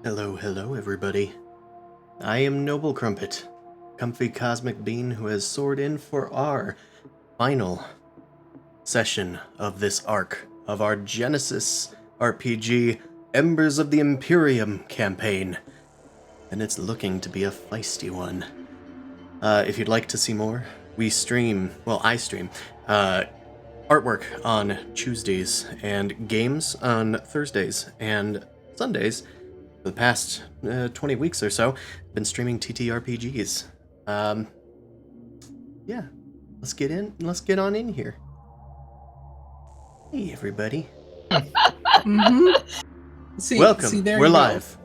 Hello, everybody. I am Noble Crumpet, comfy cosmic being who has soared in for our final session of this arc of our Genesis RPG Embers of the Imperium campaign. And it's looking to be a feisty one. If you'd like to see more, I stream artwork on Tuesdays and games on Thursdays and Sundays. For the past 20 weeks or so, I've been streaming TTRPGs. Yeah, let's get on in here. Hey, everybody. Welcome. We're live.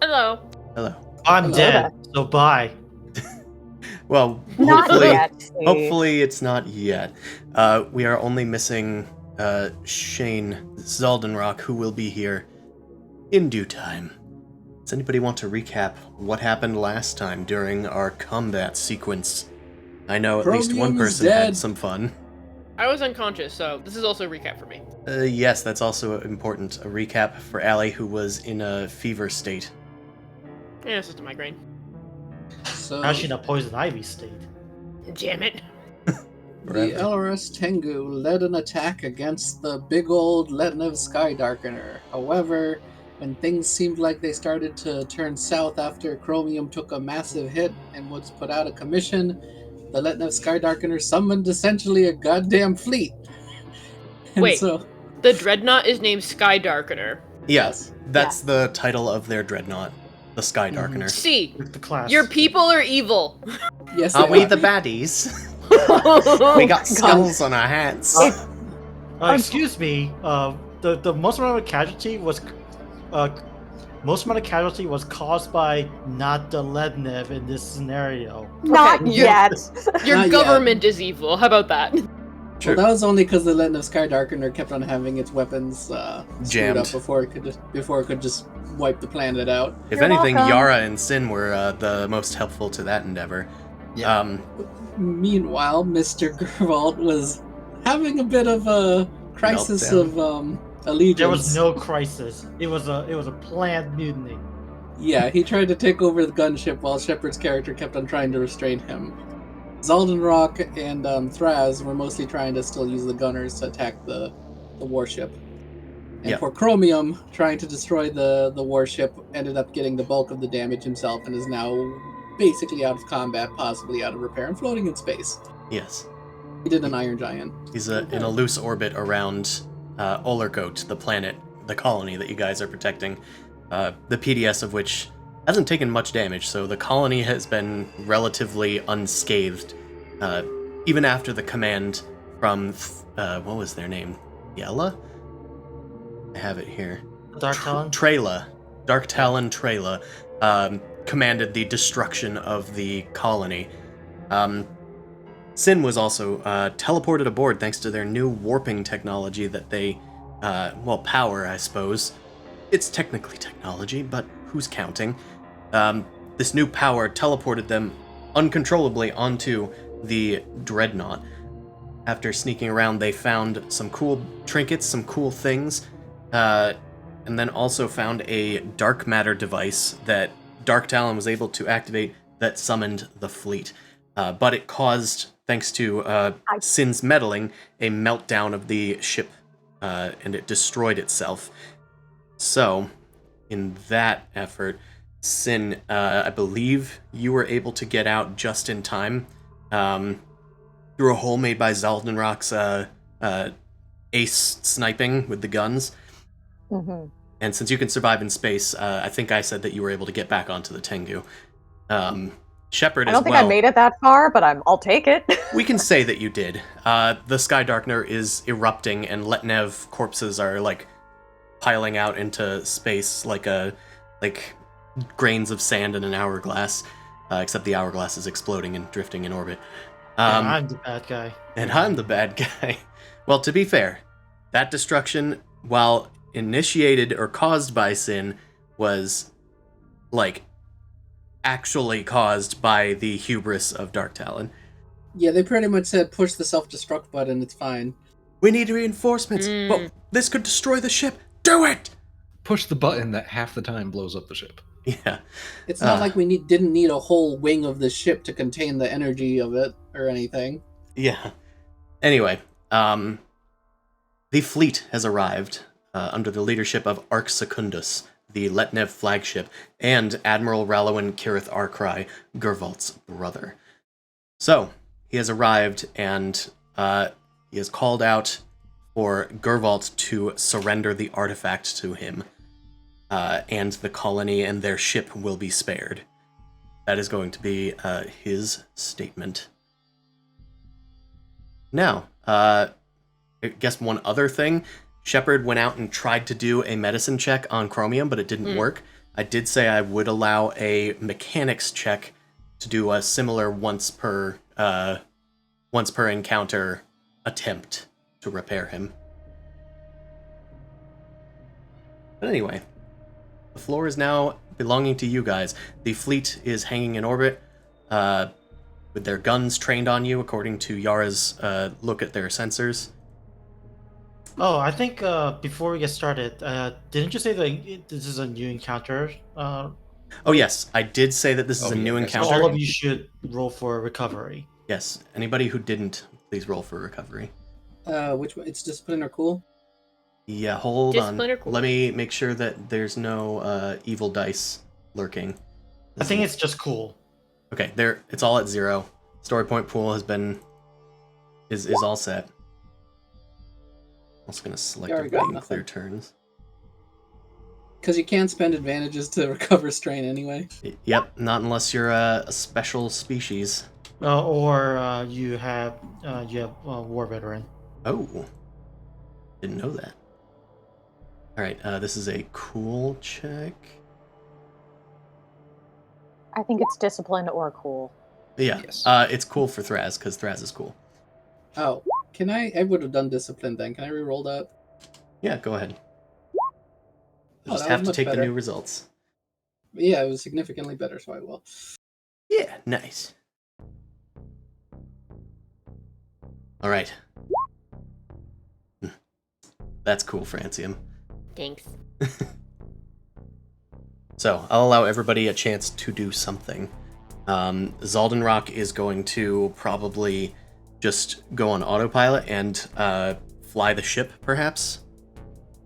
Hello. I'm dead, so bye. Well, hopefully it's not yet. We are only missing Shane Zaldenrock, who will be here in due time. Does anybody want to recap what happened last time during our combat sequence? I know at least one person had some fun. I was unconscious, so this is also a recap for me. Yes, that's also important. A recap for Allie, who was in a fever state. Yeah, it's just a migraine. So, actually, in a poison ivy state. Damn it. The LRS Tengu led an attack against the big old Letnev Sky Darkener. However, when things seemed like they started to turn south after Chromium took a massive hit and was put out of commission, the Letnev Sky Darkener summoned essentially a goddamn fleet. Wait, the Dreadnought is named Sky Darkener. Yes, that's the title of their Dreadnought, the Sky Darkener. See, the class. Your people are evil. Yes, are we the baddies? We got skulls on our hats. Excuse me. The most amount of casualty was caused by not the Lednev in this scenario. Not yet. Your government is evil. How about that? Well, that was only because the Letnev Sky Darkener kept on having its weapons jammed up before it could just wipe the planet out. If anything, Yara and Sin were the most helpful to that endeavor. Yeah. Meanwhile, Mr. Gerwald was having a bit of a crisis of allegiance. There was no crisis. It was a planned mutiny. Yeah, he tried to take over the gunship while Shepard's character kept on trying to restrain him. Zaldenrock and Thraz were mostly trying to still use the gunners to attack the warship. And for Chromium, trying to destroy the warship, ended up getting the bulk of the damage himself and is now basically out of combat, possibly out of repair, and floating in space. Yes. He did an Iron Giant. He's in a loose orbit around Olergoat, the planet, the colony that you guys are protecting, the PDS of which hasn't taken much damage, so the colony has been relatively unscathed, even after the command from, what was their name? Yella? I have it here. Dark Talon? Dark Talon Trayla, commanded the destruction of the colony. Sin was also teleported aboard thanks to their new warping technology that they, power, I suppose. It's technically technology, but who's counting? This new power teleported them uncontrollably onto the Dreadnought. After sneaking around, they found some cool trinkets, some cool things, and then also found a dark matter device that Dark Talon was able to activate that summoned the fleet. But it caused, thanks to Sin's meddling, a meltdown of the ship, and it destroyed itself. So, in that effort, Sin, I believe you were able to get out just in time, through a hole made by Zaldenrock's ace sniping with the guns. Mm-hmm. And since you can survive in space, I think I said that you were able to get back onto the Tengu. Shepard as well. I don't think I made it that far, but I'll take it. We can say that you did. The Sky Darkener is erupting, and Letnev corpses are piling out into space like grains of sand in an hourglass. Except the hourglass is exploding and drifting in orbit. I'm the bad guy. And I'm the bad guy. Well, to be fair, that destruction, while initiated or caused by Sin, was actually caused by the hubris of Dark Talon. Yeah, they pretty much said push the self-destruct button, it's fine. We need reinforcements, but this could destroy the ship. Do it! push the button that half the time blows up the ship. Yeah. It's not like we didn't need a whole wing of the ship to contain the energy of it or anything. Yeah. Anyway, the fleet has arrived under the leadership of Arc Secundus, the Letnev flagship, and Admiral Ralowin Kirith Arkrai, Gervalt's brother. So, he has arrived, and he has called out for Gervalt to surrender the artifact to him, and the colony and their ship will be spared. That is going to be his statement. Now, I guess one other thing, Shepard went out and tried to do a medicine check on Chromium, but it didn't work. I did say I would allow a mechanics check to do a similar once per encounter attempt to repair him. But anyway, the floor is now belonging to you guys. The fleet is hanging in orbit, with their guns trained on you, according to Yara's look at their sensors. Oh, I think before we get started, didn't you say that this is a new encounter? Oh yes, I did say that this is a new So encounter. all of you should roll for recovery. Yes, anybody who didn't, please roll for recovery. Which one? It's discipline or cool? Yeah, hold Discipline on. or cool? Let me make sure that there's no evil dice lurking. I think it's just cool. Okay, there. It's all at 0. Story point pool has been is all set. I'm just gonna select already got everybody and nothing. clear turns. Because you can't spend advantages to recover strain anyway. Yep, not unless you're a special species. Or you have war veteran. Oh, didn't know that. All right, this is a cool check. I think it's discipline or cool. Yeah, Yes. it's cool for Thraz because Thraz is cool. Oh, can I would have done discipline then. Can I re-roll that? Yeah, go ahead. You Oh, just that have was to much take the better. new results. Yeah, it was significantly better, so I will. Yeah, nice. All right. That's cool, Francium. Thanks. So, I'll allow everybody a chance to do something. Zaldenrock is going to probably just go on autopilot and fly the ship, perhaps?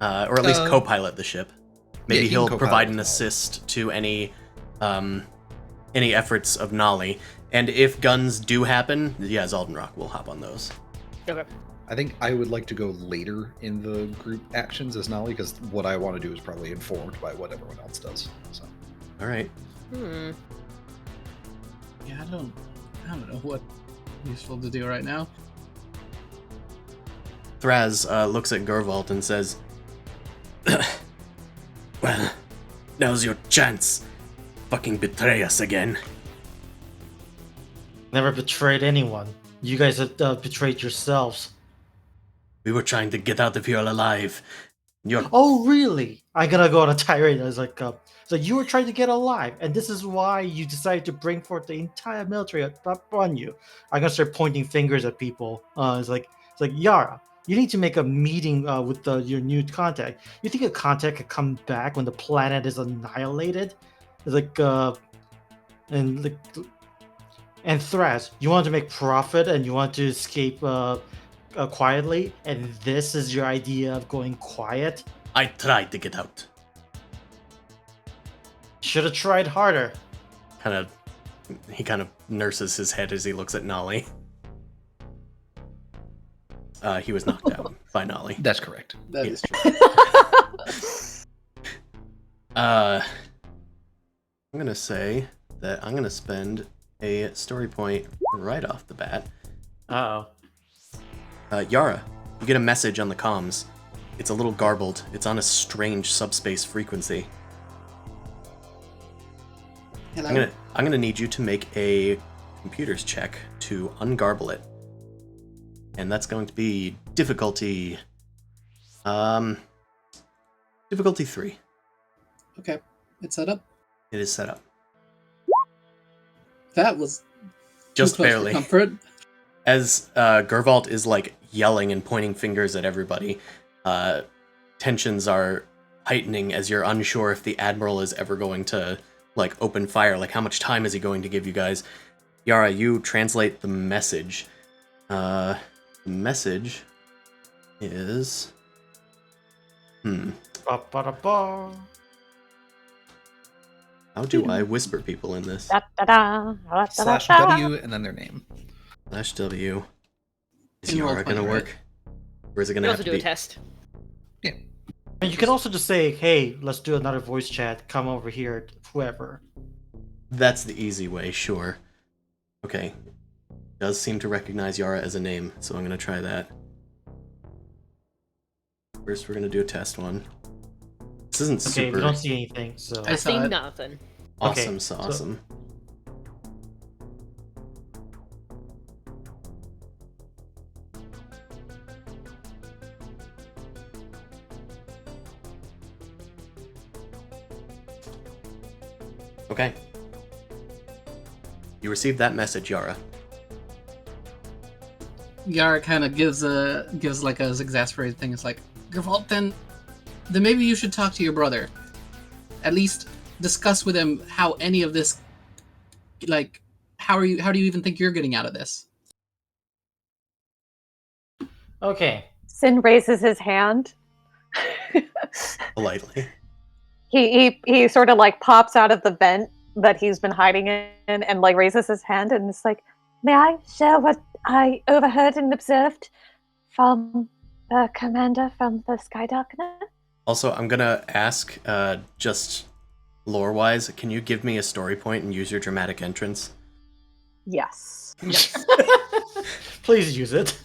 Or at least co-pilot the ship. Maybe he can he'll co-pilot provide an the assist to any efforts of Nolly. And if guns do happen, yeah, Zaldenrock will hop on those. Okay. I think I would like to go later in the group actions as Nolly, because what I want to do is probably informed by what everyone else does. So, All right. Yeah, I don't know what useful to do right now. Thraz looks at Gervalt and says, well, now's your chance. Fucking betray us again. Never betrayed anyone. You guys have betrayed yourselves. We were trying to get out of here alive. You're... Oh, really? I gotta go on a tirade. I was like, so you were trying to get alive, and this is why you decided to bring forth the entire military upon you. I'm gonna start pointing fingers at people. It's like Yara, you need to make a meeting with your new contact. You think a contact could come back when the planet is annihilated? It's like, and Thras, you want to make profit and you want to escape quietly, and this is your idea of going quiet? I tried to get out. Should have tried harder. He kind of nurses his head as he looks at Nolly. He was knocked out by Nolly. that's correct. That Yeah. is true. I'm gonna say that I'm gonna spend a story point right off the bat. Uh-oh. Yara, you get a message on the comms. It's a little garbled. It's on a strange subspace frequency. Hello? I'm gonna need you to make a computers check to ungarble it. And that's going to be difficulty difficulty 3. Okay, it's set up. It is set up. That was Just too close for barely. comfort. As Gervalt is like yelling and pointing fingers at everybody, tensions are heightening as you're unsure if the Admiral is ever going to, like, open fire. Like, how much time is he going to give you guys? Yara, you translate the message. The message is... Ba-ba-da-ba. How do I whisper people in this? /W and then their name. /W. Is In Yara role-playing, gonna right? work? Or is it You gonna can have also to do a be... test. Yeah. And you can also just say, hey, let's do another voice chat. Come over here, whoever. That's the easy way, sure. Okay. Does seem to recognize Yara as a name, so I'm gonna try that. First, we're gonna do a test one. This isn't Okay, super we don't see anything, so... I I saw see it. nothing. awesome, Okay, so- awesome. Okay. You received that message, Yara. Yara kind of gives like a exasperated thing. It's like, Gervalt, then maybe you should talk to your brother. At least discuss with him how any of this, like, how do you even think you're getting out of this? Okay. Sin raises his hand. Politely. He sort of like pops out of the vent that he's been hiding in and like raises his hand and it's like, may I share what I overheard and observed from the commander from the Sky Darkener? Also, I'm gonna ask, just lore-wise, can you give me a story point and use your dramatic entrance? Yes. Please use it.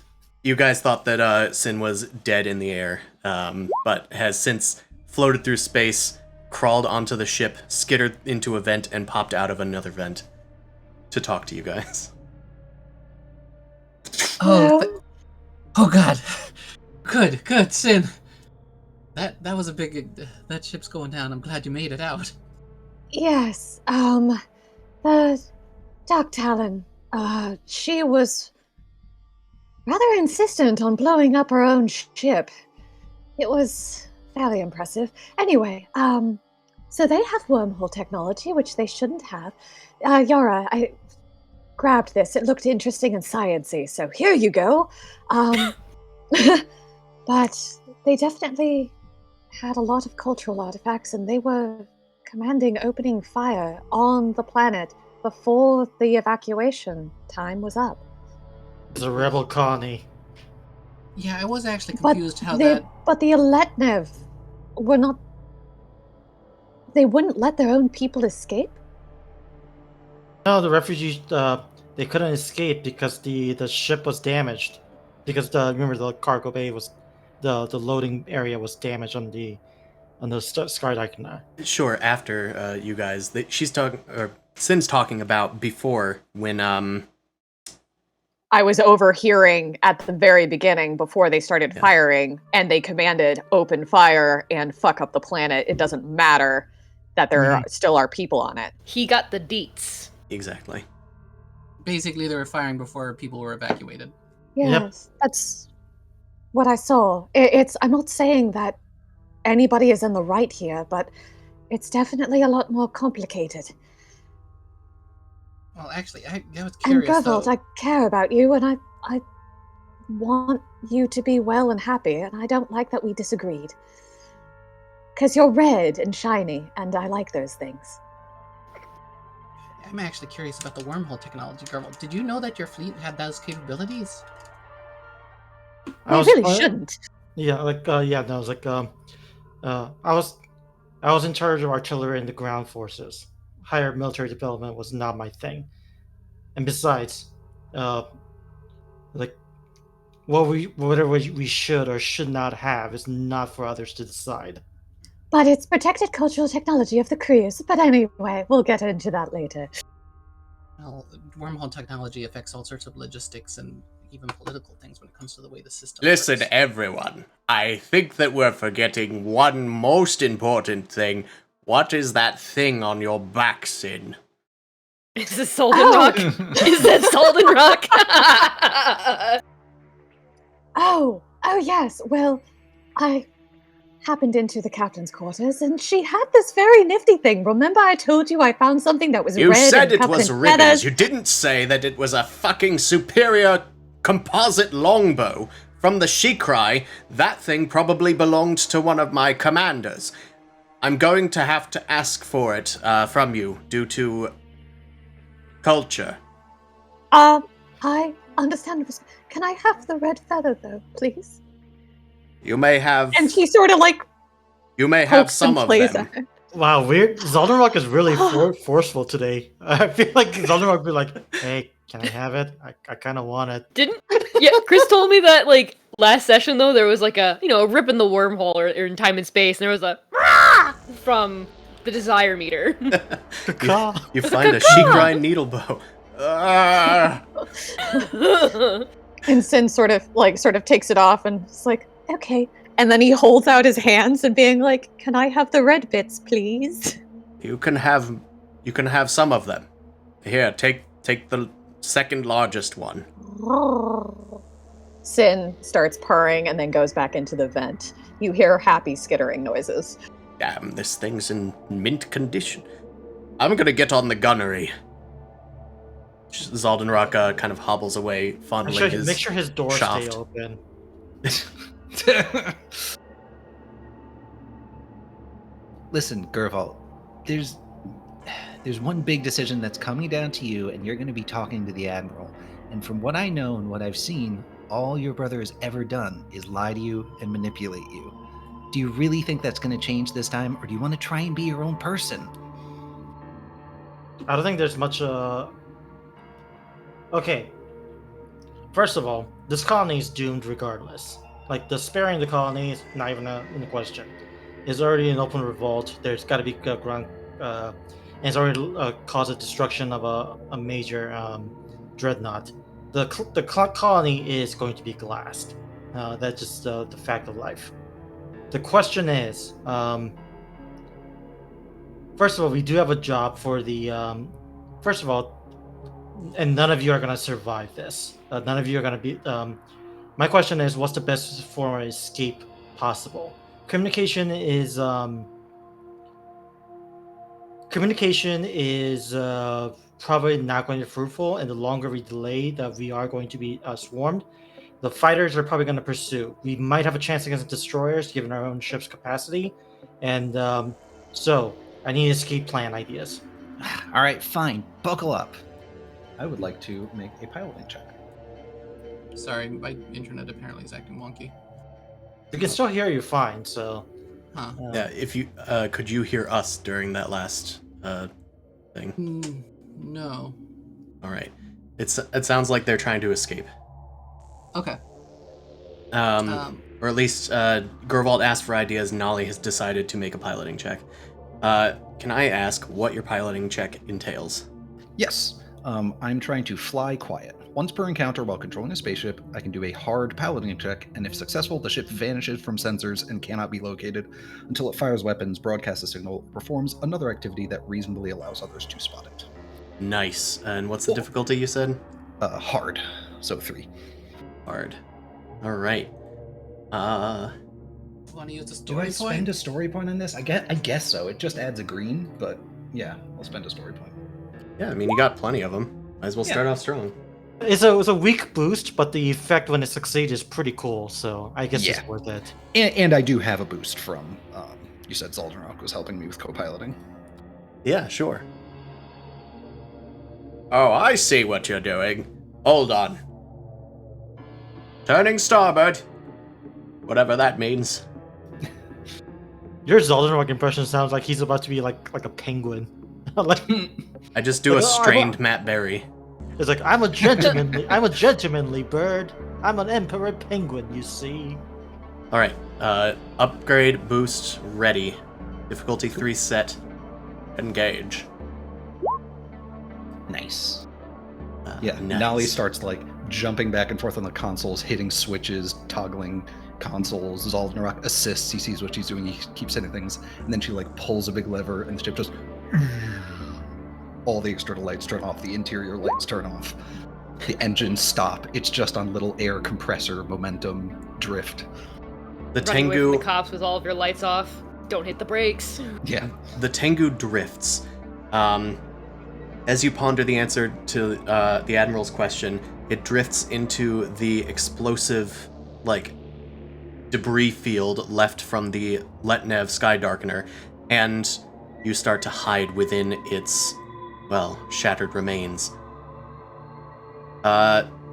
You guys thought that Sin was dead in the air, but has since floated through space, crawled onto the ship, skittered into a vent, and popped out of another vent to talk to you guys. Oh, oh God! Good, Sin. That was a big. That ship's going down. I'm glad you made it out. Yes. The Dark Talon. She was rather insistent on blowing up her own ship. It was fairly impressive. Anyway, so they have wormhole technology, which they shouldn't have. Yara, I grabbed this. It looked interesting and sciencey, so here you go. But they definitely had a lot of cultural artifacts, and they were commanding opening fire on the planet before the evacuation time was up. It's a rebel colony. Yeah, I was actually But confused how the that. Aletnev were not. They wouldn't let their own people escape. No, the refugees, they couldn't escape because the ship was damaged. Because remember the cargo bay was, the loading area was damaged on the Sky Darkener. Sure, after you guys, she's talking, or Sin's talking about before when I was overhearing at the very beginning before they started Yeah. firing, and they commanded open fire and fuck up the planet. It doesn't matter that there still are people on it. He got the deets. exactly. Basically, they were firing before people were evacuated. Yes, that's what I saw. I'm not saying that anybody is in the right here, but it's definitely a lot more complicated. Well, actually, I was And curious though. Gervalt, I care about you, and I want you to be well and happy, and I don't like that we disagreed. Because you're red and shiny, and I like those things. I'm actually curious about the wormhole technology, Gervalt. Did you know that your fleet had those capabilities? We really shouldn't. Yeah, I was in charge of artillery and the ground forces. Higher military development was not my thing. And besides, whatever we should or should not have is not for others to decide. But it's protected cultural technology of the Crews. But anyway, we'll get into that later. Well, wormhole technology affects all sorts of logistics and even political things when it comes to the way the system Listen, works. everyone. I think that we're forgetting one most important thing. What is that thing on your back, Sin? Is this Solden Rock? Is that Solden Rock? Oh yes. Well, I happened into the captain's quarters, and she had this very nifty thing. Remember I told you I found something that was You red said and it covered was in ribbons. feathers? You didn't say that it was a fucking superior composite longbow. From the Shikrai, that thing probably belonged to one of my commanders. I'm going to have to ask for it from you due to culture. I understand. Can I have the red feather, though, please? You may have... And he sort of, like, You may have pokes some and of plays them. at it. Wow, weird. Zoldenrock is really forceful today. I feel like Zoldenrock would be like, hey, can I have it? I kind of want it. Yeah, Chris told me that, like, last session, though, there was, like, a rip in the wormhole or in time and space, and there was a from the desire meter. You find a Shikrai needle bow. And Sin sort of takes it off and it's like, okay. And then he holds out his hands and being like, can I have the red bits, please? You can have some of them. Here, take the second largest one. Sin starts purring and then goes back into the vent. You hear happy skittering noises. Damn, this thing's in mint condition. I'm gonna get on the gunnery. Zoldenrock kind of hobbles away, fondling his Make sure his doors shaft. stay open. Listen, Gervalt, there's one big decision that's coming down to you, and you're going to be talking to the Admiral. And from what I know and what I've seen, all your brother has ever done is lie to you and manipulate you. Do you really think that's going to change this time, or do you want to try and be your own person? I don't think there's much. Okay. First of all, this colony is doomed regardless. Like, the sparing the colony is not even in the question. It's already an open revolt. There's got to be ground, and it's already caused the destruction of a major dreadnought. The colony is going to be glassed. That's just the fact of life. The question is, first of all, we do have a job for the. First of all, and none of you are going to survive this. None of you are going to be. My question is, what's the best form of escape possible? Communication is probably not going to be fruitful, and the longer we delay, that we are going to be swarmed. The fighters are probably going to pursue. We might have a chance against destroyers, given our own ship's capacity, and so I need escape plan ideas. All right, fine. Buckle up. I would like to make a piloting check. Sorry, my internet apparently is acting wonky. We can still hear you fine, so. Huh. Yeah, if you could you hear us during that last thing? No. All right. It sounds like they're trying to escape. Okay. Or at least Gervalt asked for ideas. Nolly has decided to make a piloting check. Can I ask what your piloting check entails? Yes. I'm trying to fly quiet. Once per encounter while controlling a spaceship, I can do a hard piloting check, and if successful, the ship vanishes from sensors and cannot be located until it fires weapons, broadcasts a signal, or performs another activity that reasonably allows others to spot it. Nice. And what's the difficulty you said? Hard. So 3. Hard. All right. Want to use a Do story I spend point? a story point on this? I guess so. It just adds a green, but yeah, I'll spend a story point. Yeah, I mean, you got plenty of them. Might as well start off strong. It's a weak boost, but the effect when it succeeds is pretty cool, so I guess it's worth it. And I do have a boost from, you said Zoldenrock was helping me with co-piloting. Yeah, sure. Oh, I see what you're doing. Hold on. Turning starboard. Whatever that means. Your Zoldenrock impression sounds like he's about to be like a penguin. Like, I just do a strained Matt Berry. it's like, I'm a gentlemanly bird. I'm an emperor penguin, you see. All right. Upgrade, boost, ready. Difficulty 3 set. Engage. Nice. Nice. Nolly starts like jumping back and forth on the consoles, hitting switches, toggling consoles. Zoldenrock assists. He sees what she's doing. He keeps hitting things, and then she like pulls a big lever, and the ship just all the external lights turn off. The interior lights turn off. The engines stop. It's just on little air compressor momentum drift. The Running away from the Tengu, cops with all of your lights off. Don't hit the brakes. Yeah. the Tengu drifts. As you ponder the answer to the Admiral's question, it drifts into the explosive, like, debris field left from the Letnev Sky Darkener, and you start to hide within its, well, shattered remains.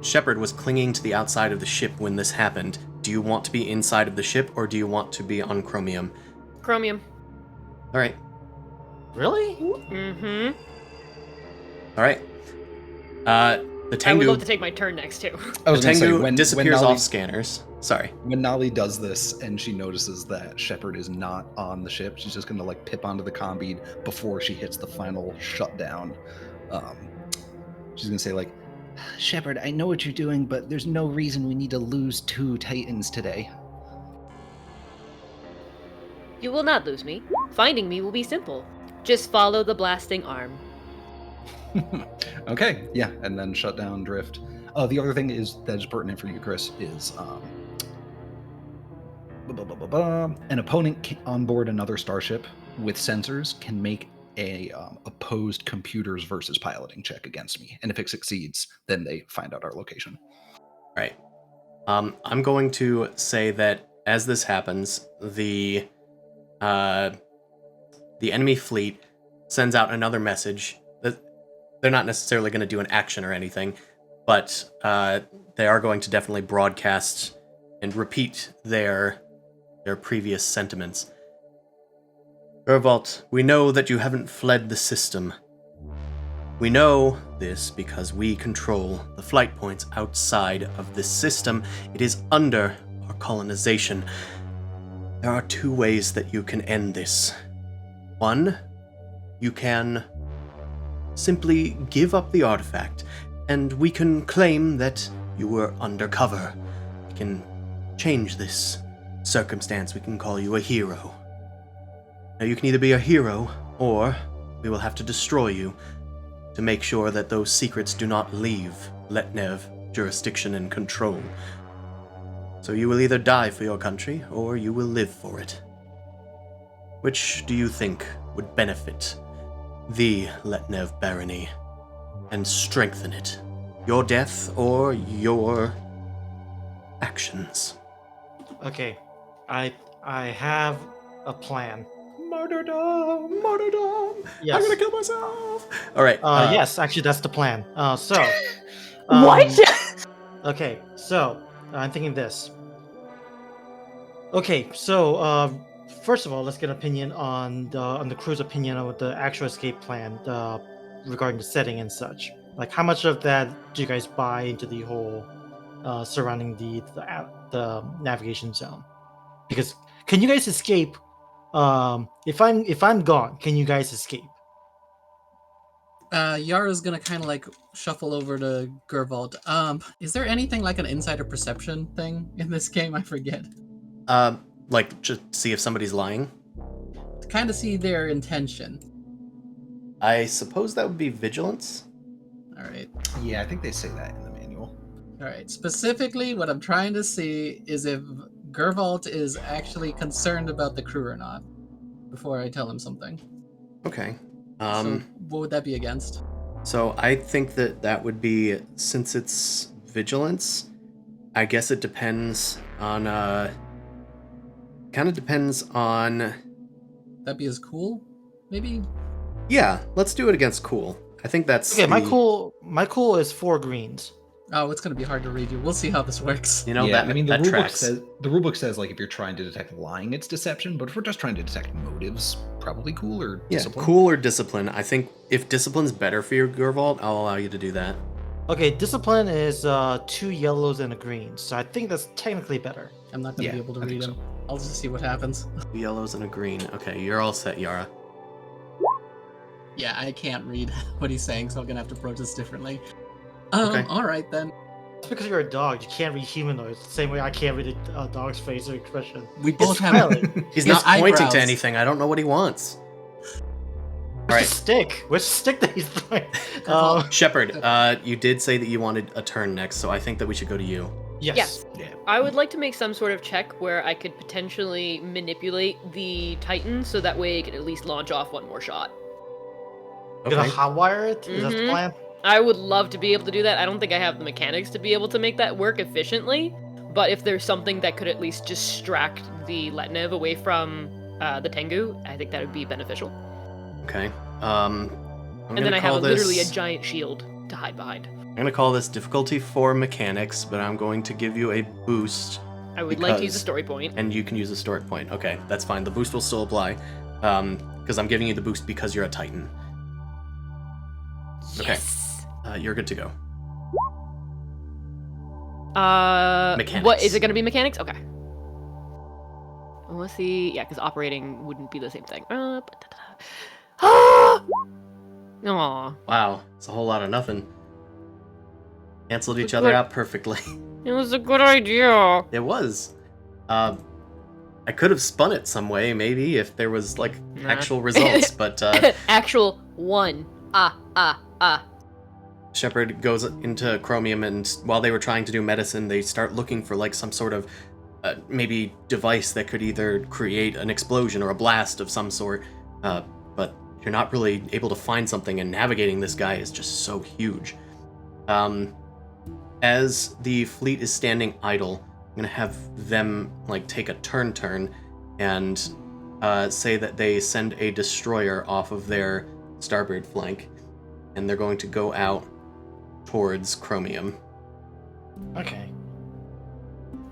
Shepard was clinging to the outside of the ship when this happened. Do you want to be inside of the ship, or do you want to be on Chromium? Chromium. All right. Really? Mm-hmm. All right. The I would Tengu, love to take my turn next, too. I was the gonna say, Tengu when disappears Nolly- off scanners. Sorry. When Nolly does this and she notices that Shepard is not on the ship, she's just gonna like pip onto the comm bead before she hits the final shutdown. She's gonna say like, Shepard, I know what you're doing, but there's no reason we need to lose 2 Titans today. You will not lose me. Finding me will be simple. Just follow the blasting arm. Okay, yeah, and then shut down drift. The other thing is that is pertinent for you, Chris, is an opponent on board another starship with sensors can make a opposed computers versus piloting check against me, and if it succeeds, then they find out our location. Right. I'm going to say that as this happens, the enemy fleet sends out another message. That they're not necessarily going to do an action or anything, but they are going to definitely broadcast and repeat their previous sentiments. Gervalt, we know that you haven't fled the system. We know this because we control the flight points outside of this system. It is under our colonization. There are 2 ways that you can end this. 1, you can simply give up the artifact, and we can claim that you were undercover. We can change this circumstance. We can call you a hero. Now, you can either be a hero, or we will have to destroy you to make sure that those secrets do not leave Letnev jurisdiction and control. So you will either die for your country, or you will live for it. Which do you think would benefit the Letnev barony and strengthen it? Your death or your actions? Okay, I have a plan. Martyrdom! Martyrdom! Yes. I'm gonna kill myself! Alright. Yes, actually, that's the plan. What? Okay, so I'm thinking this. Okay, so first of all, let's get an opinion on the crew's opinion on the actual escape plan regarding the setting and such. Like, how much of that do you guys buy into the whole surrounding the navigation zone? Because can you guys escape? If I'm gone, can you guys escape? Yara's gonna kind of like shuffle over to Gervalt. Is there anything like an insider perception thing in this game? I forget. Like, just see if somebody's lying? To kind of see their intention. I suppose that would be vigilance? All right. Yeah, I think they say that in the manual. All right. Specifically, what I'm trying to see is if Gervalt is actually concerned about the crew or not before I tell him something. Okay. So what would that be against? So I think that would be, since it's vigilance, I guess it depends on, kind of depends on... That'd be as cool, maybe? Yeah, let's do it against cool. I think that's... Okay, my cool is 4 greens. Oh, it's gonna be hard to read you. We'll see how this works. You know, yeah, that, I mean, that tracks. the rulebook says like if you're trying to detect lying, it's deception. But if we're just trying to detect motives, probably cool or Yeah, discipline. cool or discipline. I think if discipline's better for your Gervalt, I'll allow you to do that. Okay, discipline is 2 yellows and a green, so I think that's technically better. I'm not gonna Yeah, be able to I read think him. I'll just see what happens. 2 yellows and a green. Okay, you're all set, Yara. Yeah, I can't read what he's saying, so I'm gonna have to approach this differently. Okay. All right then. It's because you're a dog. You can't read humanoids. The same way I can't read a dog's face or expression. We both have. smiling. He's His not pointing eyebrows. to anything. I don't know what he wants. Where's Alright. the stick? Where's the stick that he's playing? Shepard, you did say that you wanted a turn next, so I think that we should go to you. Yes. Yes. Yeah. I would like to make some sort of check where I could potentially manipulate the Titan so that way it could at least launch off one more shot. You're gonna Okay. hotwire it? Is that the Mhm. plan? I would love to be able to do that. I don't think I have the mechanics to be able to make that work efficiently, but if there's something that could at least distract the Letnev away from the Tengu, I think that would be beneficial. Okay. I'm And gonna then I have call literally a this. giant shield to hide behind. I'm gonna call this difficulty 4 mechanics, but I'm going to give you a boost, I would like to use a Because- story point. and you can use a story point. Okay, that's fine. The boost will still apply, because I'm giving you the boost because you're a Titan. Okay. Yes. You're good to go. What is it gonna be? Mechanics? Okay. Let's see. Yeah, because operating wouldn't be the same thing. Aw. Wow, it's a whole lot of nothing. Canceled each But other what- out perfectly. It was a good idea. It was. I could have spun it some way, maybe, if there was like Nah. actual results, but Actual one. Shepard goes into Chromium, and while they were trying to do medicine, they start looking for like some sort of maybe device that could either create an explosion or a blast of some sort. But you're not really able to find something, and navigating this guy is just so huge. As the fleet is standing idle, I'm gonna have them like take a turn and say that they send a destroyer off of their starboard flank, and they're going to go out towards Chromium. Okay.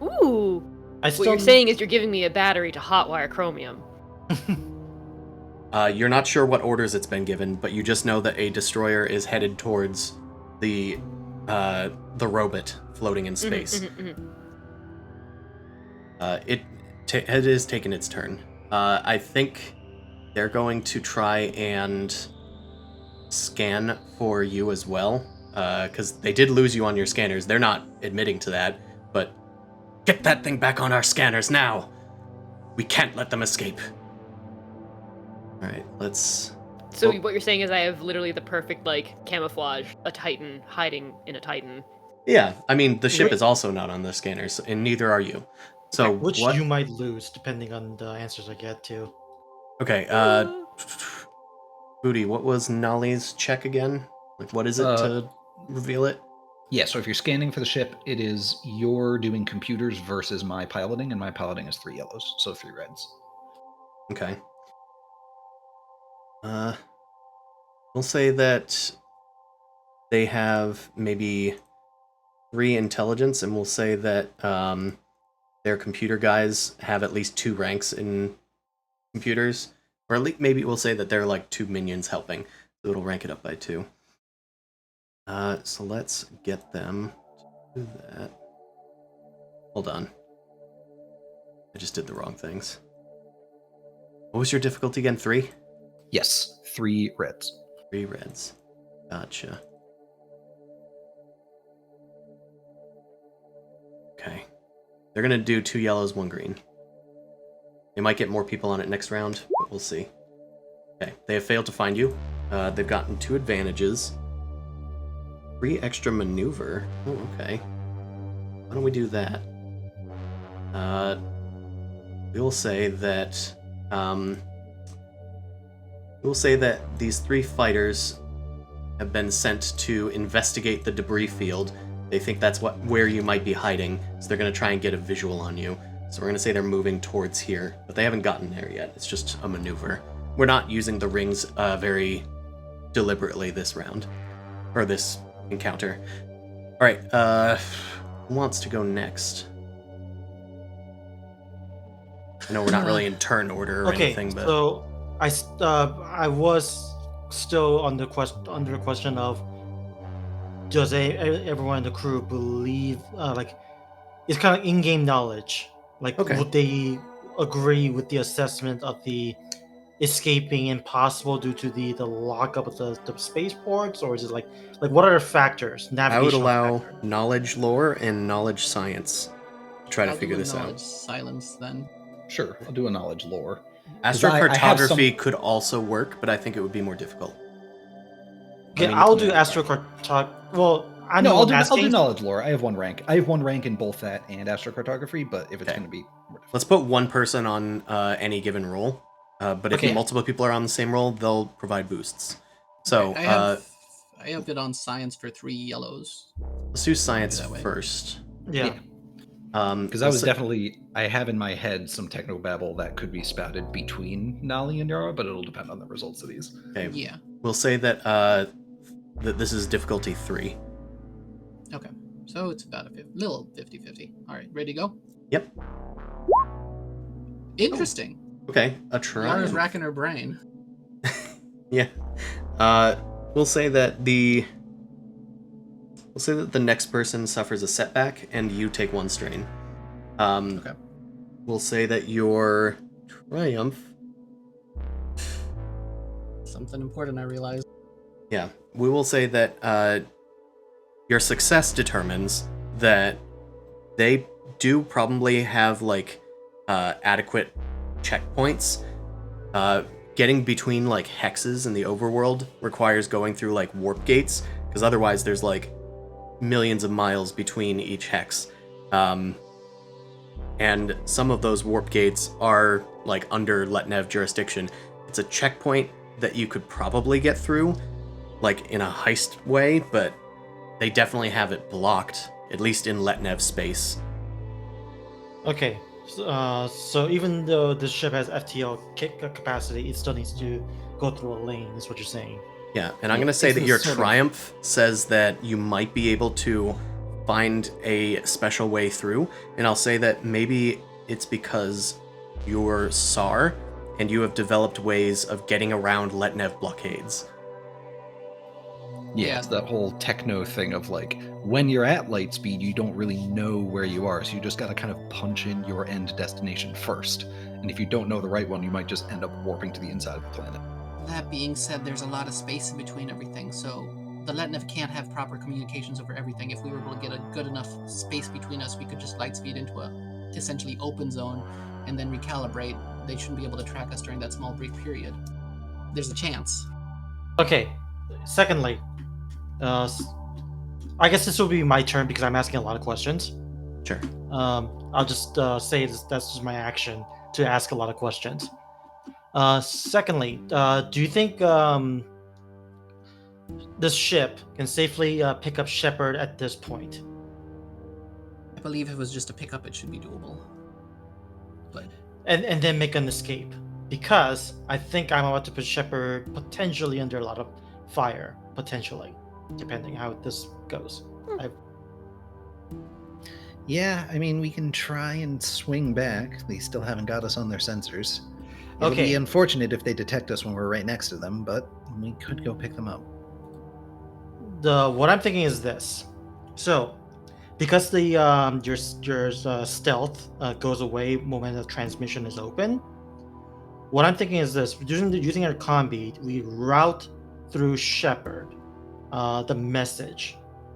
Ooh. I What you're saying is you're giving me a battery to hotwire Chromium. You're not sure what orders it's been given, but you just know that a destroyer is headed towards the robot floating in space. It has taken its turn. I think they're going to try and scan for you as well, because they did lose you on your scanners. They're not admitting to that, but get that thing back on our scanners now. We can't let them escape. All right, let's. So Oh. what you're saying is I have literally the perfect like camouflage, a Titan hiding in a Titan. Yeah, I mean the ship Wait. is also not on the scanners, and neither are you. So Which what? you might lose depending on the answers I get to. Okay, Booty, what was Nolly's check again? Like, what is it to reveal it? Yeah, so if you're scanning for the ship, it is you're doing computers versus my piloting, and my piloting is 3 yellows, so 3 reds. Okay. We'll say that they have maybe 3 intelligence, and we'll say that their computer guys have at least 2 ranks in computers, or at least maybe we'll say that they're like 2 minions helping, so it'll rank it up by 2. So let's get them to do that. Hold on. I just did the wrong things. What was your difficulty again? 3? Yes, 3 reds. 3 reds. Gotcha. Okay. They're gonna do 2 yellows, 1 green. They might get more people on it next round, but we'll see. Okay, they have failed to find you. They've gotten 2 advantages. 3 extra maneuver. Oh, okay. Why don't we do that? We will say that these 3 fighters have been sent to investigate the debris field. They think that's where you might be hiding, so they're going to try and get a visual on you. So we're going to say they're moving towards here, but they haven't gotten there yet. It's just a maneuver. We're not using the rings very deliberately this round, or this encounter. All right, who wants to go next? I know we're not really in turn order or Okay, anything, but so I was still under the question of does everyone in the crew believe like it's kind of in-game knowledge? Like, Okay. would they agree with the assessment of the escaping impossible due to the lockup of the spaceports, or is it like what are the factors? I would Navigational allow factors? knowledge lore and knowledge science to try to I'll figure do a this knowledge out. silence then. Sure, I'll do a knowledge lore. 'Cause I have Astrocartography could also work, but I think it would be more difficult. Okay, I mean, I'll do astrocartography. Well, I'm No, the I'll one do, I'll asking. do knowledge lore. I have 1 rank. I have 1 rank in both that and astrocartography, but if it's Okay. going to be more difficult. Let's put one person on any given roll. But if Okay. multiple people are on the same roll, they'll provide boosts. So I have it on science for 3 yellows. let's do science that way. first. Yeah. Because I was definitely, I have in my head some technobabble that could be spouted between Nali and Yara, but it'll depend on the results of these. Okay. Yeah. We'll say that that this is difficulty 3. Okay. So it's about a little 50-50. All right, ready to go? Yep. Interesting. Okay. A Yara's triumph. racking her brain. Yeah. We'll say that the next person suffers a setback and you take 1 strain. Okay. We'll say that your triumph. Something important, I realized. Yeah. We will say that your success determines that they do probably have like adequate checkpoints. Getting between like hexes in the overworld requires going through like warp gates, because otherwise there's like millions of miles between each hex. And some of those warp gates are like under Letnev jurisdiction. It's a checkpoint that you could probably get through, like in a heist way, but they definitely have it blocked, at least in Letnev space. Okay. So even though this ship has FTL capacity, it still needs to go through a lane. Is what you're saying? Yeah, and I'm going to say It's that your sort of- triumph says that you might be able to find a special way through, and I'll say that maybe it's because you're SAR and you have developed ways of getting around Letnev blockades. Yeah, it's that whole techno thing of like, when you're at light speed, you don't really know where you are, so you just gotta kind of punch in your end destination first. And if you don't know the right one, you might just end up warping to the inside of the planet. That being said, there's a lot of space in between everything, so the Letnev can't have proper communications over everything. If we were able to get a good enough space between us, we could just light speed into a essentially open zone and then recalibrate. They shouldn't be able to track us during that small brief period. There's a chance. Okay. Secondly, I guess this will be my turn because I'm asking a lot of questions. Sure. I'll just say that's just my action to ask a lot of questions. Secondly, do you think this ship can safely pick up Shepard at this point? I believe if it was just a pickup, it should be doable. But And then make an escape? Because I think I'm about to put Shepard potentially under a lot of fire, potentially, depending how this goes. Yeah, I mean, we can try and swing back. They still haven't got us on their sensors. It'll Okay. be unfortunate if they detect us when we're right next to them, but we could go pick them up. What I'm thinking is this. So, because the your stealth goes away moment the transmission is open. What I'm thinking is this: using our combi, we route through Shepard the message.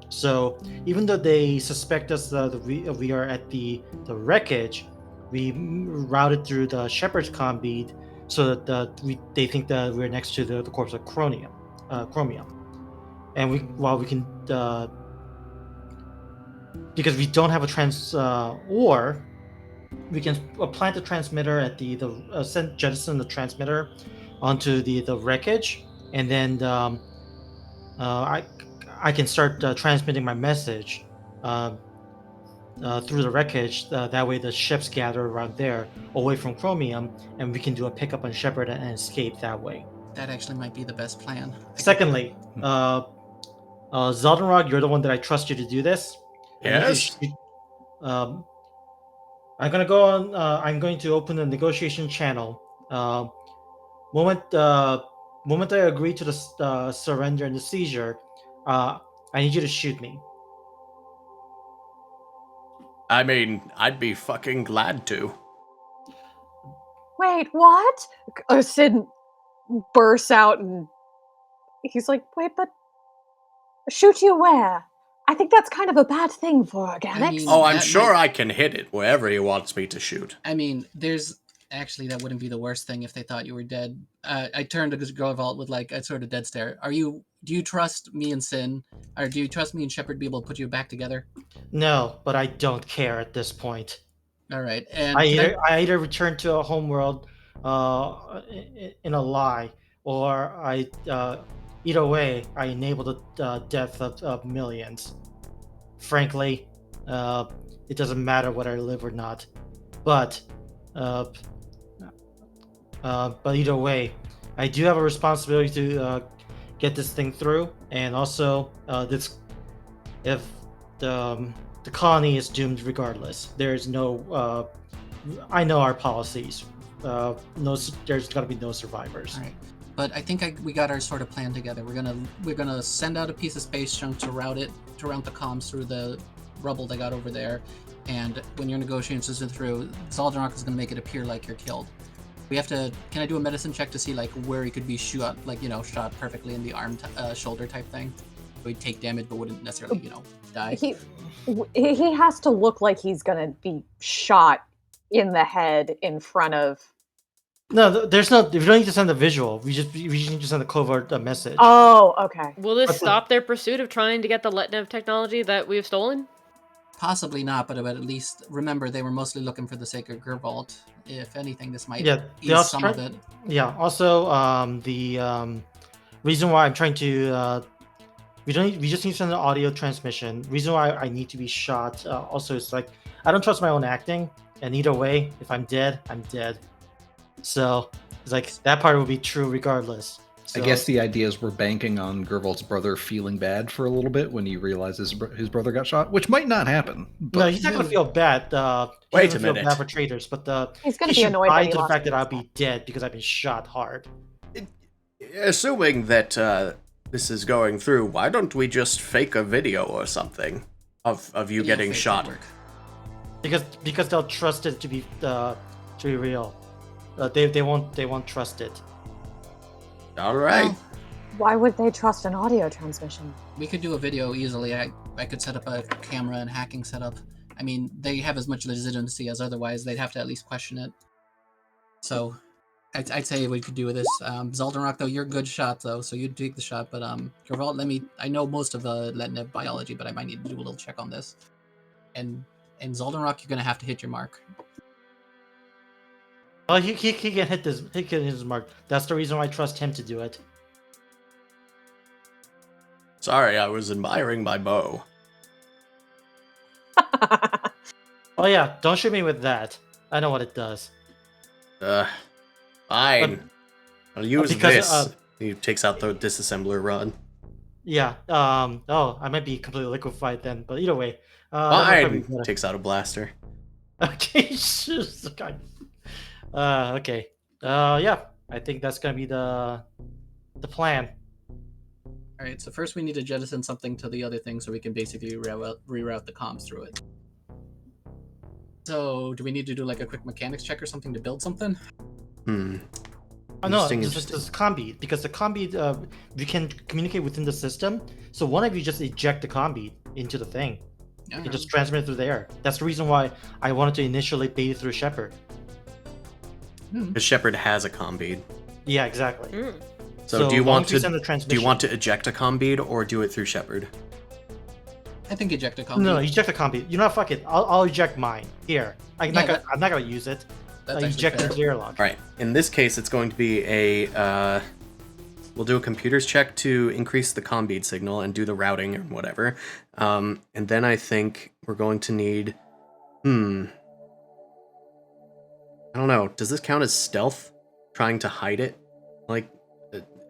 So even though they suspect us that we are at the wreckage, we routed through the Shepard's combi so that they think that we're next to the corpse of Chromium, and we can because we don't have a or we can plant the transmitter at jettison the transmitter onto the wreckage, and then I can start transmitting my message through the wreckage. That way, the ships gather around there, away from Chromium, and we can do a pickup on Shepard and escape that way. that actually might be the best plan. Secondly, Zeldenrog, you're the one that I trust you to do this. Yes? I'm gonna go on. I'm going to open a negotiation channel. Moment I agree to the surrender and the seizure, I need you to shoot me. I mean, I'd be fucking glad to. Wait, what? Sid bursts out and he's like, wait, but shoot you where? I think that's kind of a bad thing for organics. mean- Oh, I'm That sure might- I can hit it wherever he wants me to shoot. I mean, actually, that wouldn't be the worst thing if they thought you were dead. I turned to Gorvalt with like a sort of dead stare. Are you do you trust me and Sin, or do you trust me and Shepard to be able to put you back together? No, but I don't care at this point. All right, and I either return to a homeworld in a lie, or either way, I enable the death of millions. Frankly, uh, it doesn't matter whether I live or not. But, uh, but either way, I do have a responsibility to get this thing through, and also this if the colony is doomed regardless. There's no. I know our policies. No, there's got to be no survivors. all right. But I think we got our sort of plan together. We're gonna send out a piece of space junk to route the comms through the rubble they got over there, and when your negotiations are through, Zaldanrock is gonna make it appear like you're killed. We have to. Can I do a medicine check to see like where he could be shot, like shot perfectly in the arm, shoulder type thing? We'd take damage, but wouldn't necessarily, die. He has to look like he's gonna be shot in the head in front of. No, there's no. We don't need to send a visual. We just need to send a covert message. Oh, okay. Will this stop their pursuit of trying to get the Letnev technology that we've stolen? Possibly not, but at least remember they were mostly looking for the sacred Gervault. If anything, this might ease some of it. Yeah. Also, the reason why I'm trying to we just need to send an audio transmission. Reason why I need to be shot also is like I don't trust my own acting, and either way, if I'm dead, I'm dead. So it's like that part will be true regardless. So, I guess the idea is we're banking on Gervalt's brother feeling bad for a little bit when he realizes his brother got shot, which might not happen. But... No, he's not going to feel bad. Wait a minute. Feel bad for traitors, but he's going to be annoyed by the fact that I'll be dead because I've been shot hard. Assuming that this is going through, why don't we just fake a video or something of you getting shot? Because they'll trust it to be real. They won't trust it. All right. Well, why would they trust an audio transmission? We could do a video easily. I could set up a camera and hacking setup. I mean, they have as much legitimacy as otherwise. They'd have to at least question it. So, I'd say we could do this. Zaldanrock, though, you're a good shot, though, so you'd take the shot. But, Gervault, I know most of the Letnev biology, but I might need to do a little check on this. And Zaldanrock, you're going to have to hit your mark. Well, he can hit his mark. That's the reason why I trust him to do it. Sorry, I was admiring my bow. Oh yeah, don't shoot me with that. I know what it does. Fine. I'll use this. He takes out the disassembler rod. Yeah. Oh, I might be completely liquefied then, but either way. Fine. Takes out a blaster. Okay. Okay. Yeah. I think that's gonna be the plan. All right. So first, we need to jettison something to the other thing, so we can basically reroute the comms through it. So, do we need to do like a quick mechanics check or something to build something? Oh no, it's just this combi, because the combi we can communicate within the system. So one of you just eject the combi into the thing. Yeah. And just transmit it through the air. That's the reason why I wanted to initially bait it through Shepard. Because Shepard has a comm bead. Yeah, exactly. So do you want to eject a comm bead or do it through Shepard? I think eject a comm bead. No, eject a comm bead. You know, fuck it. I'll eject mine. Here. I'm not gonna use it. Eject into the airlock. All right. In this case, it's going to be a. We'll do a computer's check to increase the comm bead signal and do the routing or whatever. And then I think we're going to need. I don't know. Does this count as stealth? Trying to hide it, like,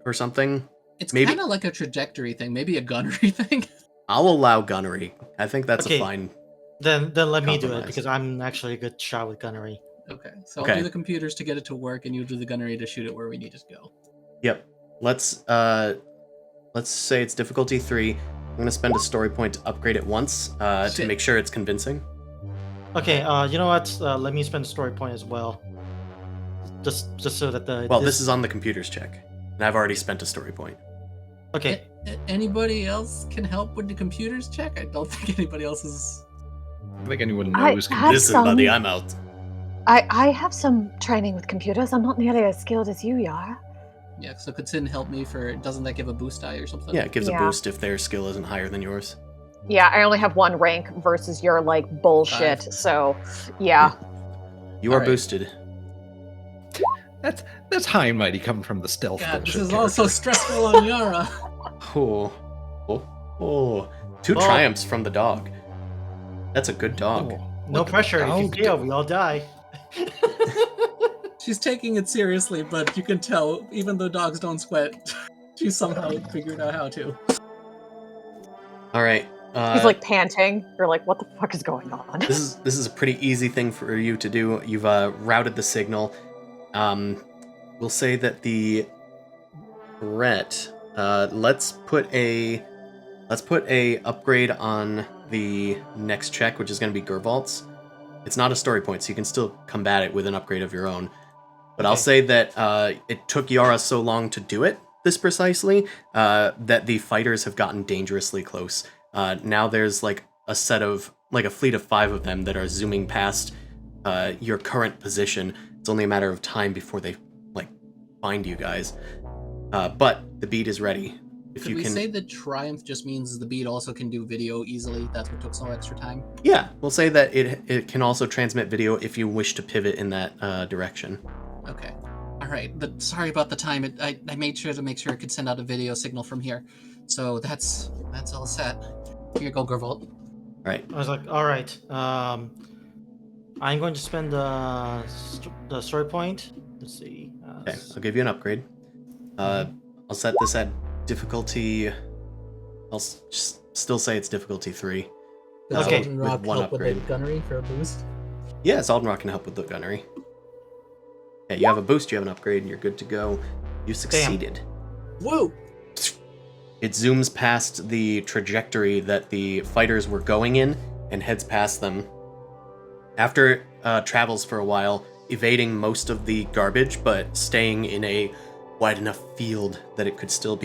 or something? It's kind of like a trajectory thing, maybe a gunnery thing. I'll allow gunnery. I think that's a fine. Then let me do it because I'm actually a good shot with gunnery. Okay, so I'll do the computers to get it to work, and you do the gunnery to shoot it where we need it to go. Yep. Let's say it's difficulty 3. I'm gonna spend a story point to upgrade it once to make sure it's convincing. Okay. You know what? Let me spend a story point as well. Just so that the. Well, this is on the computer's check, and I've already spent a story point. Okay. Anybody else can help with the computers check? I don't think anybody else is. I don't think anyone knows. Listen, buddy, I'm out. I have some training with computers. I'm not nearly as skilled as you are. Yeah, so could Sin help me for? Doesn't that give a boost die or something? Yeah, it gives a Yeah. boost if their skill isn't higher than yours. Yeah, I only have one rank versus your like bullshit. 5. So, yeah. You are Alright. boosted. That's high and mighty coming from the stealth God, this bullshit is also character. stressful on Yara. Oh. Oh. 2 Oh. triumphs from the dog. That's a good dog. Oh. No What pressure. If you dog fail, do? we all die. She's taking it seriously, but you can tell, even though dogs don't sweat, she somehow figured out how to. All right. He's like panting. You're like, what the fuck is going on? This is a pretty easy thing for you to do. You've routed the signal. We'll say that the threat. Let's put a upgrade on the next check, which is going to be Gervalt's. It's not a story point, so you can still combat it with an upgrade of your own. But I'll Okay. say that it took Yara so long to do it this precisely that the fighters have gotten dangerously close. Now there's like a fleet of 5 of them that are zooming past your current position. It's only a matter of time before they like find you guys. But the beat is ready. If Could you we can, say that Triumph just means the beat also can do video easily? That's what took so extra time? yeah, we'll say that it can also transmit video if you wish to pivot in that direction. Okay. Alright, sorry about the time. I made sure to make sure it could send out a video signal from here. So that's all set. Here you go, Gervalt. All right. I was like, all right. I'm going to spend the story point. Let's see. Okay, I'll give you an upgrade. I'll set this at difficulty. I'll still say it's difficulty 3. Does Okay. Golden Rock With one help with the upgrade. gunnery for a boost? Yeah, Zaldenrock can help with the gunnery. Okay, you have a boost, you have an upgrade, and you're good to go. You succeeded. Woo! It zooms past the trajectory that the fighters were going in and heads past them. After travels for a while, evading most of the garbage, but staying in a wide enough field that it could still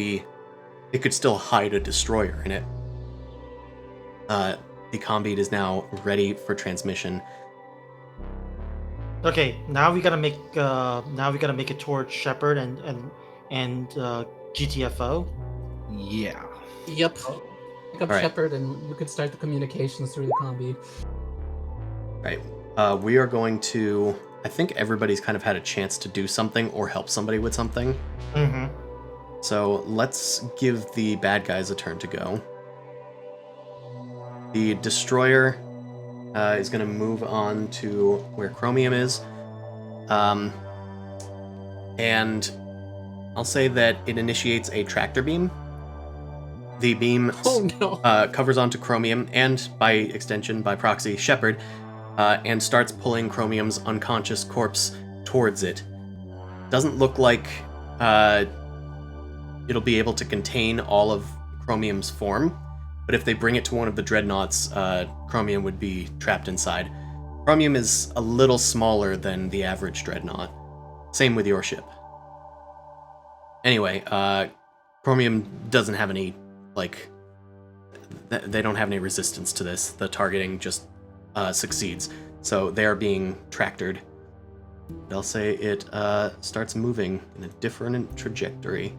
hide a destroyer in it. The combeat is now ready for transmission. Okay, now we gotta make it towards Shepard and GTFO. Yeah. Yep. Pick up Alright. Shepard and you could start the communications through the combi. Right. We are going to. I think everybody's kind of had a chance to do something or help somebody with something. Mm-hmm. So let's give the bad guys a turn to go. The destroyer is going to move on to where Chromium is. And I'll say that it initiates a tractor beam. The beam Oh no. covers onto Chromium and, by extension, by proxy, Shepard, and starts pulling Chromium's unconscious corpse towards it. Doesn't look like it'll be able to contain all of Chromium's form, but if they bring it to one of the dreadnoughts, Chromium would be trapped inside. Chromium is a little smaller than the average dreadnought. Same with your ship. Anyway, Chromium doesn't have any, they don't have any resistance to this. The targeting just succeeds. So they're being tractored. I'll say it starts moving in a different trajectory.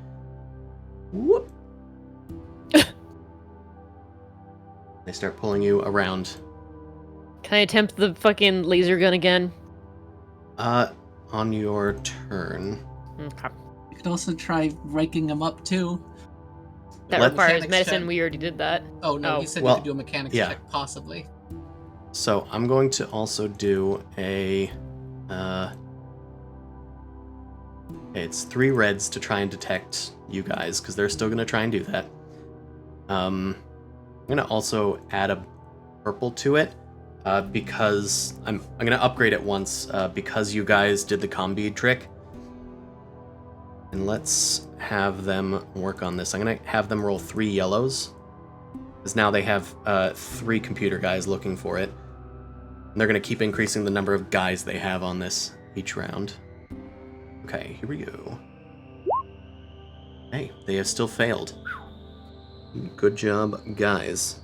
Whoop! They start pulling you around. Can I attempt the fucking laser gun again? On your turn. Okay. You could also try raking them up too. That Let- requires Mechanics medicine. check. We already did that. Oh no, Oh. he said Well, you could do a mechanics yeah. check, possibly. So I'm going to also do a. It's 3 reds to try and detect you guys, because they're still going to try and do that. I'm going to also add a purple to it, because I'm going to upgrade it once, because you guys did the combi trick. And let's have them work on this. I'm going to have them roll 3 yellows, because now they have 3 computer guys looking for it. And they're going to keep increasing the number of guys they have on this each round. Okay, here we go. Hey, they have still failed. Good job, guys.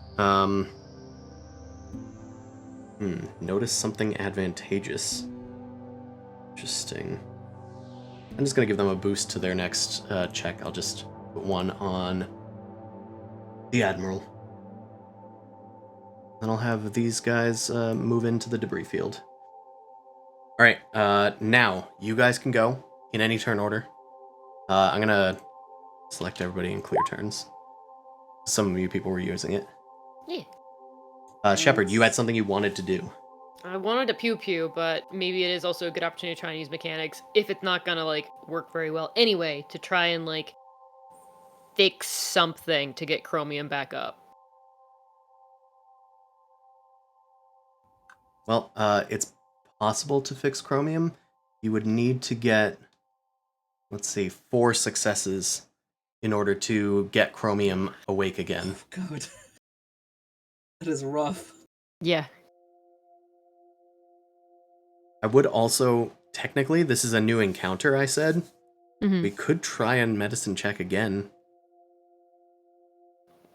Notice something advantageous. Interesting. I'm just going to give them a boost to their next check. I'll just put one on the Admiral. Then I'll have these guys move into the debris field. All right, now you guys can go in any turn order. I'm going to select everybody in clear turns. Some of you people were using it. Yeah. Shepard, you had something you wanted to do. I wanted to pew, but maybe it is also a good opportunity to try and use mechanics if it's not gonna, like, work very well anyway, to try and, like, fix something to get Chromium back up. Well, it's possible to fix Chromium. You would need to get, let's see, 4 successes in order to get Chromium awake again. God. That is rough. Yeah. I would also, technically, this is a new encounter, I said. Mhm. We could try and medicine check again.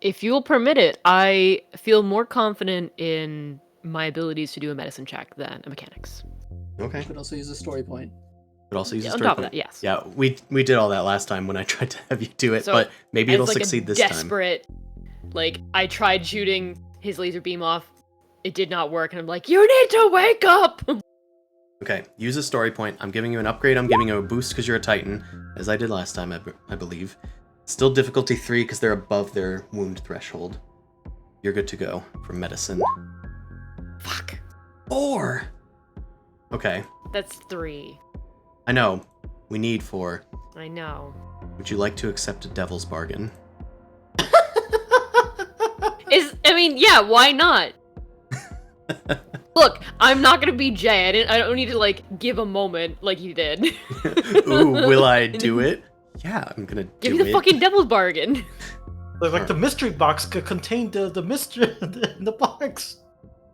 If you'll permit it, I feel more confident in my abilities to do a medicine check than a mechanics. Okay. You could also use a story point. But also use a On story top of point. that, yes. Yeah, we did all that last time when I tried to have you do it, So, but maybe As, it'll like, succeed a this time. desperate, like, I tried shooting his laser beam off, it did not work, and I'm like, you need to wake up! Okay, use a story point. I'm giving you an upgrade. I'm giving you a boost because you're a Titan, as I did last time, I believe. Still difficulty 3 because they're above their wound threshold. You're good to go for medicine. Fuck. 4! Okay, That's 3. I know. We need 4. I know. Would you like to accept a devil's bargain? Yeah, why not? Look, I'm not gonna be Jay. I don't need to, like, give a moment like you did. Ooh, will I do it? Yeah, I'm gonna Give do me the it. fucking devil's bargain. Like the mystery box could contain the mystery in the box.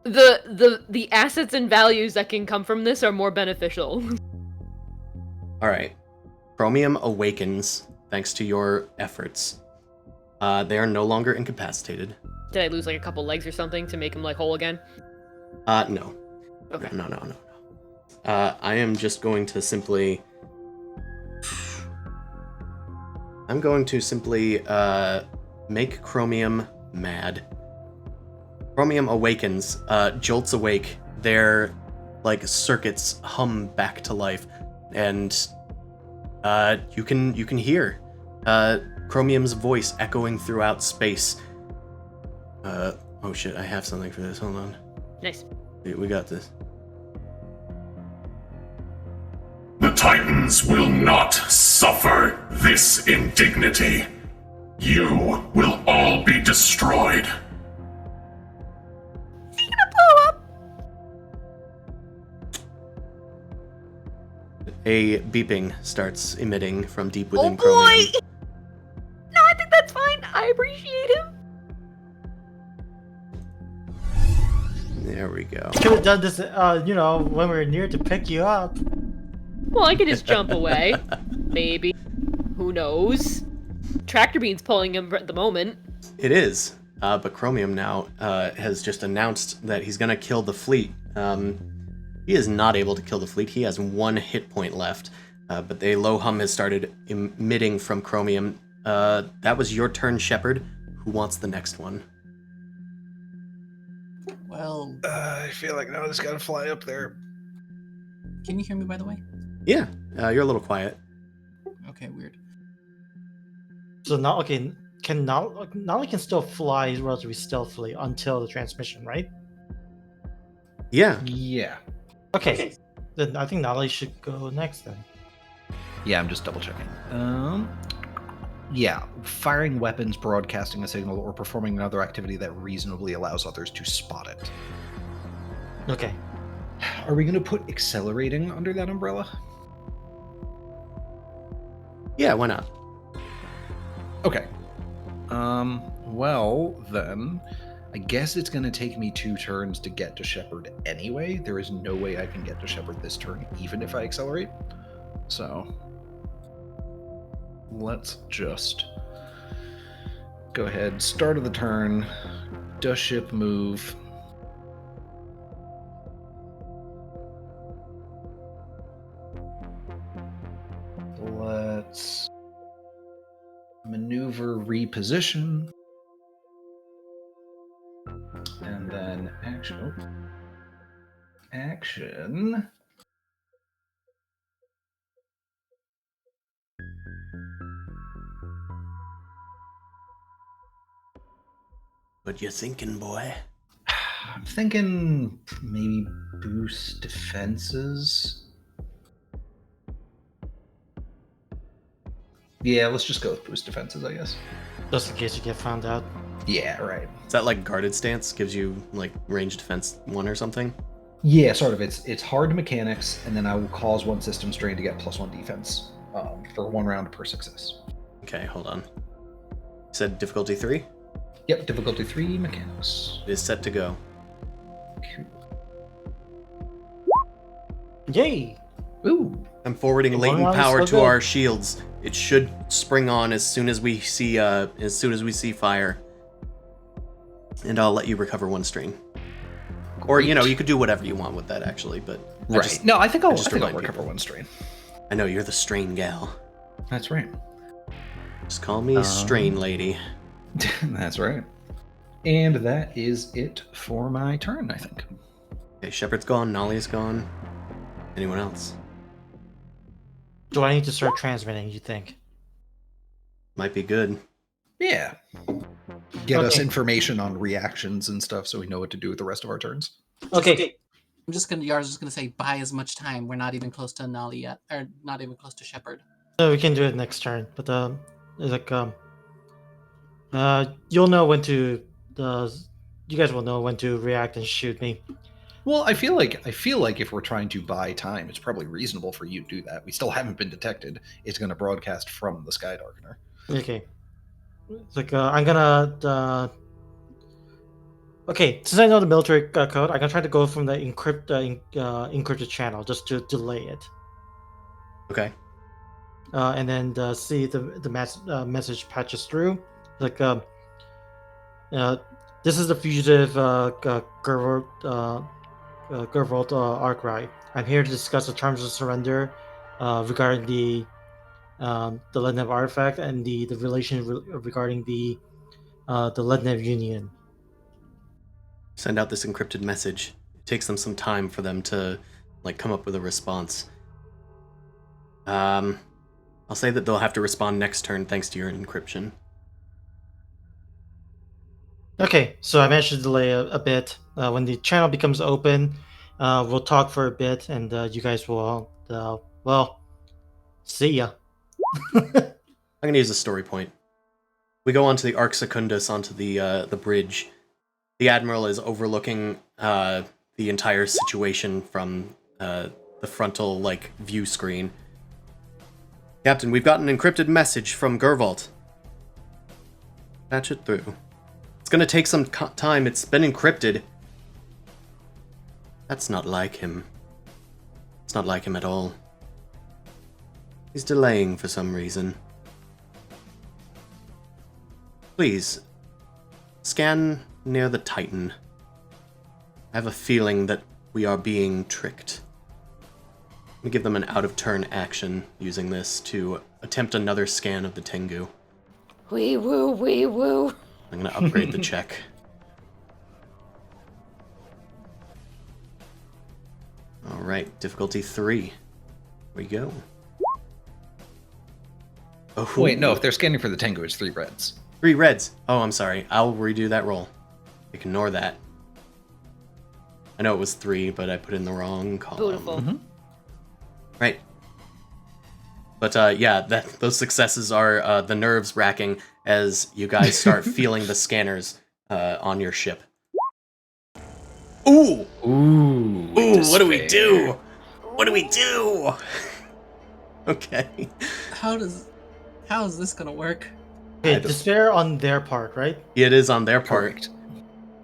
The assets and values that can come from this are more beneficial. Alright. Chromium awakens thanks to your efforts. They are no longer incapacitated. Did I lose, like, a couple legs or something to make him, like, whole again? No. Okay. No. I am just going to simply... I'm going to simply, make Chromium mad. Chromium awakens, jolts awake. Their, like, circuits hum back to life. And, you can hear, Chromium's voice echoing throughout space. Oh shit, I have something for this, hold on. Nice. We got this. The Titans will not suffer this indignity. You will all be destroyed. A beeping starts emitting from deep within Oh boy! Chromium. No, I think that's fine. I appreciate him. There we go. Could have done this, when we were near to pick you up. Well, I could just jump away. Maybe. Who knows? Tractor Bean's pulling him at the moment. It is, but Chromium now has just announced that he's gonna kill the fleet. He is not able to kill the fleet. He has 1 hit point left, but a low hum has started emitting from Chromium. That was your turn, Shepard. Who wants the next one? Well, I feel like now I just gotta fly up there. can you hear me, by the way? Yeah, you're a little quiet. Okay, weird. So now, okay, Nolly can still fly relatively stealthily until the transmission, right? Yeah. Yeah. Okay, then I think Nolly should go next then. Yeah, I'm just double checking. Yeah, firing weapons, broadcasting a signal, or performing another activity that reasonably allows others to spot it. Okay. Are we going to put accelerating under that umbrella? Yeah, why not? Okay. Well, then, I guess it's going to take me 2 turns to get to Shepard anyway. There is no way I can get to Shepard this turn, even if I accelerate. So, let's just go ahead. Start of the turn. Does ship move? over reposition. And then action. Action. What you thinking, boy? I'm thinking maybe boost defenses. Yeah, let's just go with boost defenses, I guess. Just in case you get found out. Yeah, right. Is that like guarded stance? Gives you like range defense 1 or something? Yeah, sort of. It's hard mechanics, and then I will cause 1 system strain to get +1 defense for 1 round per success. Okay, hold on. You said difficulty 3? Yep, difficulty 3 mechanics. It is set to go. Cool. Yay! Ooh. I'm forwarding One latent round is power so to good. our shields. It should spring on as soon as we see fire. And I'll let you recover 1 strain. Or you could do whatever you want with that actually, but Right. I think I'll remind recover people. 1 strain. I know you're the strain gal. That's right. Just call me strain lady. That's right. And that is it for my turn, I think. Okay, Shepard's gone, Nolly's gone. Anyone else? Do I need to start transmitting, you think? Might be good. Yeah. Get us Okay. information on reactions and stuff so we know what to do with the rest of our turns. Okay. Yar's just gonna say, buy as much time. We're not even close to Nolly yet, or not even close to Shepard. So we can do it next turn, but it's like you'll know when to you guys will know when to react and shoot me. Well, I feel like if we're trying to buy time, it's probably reasonable for you to do that. We still haven't been detected. It's going to broadcast from the Sky Darkener. Okay. It's like I'm gonna okay, since I know the military code, I'm gonna try to go from the encrypted channel just to delay it, Okay. and then see if the message patches through. Like this is the fugitive Gervold Arkwright. I'm here to discuss the terms of surrender regarding the Lednev artifact and the relation regarding the Lednev Union. Send out this encrypted message. It takes them some time for them to come up with a response. I'll say that they'll have to respond next turn thanks to your encryption. Okay, so I managed to delay a bit. When the channel becomes open, we'll talk for a bit, and you guys will, see ya. I'm gonna use a story point. We go onto the Arc Secundus onto the bridge. The Admiral is overlooking the entire situation from the frontal view screen. Captain, we've got an encrypted message from Gervold. Patch it through. It's gonna take some time. It's been encrypted. That's not like him. It's not like him at all. He's delaying for some reason. Please, scan near the Titan. I have a feeling that we are being tricked. Let me give them an out-of-turn action using this to attempt another scan of the Tengu. Wee woo, wee woo. I'm gonna upgrade the check. Alright, difficulty 3. Here we go. Oh, Wait, no, if they're scanning for the Tengu, it's 3 reds. 3 reds. Oh, I'm sorry. I'll redo that roll. Ignore that. I know it was 3, but I put in the wrong column. Beautiful. Right. But yeah, those successes are the nerves racking as you guys start feeling the scanners on your ship. Ooh! Ooh. What do we do? What do we do? Okay. How is this gonna work? Okay, despair on their part, right? It is on their part. Correct.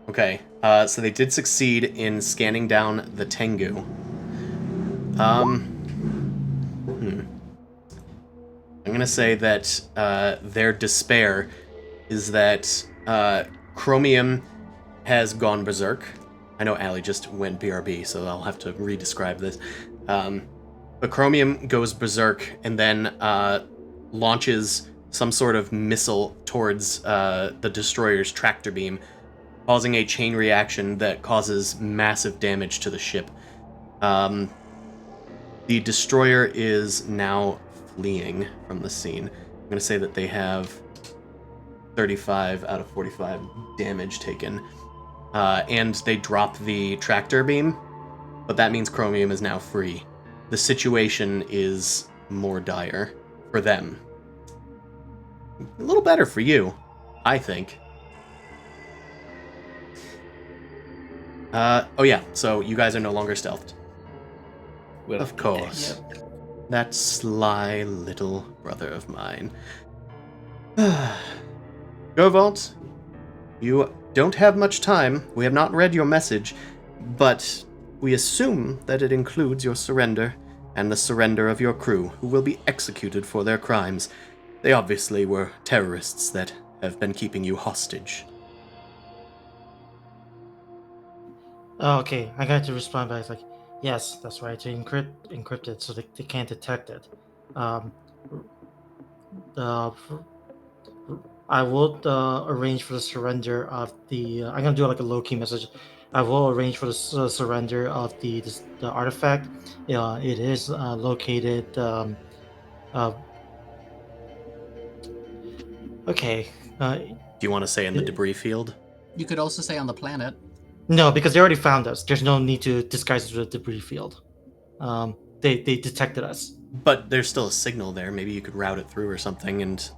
Okay, so they did succeed in scanning down the Tengu. I'm gonna say that their despair is that Chromium has gone berserk. I know Allie just went BRB, so I'll have to re-describe this. But Chromium goes berserk and then launches some sort of missile towards the destroyer's tractor beam, causing a chain reaction that causes massive damage to the ship. The destroyer is now fleeing from the scene. I'm going to say that they have 35 out of 45 damage taken. And they drop the tractor beam, but that means Chromium is now free. The situation is more dire for them. A little better for you, I think. Oh yeah, so you guys are no longer stealthed. Well, Of course. That sly little brother of mine. Govalt, you don't have much time. We have not read your message, but we assume that it includes your surrender and the surrender of your crew, who will be executed for their crimes. They obviously were terrorists that have been keeping you hostage. Oh, okay, I got to respond back. It's like, yes, that's right. To encrypt it so they can't detect it. Um, uh, I will arrange for the surrender of the. I'm gonna do like a low key message. I will arrange for the surrender of the artifact. It is located. Okay. Do you want to say in the debris field? You could also say on the planet. No, because they already found us. There's no need to disguise it with the debris field. They detected us. But there's still a signal there. Maybe you could route it through or something and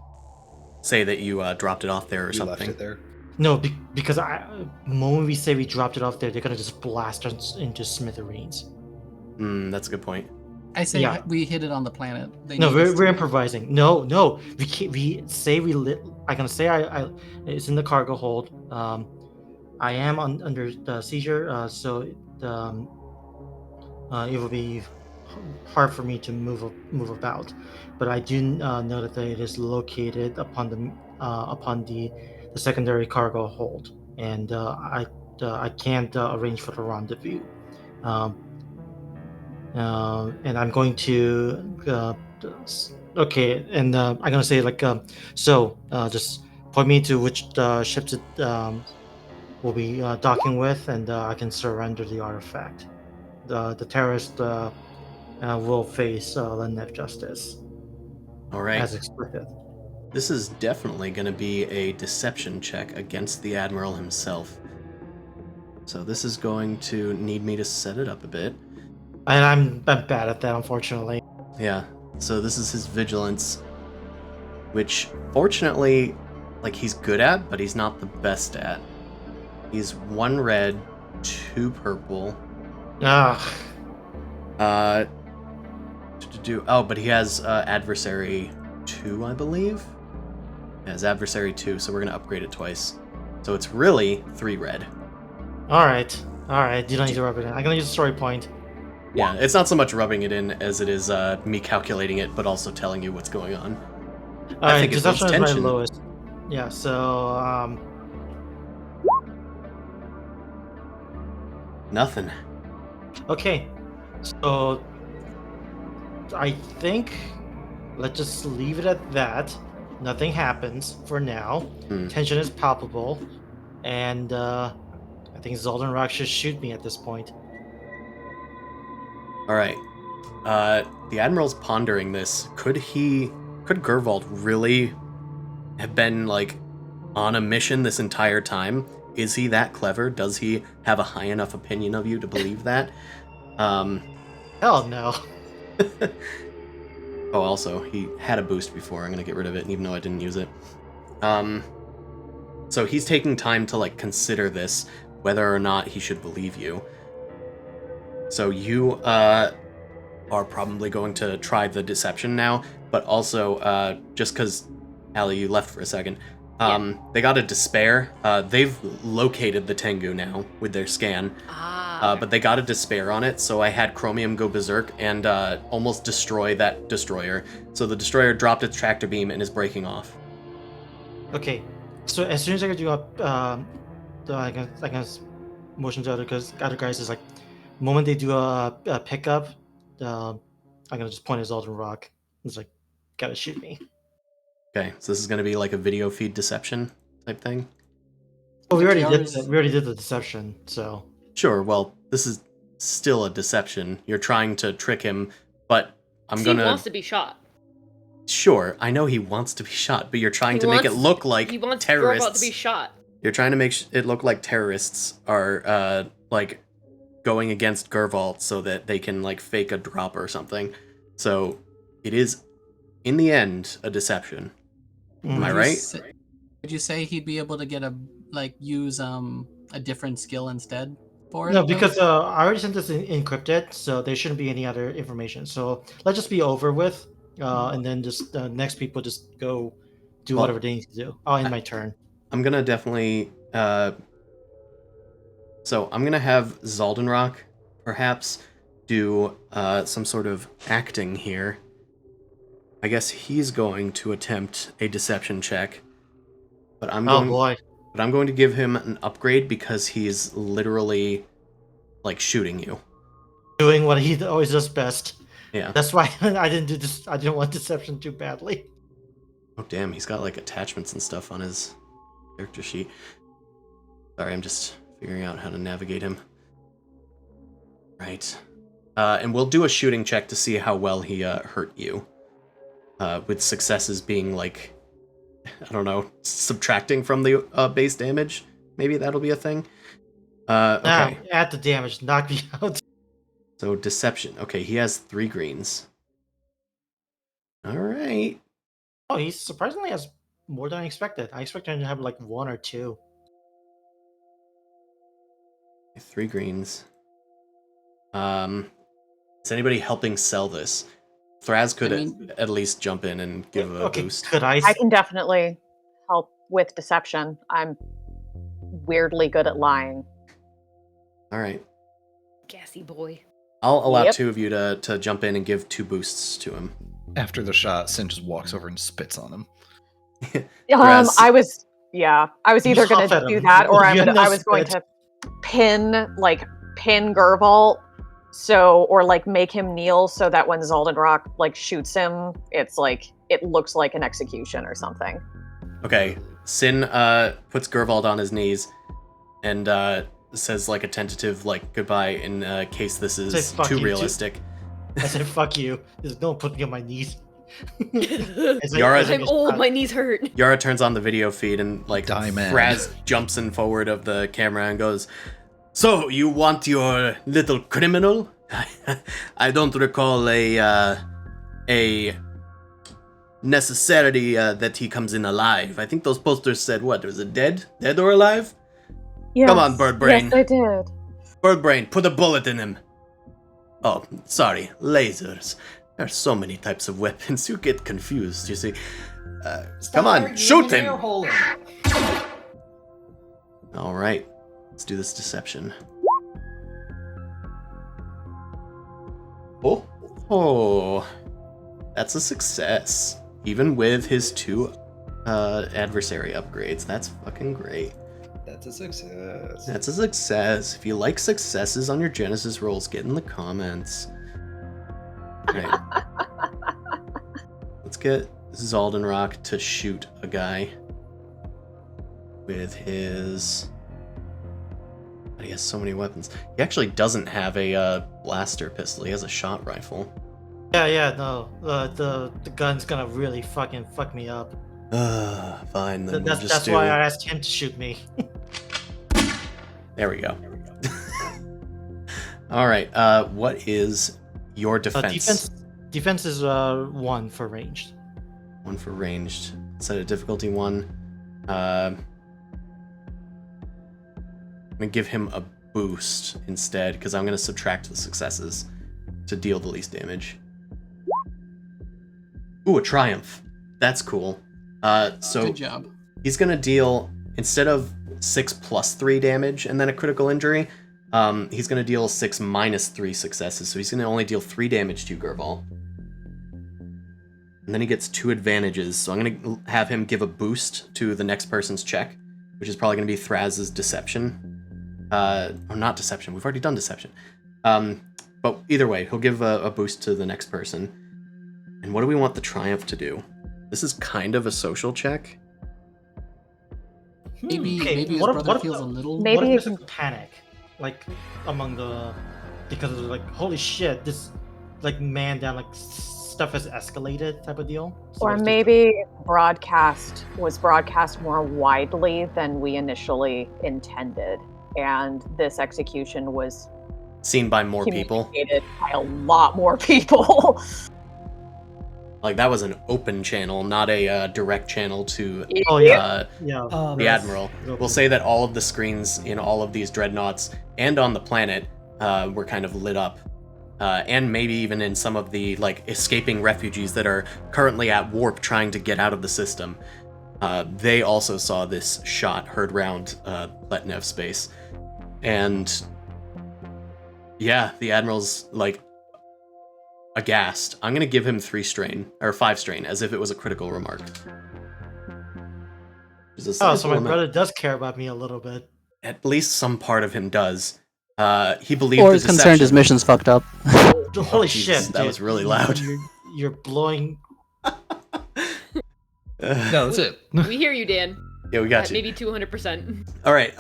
say that you dropped it off there or you something. left it there. No, because the moment we say we dropped it off there, they're gonna just blast us into smithereens. That's a good point. I say Yeah. we hid it on the planet. They No, need us we're to- improvising. No, we can't. We say we lit. I'm gonna say I it's in the cargo hold. I am under the seizure, so it will be hard for me to move about. But I do know that it is located upon the secondary cargo hold, and I can't arrange for the rendezvous. And I'm going to okay, and I'm gonna say like just point me to which ships it will be docking with, and I can surrender the artifact. The terrorist will face Lennev justice All right. as expected. This is definitely going to be a deception check against the Admiral himself. So this is going to need me to set it up a bit. And I'm bad at that, unfortunately. Yeah, so this is his vigilance, which fortunately, like, he's good at, but he's not the best at. He's 1 red, 2 purple. Ah, Oh, but he has adversary 2, I believe. He has adversary 2, so we're gonna upgrade it twice. So it's really 3 red. all right. You don't need to rub it in. I'm gonna use a story point. Yeah, it's not so much rubbing it in as it is me calculating it, but also telling you what's going on. All right, think it builds deception is my tension. lowest. Yeah, so Nothing. okay, so I think let's just leave it at that. Nothing happens for now. Tension is palpable, and I think Zoldan Rock should shoot me at this point. All right. The Admiral's pondering this. Could Gervald really have been, like, on a mission this entire time? Is he that clever? Does he have a high enough opinion of you to believe that? Hell no. Oh, also, he had a boost before. I'm gonna get rid of it, even though I didn't use it. So he's taking time to, like, consider this, whether or not he should believe you. So you are probably going to try the deception now, but also, just because, Allie, you left for a second, they got a despair. They've located the Tengu now with their scan, but they got a despair on it, so I had Chromium go berserk and almost destroy that destroyer. So the destroyer dropped its tractor beam and is breaking off. Okay, so as soon as I do up, I can motion to other guys is like, moment they do a pickup, I'm gonna just point at Zoldan Rock. It's like, gotta shoot me. Okay, so this is going to be like a video feed deception type thing? Well, we already did Kiara's- that. We already did the deception, so Sure, well, this is still a deception. You're trying to trick him, but I'm He gonna... wants to be shot. Sure, I know he wants to be shot, but you're trying He to make it wants- look like He wants terrorists. Gorbot to be shot. You're trying to make it look like terrorists are, like, going against Gervault so that they can, like, fake a drop or something. So, it is, in the end, a deception. Am I Would you right? say- Would you say he'd be able to get use a different skill instead for it? no, though? because I already sent this encrypted, so there shouldn't be any other information. So let's just be over with, and then just next people just go do Well, whatever they need to do. Oh, in my turn. I'm gonna definitely, so I'm gonna have Zaldenrock, perhaps, do some sort of acting here. I guess he's going to attempt a deception check, but I'm Oh going, boy. but I'm going to give him an upgrade because he's literally, like, shooting you. Doing what he always does best. Yeah. That's why I didn't do this. I didn't want deception too badly. Oh damn, he's got like attachments and stuff on his character sheet. Sorry, I'm just figuring out how to navigate him. Right. And we'll do a shooting check to see how well he hurt you. With successes being like, I don't know, subtracting from the base damage. Maybe that'll be a thing. Okay. Now, add the damage, knock me out. So deception. Okay, he has 3 greens. Alright. Oh, he surprisingly has more than I expected. I expected him to have like 1 or 2. 3 greens. Is anybody helping sell this? Thraz could I mean- at least jump in and give a Okay, boost. could I? I can definitely help with deception. I'm weirdly good at lying. All right. Gassy boy. I'll allow Yep. 2 of you to jump in and give 2 boosts to him. After the shot, Sin just walks over and spits on him. Whereas- I was either You going huff at to do him. that or You had no I was going spit. to pin Gervault, so, or like make him kneel so that when Zaldenrock like shoots him, it's like it looks like an execution or something. Okay. Sin puts Gervald on his knees and says like a tentative like goodbye in case this is Say fuck too you, too. realistic. I said, fuck you. There's no putting me on my knees. Yara- I'm old, my knees hurt. Yara turns on the video feed and like Die, man. Thraz jumps in forward of the camera and goes, "So you want your little criminal? I don't recall a necessity that he comes in alive. I think those posters said what? Was it dead or alive? Yes. Come on, Bird Brain. Yes, they did. Bird Brain, put a bullet in him. Oh, sorry, lasers. There are so many types of weapons. You get confused. You see. Come on, shoot him. All right, let's do this deception. Oh, that's a success. Even with his 2 adversary upgrades, that's fucking great. That's a success. That's a success. If you like successes on your Genesis rolls, get in the comments. Alright. Let's get Zaldenrock to shoot a guy with his... God, he has so many weapons. He actually doesn't have a blaster pistol. He has a shot rifle. Yeah, no. The gun's gonna really fucking fuck me up. Fine, then we'll just That's do... why I asked him to shoot me. There we go. Alright, what is your defense? Defense is 1 for ranged. 1 for ranged. Set a difficulty 1. I'm gonna give him a boost instead, because I'm gonna subtract the successes to deal the least damage. Ooh, a triumph. That's cool. So Good job. he's gonna deal, instead of 6 plus 3 damage and then a critical injury, he's gonna deal 6 minus 3 successes, so he's gonna only deal 3 damage to Gerval. And then he gets 2 advantages, so I'm gonna have him give a boost to the next person's check, which is probably gonna be Thraz's deception. Or not deception, we've already done deception. But either way, he'll give a boost to the next person. And what do we want the triumph to do? This is kind of a social check. Maybe Okay, maybe his what if- brother what if feels the- a little. Maybe what if you this is a panic, like among the, because it's like holy shit, this like man down, like stuff has escalated type of deal. So Or it's just- maybe was broadcast more widely than we initially intended, and this execution was Seen by more people. communicated by a lot more people. Like, that was an open channel, not a direct channel to Oh yeah, uh, yeah. the that's- Admiral. that's We'll say that all of the screens in all of these dreadnoughts and on the planet were kind of lit up. And maybe even in some of the like escaping refugees that are currently at warp trying to get out of the system. They also saw this shot heard round Letnev space. And yeah, the Admiral's like aghast. I'm gonna give him 3 strain, or 5 strain, as if it was a critical remark. Which is a Oh, so sizable my amount. brother does care about me a little bit. At least some part of him does. He believed Or the is concerned his deception. mission's fucked up. Holy Jesus, shit, that dude. was really loud. You're blowing. No, that's it. We hear you, Dan. Yeah, we got At you. maybe 200%. All right.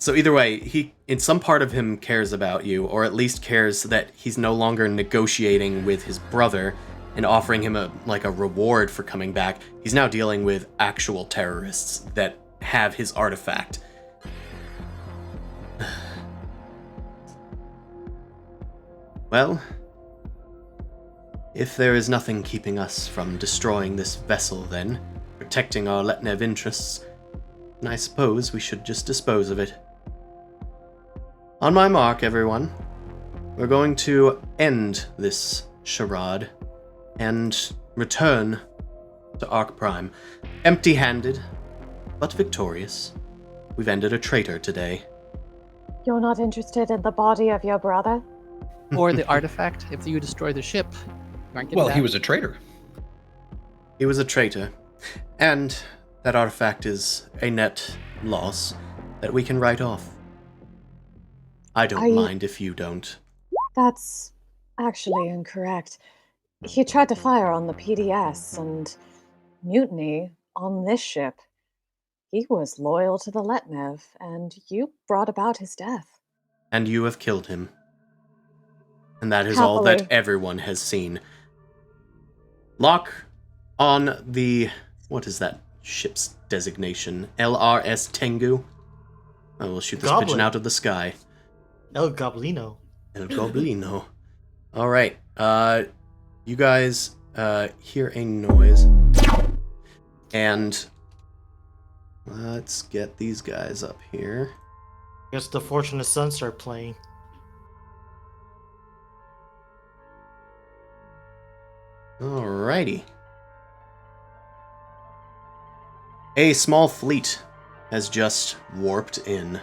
So either way, he, in some part of him, cares about you, or at least cares that he's no longer negotiating with his brother and offering him a reward for coming back. He's now dealing with actual terrorists that have his artifact. Well, if there is nothing keeping us from destroying this vessel, then protecting our Letnev interests, and I suppose we should just dispose of it. On my mark, everyone, we're going to end this charade and return to Arc Prime, empty-handed, but victorious. We've ended a traitor today. You're not interested in the body of your brother? Or the artifact. If you destroy the ship, you aren't getting Well, that. he was a traitor. He was a traitor, and that artifact is a net loss that we can write off. I don't mind if you don't. That's actually incorrect. He tried to fire on the PDS and mutiny on this ship. He was loyal to the Letnev, and you brought about his death. And you have killed him. And that is all that Happily. everyone has seen. Lock on the... What is that ship's designation? LRS Tengu? I will shoot this pigeon Goblin. out of the sky. El Goblino. El Goblino. Alright, you guys hear a noise. And let's get these guys up here. Guess the Fortunate Sons start playing. Alrighty. A small fleet has just warped in.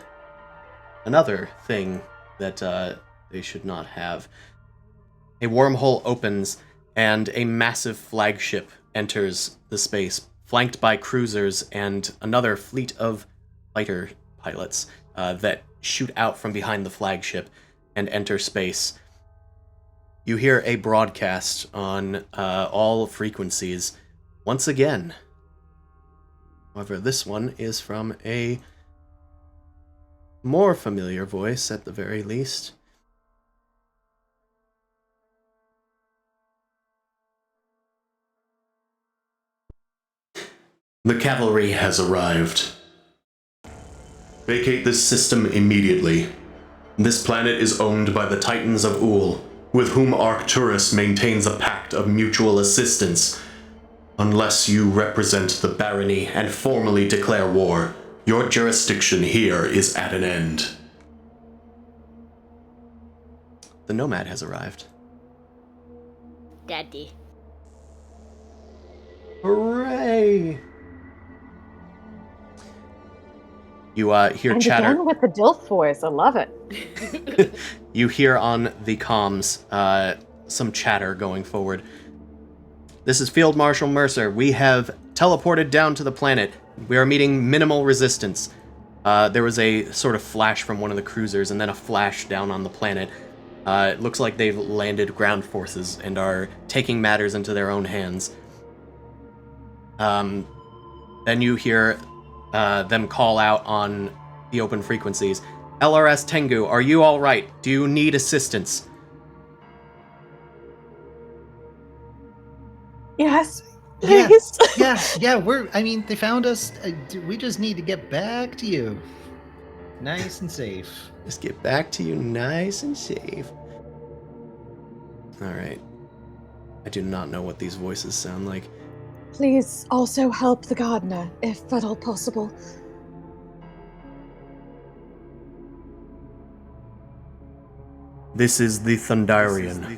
Another thing that they should not have. A wormhole opens, and a massive flagship enters the space, flanked by cruisers and another fleet of fighter pilots that shoot out from behind the flagship and enter space. You hear a broadcast on all frequencies once again. However, this one is from a more familiar voice at the very least. The cavalry has arrived. Vacate this system immediately. This planet is owned by the Titans of Ul, with whom Arcturus maintains a pact of mutual assistance. Unless you represent the barony and formally declare war, your jurisdiction here is at an end. The Nomad has arrived. Daddy. Hooray! You hear And chatter. again with the Dilf voice, I love it. You hear on the comms some chatter going forward. This is Field Marshal Mercer. We have teleported down to the planet. We are meeting minimal resistance. There was a sort of flash from one of the cruisers and then a flash down on the planet. It looks like they've landed ground forces and are taking matters into their own hands. Then you hear them call out on the open frequencies. LRS Tengu, are you all right? Do you need assistance? Yes, Yeah. please. Yeah, they found us. We just need to get back to you. Nice and safe. Just get back to you nice and safe. Alright. I do not know what these voices sound like. Please also help the gardener, if at all possible. This is the Thundarian.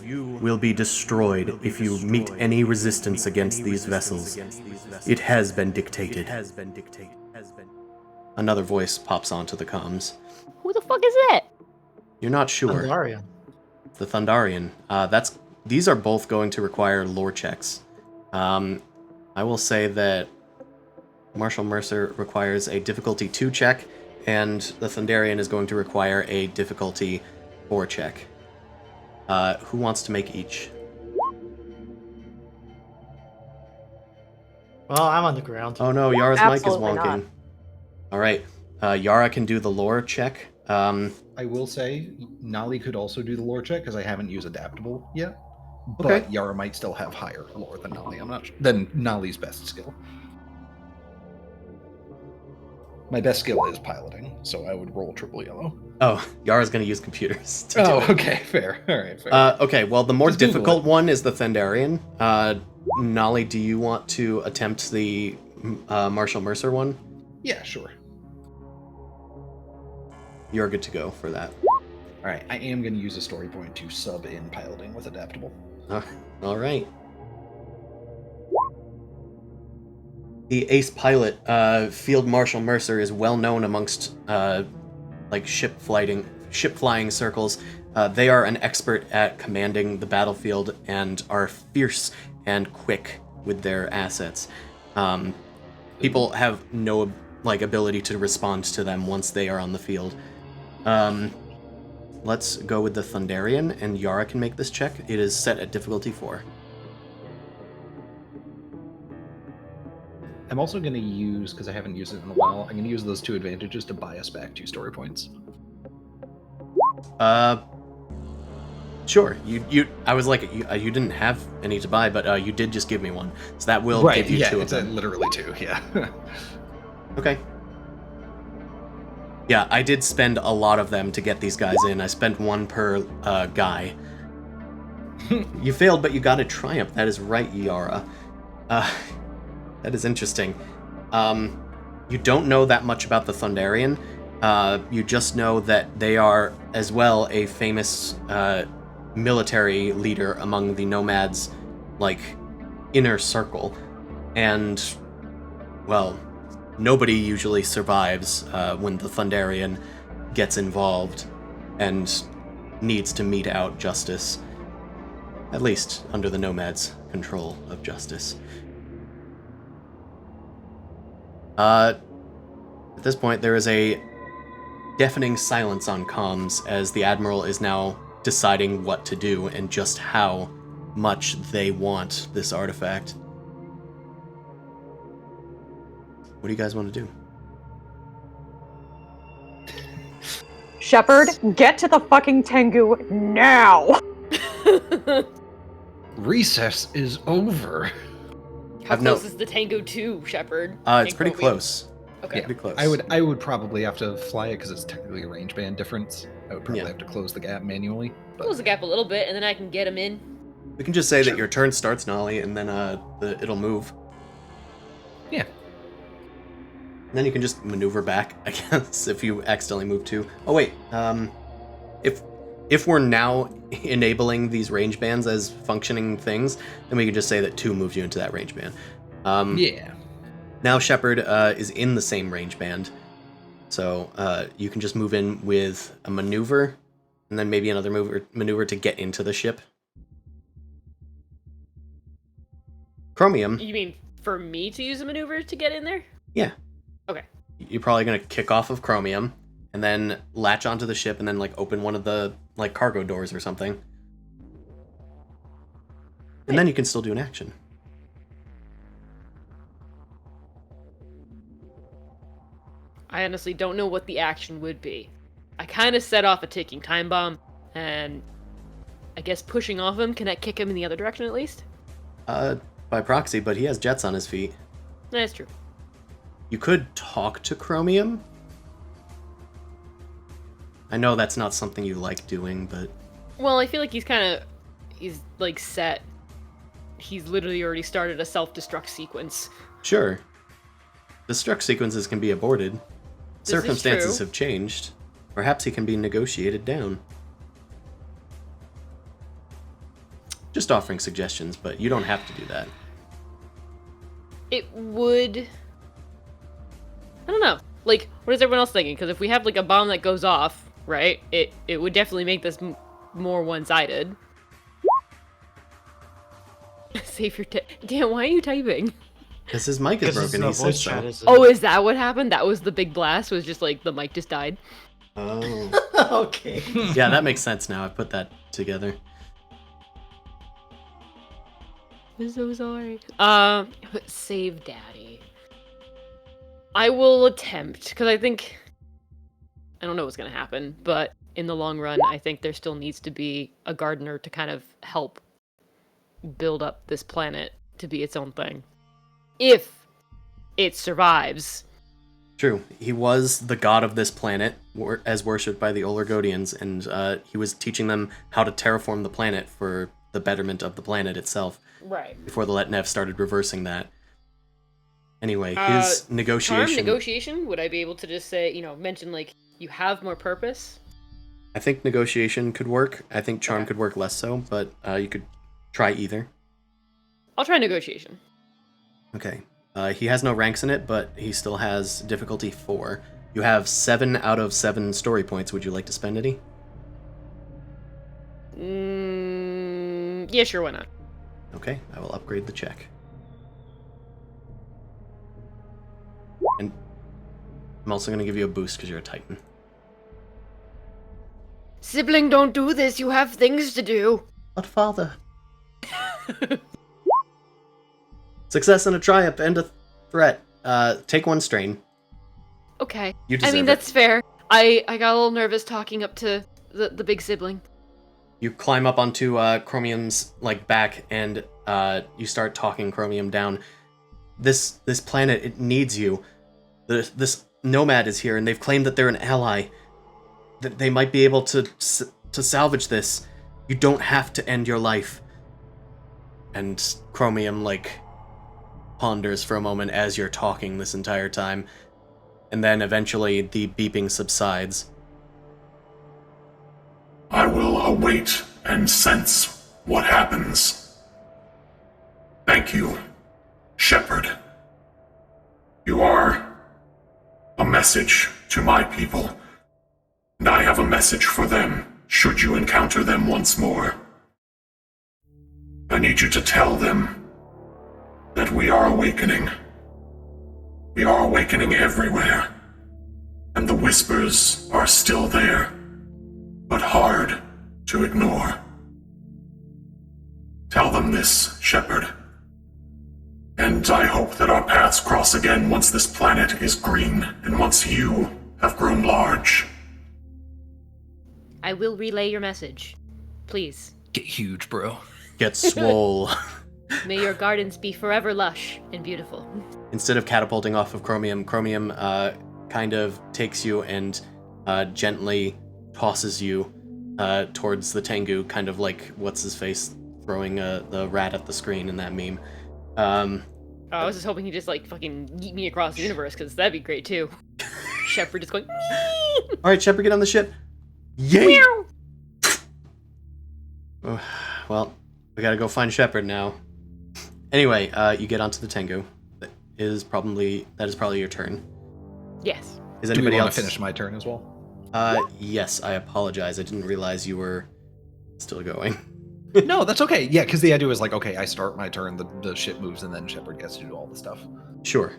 You will be destroyed if you meet any resistance against these vessels. It has been dictated. Another voice pops onto the comms. Who the fuck is that? You're not sure. Thundarian. The Thundarian. These are both going to require lore checks. I will say that Marshall Mercer requires a difficulty 2 check, and the Thundarian is going to require a difficulty 4 check. Who wants to make each? Well, I'm on the ground. Oh no, Yara's mic is Absolutely wonking. not. Alright, Yara can do the lore check. I will say, Nolly could also do the lore check because I haven't used adaptable yet. But Okay. Yara might still have higher lore than Nolly. I'm not sure. Than Nolly's best skill. My best skill is piloting, so I would roll triple yellow. Oh, Yara's going to use computers to do it. Okay, fair. All right, fair. Okay, well, the more Just Google difficult it. one is the Thundarian. Nolly, do you want to attempt the Marshall Mercer one? Yeah, sure. You're good to go for that. All right, I am going to use a story point to sub in piloting with adaptable. All right. The ace pilot, Field Marshal Mercer, is well known amongst ship flying circles. They are an expert at commanding the battlefield and are fierce and quick with their assets. People have no ability to respond to them once they are on the field. Let's go with the Thundarian, and Yara can make this check. It is set at difficulty 4. I'm also going to use, because I haven't used it in a while, I'm going to use those 2 advantages to buy us back 2 story points. Sure. I was like, you didn't have any to buy, but you did just give me one, so that will give you 2 of it's them. literally 2, yeah. Okay. Yeah, I did spend a lot of them to get these guys in. I spent 1 per guy. You failed, but you got a triumph. That is right, Yara. That is interesting. You don't know that much about the Thundarian. You just know that they are, as well, a famous military leader among the nomads, inner circle. And, well, nobody usually survives when the Thundarian gets involved and needs to mete out justice. At least under the nomads' control of justice. At this point, there is a deafening silence on comms as the Admiral is now deciding what to do and just how much they want this artifact. What do you guys want to do? Shepard, get to the fucking Tengu now! Recess is over. How I've no- close is the Tango to Shepard? It's pretty close. Okay. Pretty close. I would probably have to fly it because it's technically a range band difference. I would probably Yeah. have to close the gap manually. But Close the gap a little bit, and then I can get him in. We can just say Sure. that your turn starts, Nolly, and then it'll move. yeah, And then you can just maneuver back, I guess, if you accidentally move 2. Oh wait, if we're now enabling these range bands as functioning things, then we can just say that 2 moves you into that range band. yeah. Now Shepard is in the same range band, so you can just move in with a maneuver, and then maybe another maneuver to get into the ship. Chromium, You mean for me to use a maneuver to get in there? yeah. Okay. You're probably gonna kick off of Chromium, and then latch onto the ship, and then open one of the cargo doors or something. And then you can still do an action. I honestly don't know what the action would be. I kind of set off a ticking time bomb, and I guess pushing off him, can that kick him in the other direction at least? By proxy, but he has jets on his feet. That's true. You could talk to Chromium. I know that's not something you like doing, but... Well, I feel like he's like set. He's literally already started a self-destruct sequence. Sure. Destruct sequences can be aborted. This is Circumstances true. have changed. Perhaps he can be negotiated down. Just offering suggestions, but you don't have to do that. It would... I don't know. Like, what is everyone else thinking? Because if we have, like, a bomb that goes off, right, it would definitely make this more one-sided. Save your Dan, why are you typing? Because his mic is broken, he said so. Oh, is that what happened? That was the big blast? Was just, like, the mic just died? Oh. Okay. Yeah, that makes sense now. I put that together. I'm so sorry. Save Daddy. I will attempt, because I think... I don't know what's going to happen, but in the long run, I think there still needs to be a gardener to kind of help build up this planet to be its own thing. If it survives. True. He was the god of this planet, as worshipped by the Olorgodians, and he was teaching them how to terraform the planet for the betterment of the planet itself. Right. Before the Letnev started reversing that. Anyway, his negotiation... Charm negotiation? Would I be able to just say, mention, like, you have more purpose? I think negotiation could work. I think charm could work less so, but you could try either. I'll try negotiation. Okay. He has no ranks in it, but he still has difficulty 4. You have 7 out of 7 story points. Would you like to spend any? Yeah, sure, why not? Okay, I will upgrade the check. And I'm also going to give you a boost because you're a Titan. Sibling, don't do this. You have things to do. But father... Success and a triumph and a threat. Take 1 strain. Okay. You deserve it. That's fair. I got a little nervous talking up to the big sibling. You climb up onto Chromium's back and you start talking Chromium down. This planet, it needs you. This nomad is here and they've claimed that they're an ally. That they might be able to salvage this. You don't have to end your life. And Chromium ponders for a moment as you're talking this entire time, and then eventually the beeping subsides. I will await and sense what happens. Thank you, Shepherd. You are a message to my people, and I have a message for them should you encounter them once more. I need you to tell them that we are awakening. We are awakening everywhere, and the whispers are still there, but hard to ignore. Tell them this, Shepherd, and I hope that our paths cross again once this planet is green, and once you have grown large. I will relay your message. Please. Get huge, bro. Get swole. May your gardens be forever lush and beautiful. Instead of catapulting off of Chromium, kind of takes you and gently tosses you towards the Tengu, kind of like what's-his-face throwing the rat at the screen in that meme. I was just hoping he'd just fucking yeet me across the universe, because that'd be great too. Shepard just going, Alright, Shepard, get on the ship. Yay! Well, we gotta go find Shepard now. Anyway, you get onto the Tengu. That is probably your turn. Yes. Is Do anybody we want else? to finish my turn as well? Yes, I apologize. I didn't realize you were still going. No, that's okay. Yeah, because the idea was okay, I start my turn, the ship moves, and then Shepard gets to do all the stuff. Sure.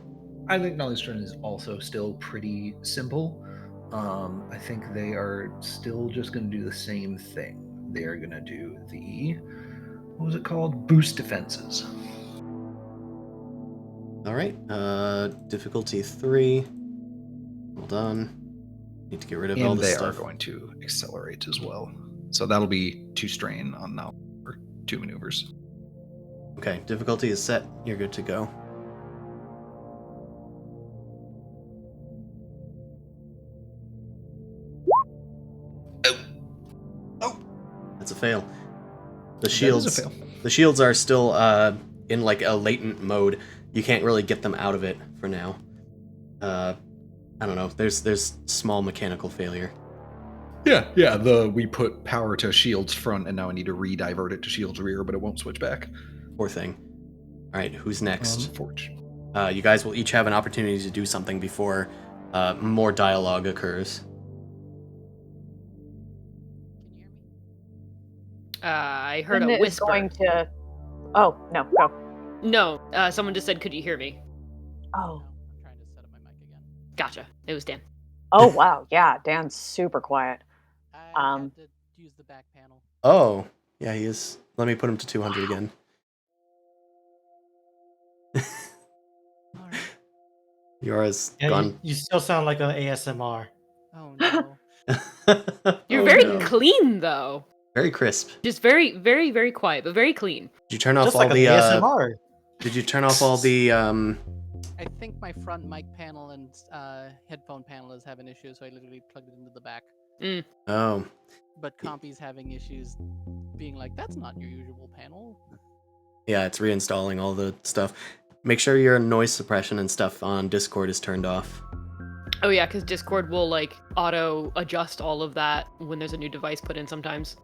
I think Nolly's turn is also still pretty simple. I think they are still just going to do the same thing. They are going to do the, what was it called? Boost defenses. Alright, difficulty 3. Hold on. Need to get rid of all And this they stuff. are going to accelerate as well. So that'll be 2 strain on now, or 2 maneuvers. Okay, difficulty is set. You're good to go. Oh. That's a fail. The That shields. is a fail. The shields are still in like a latent mode. You can't really get them out of it for now. I don't know. There's small mechanical failure. Yeah. We put power to shields front, and now I need to re-divert it to shields rear, but it won't switch back. Poor thing. All right, who's next? Unfortunately. You guys will each have an opportunity to do something before more dialogue occurs. Can you hear me? I heard Sin a is whisper. going to. Oh no, go. No, someone just said, "Could you hear me?" Oh. No, I'm trying to set up my mic again. Gotcha. It was Dan. Oh wow, yeah. Dan's super quiet. I had to use the back panel. Oh, yeah, he is. Let me put him to 200 again. All right. Yora's Yeah, gone. you still sound like an ASMR. Oh no. You're Oh, very no. clean, though. Very crisp. Just very, very, very quiet, but very clean. Did you turn off Just all like an the? ASMR. Did you turn off all the? I think my front mic panel and headphone panel is having issues, so I literally plugged it into the back. Oh, But Compy's having issues being like, that's not your usual panel. yeah, it's reinstalling all the stuff. Make sure your noise suppression and stuff on Discord is turned off. Oh yeah, because Discord will like auto adjust all of that when there's a new device put in sometimes.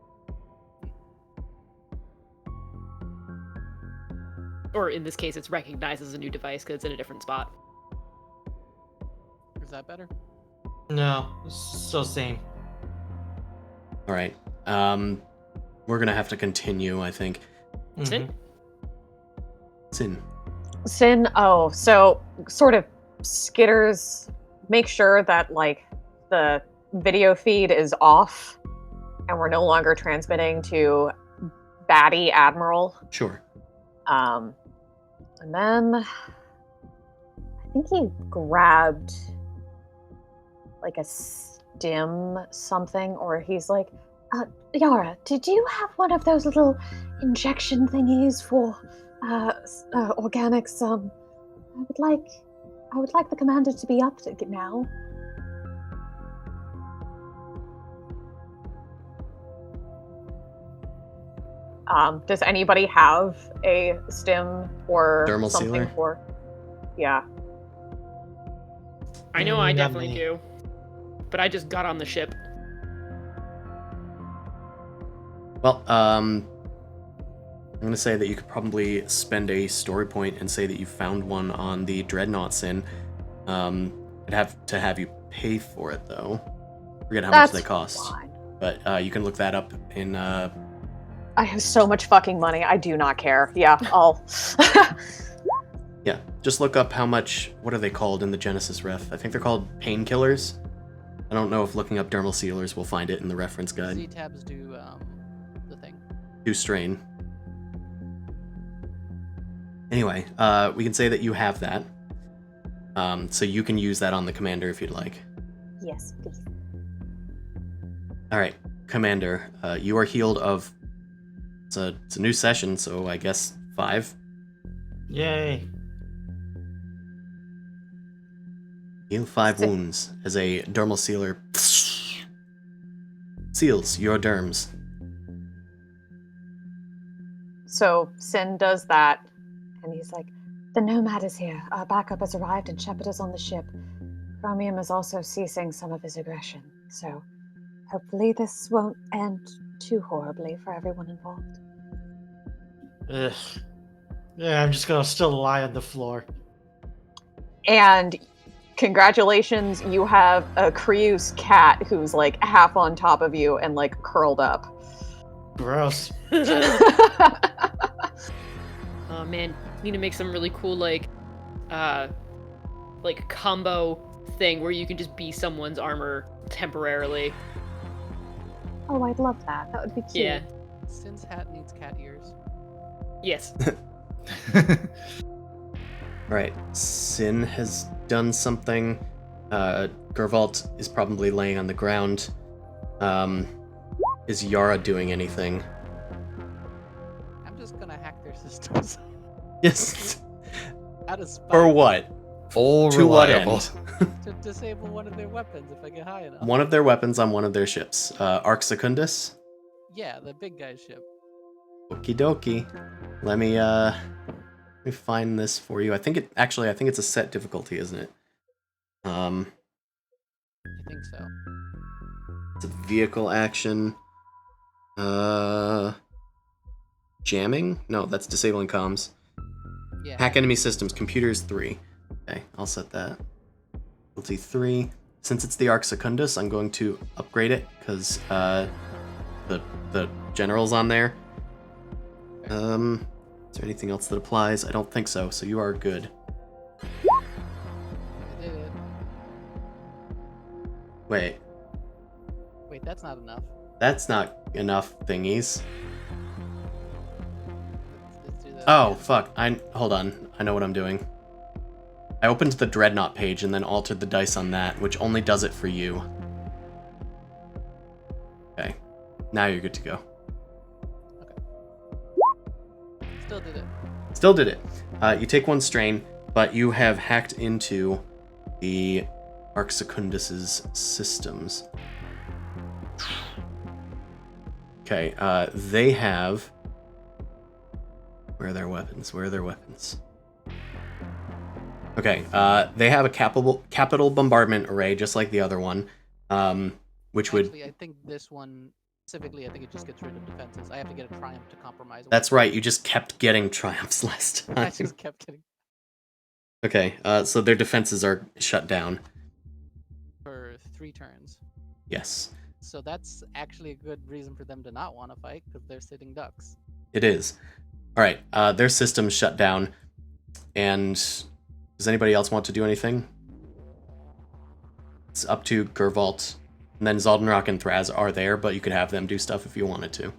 Or in this case, it's recognized as a new device because it's in a different spot. Is that better? No, it's still same. All right. We're gonna have to continue, I think. Sin? Mhm. Sin. Sin. Oh, so sort of skitters. Make sure that like the video feed is off, and we're no longer transmitting to Batty Admiral. Sure. And then I think he grabbed like a stim something, or he's like, Yara, did you have one of those little injection thingies for organics? I would like the commander to be up to it now. Does anybody have a stim or Dermal something sealer? for? Yeah. I know I Not definitely many. do. But I just got on the ship. Well, I'm gonna say that you could probably spend a story point and say that you found one on the Dreadnought Sin. I'd have to have you pay for it though. Forget how much they cost. Fine. But you can look that up in. I have so much fucking money. I do not care. Yeah, I'll. Yeah, just look up how much. What are they called in the Genesis ref? I think they're called painkillers. I don't know if looking up dermal sealers will find it in the reference guide. Z-tabs do the thing. Do strain. Anyway, we can say that you have that. So you can use that on the commander if you'd like. Yes, please. All right, commander, you are healed of. It's a new session, so I guess 5. Yay. Heal 5 wounds as a dermal sealer seals your derms. So Sin does that, and he's like, "The Nomad is here. Our backup has arrived, and Shepard is on the ship. Chromium is also ceasing some of his aggression. So hopefully this won't end too horribly for everyone involved." Ugh. Yeah, I'm just gonna still lie on the floor. And congratulations, you have a Creuse cat who's like half on top of you and like curled up. Gross. Oh man, need to make some really cool like combo thing where you can just be someone's armor temporarily. Oh, I'd love that. That would be cute. Yeah. Sin's hat needs cat ears. Yes. Right, Sin has done something. Gervalt is probably laying on the ground. Is Yara doing anything? I'm just gonna hack their systems. Yes. Out of spite. For what? Full To what reliable. end? To disable one of their weapons if I get high enough. One of their weapons on one of their ships. Arc Secundus? Yeah, the big guy's ship. Okie dokie. Let me find this for you. I think it's a set difficulty, isn't it? I think so. It's a vehicle action. Jamming? No, that's disabling comms. Yeah. Hack enemy systems, computers 3. Okay, I'll set that. Difficulty 3. Since it's the Arc Secundus, I'm going to upgrade it because the general's on there. Is there anything else that applies? I don't think so. So you are good. I did it. Wait, Wait, that's not enough. that's not enough thingies. Let's do that. Oh again. fuck! Hold on. I know what I'm doing. I opened the Dreadnought page and then altered the dice on that, which only does it for you. Okay, now you're good to go. Still did it. Still did it. You take 1 strain, but you have hacked into the Arc Secundus's systems. Okay, they have... Where are their weapons? Where are their weapons? Okay, they have a capital bombardment array, just like the other one, which would... Actually, I think this one specifically, I think it just gets rid of defenses. I have to get a triumph to compromise. That's right, you just kept getting triumphs last time. I just kept getting Okay, so their defenses are shut down. for 3 turns. Yes, So that's actually a good reason for them to not want to fight because they're sitting ducks. it is. Alright, their system's shut down, and does anybody else want to do anything? It's up to Gervalt, and then Zaldenrock and Thraz are there, but you could have them do stuff if you wanted to.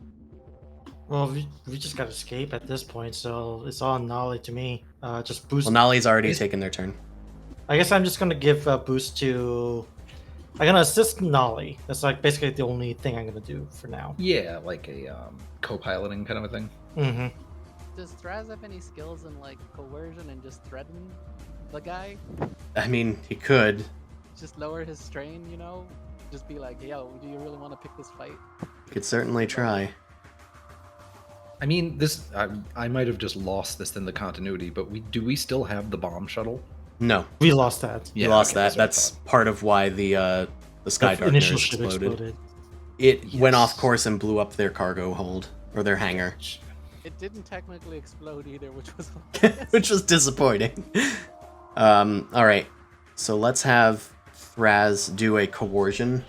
Well, we just got to escape at this point, so it's all Nolly to me. Just boost. Well, Nolly's already taken their turn. I guess I'm just gonna give a boost to. I'm gonna assist Nolly. That's like basically the only thing I'm gonna do for now. Yeah, like a co-piloting kind of a thing. Mm-hmm. Does Thraz have any skills in like coercion and just threaten the guy? I mean, he could. Just lower his strain, you know? Just be like, yo, do you really want to pick this fight? He could certainly try. I mean, I might have just lost this in the continuity, but do we still have the bomb shuttle? No, We lost that. you lost okay, that. what I That's part of why the Sky The Darkner initial ship exploded. It Yes. went off course and blew up their cargo hold, or their hangar. It didn't technically explode either, which was Which was disappointing. Alright, so let's have Thraz do a coercion.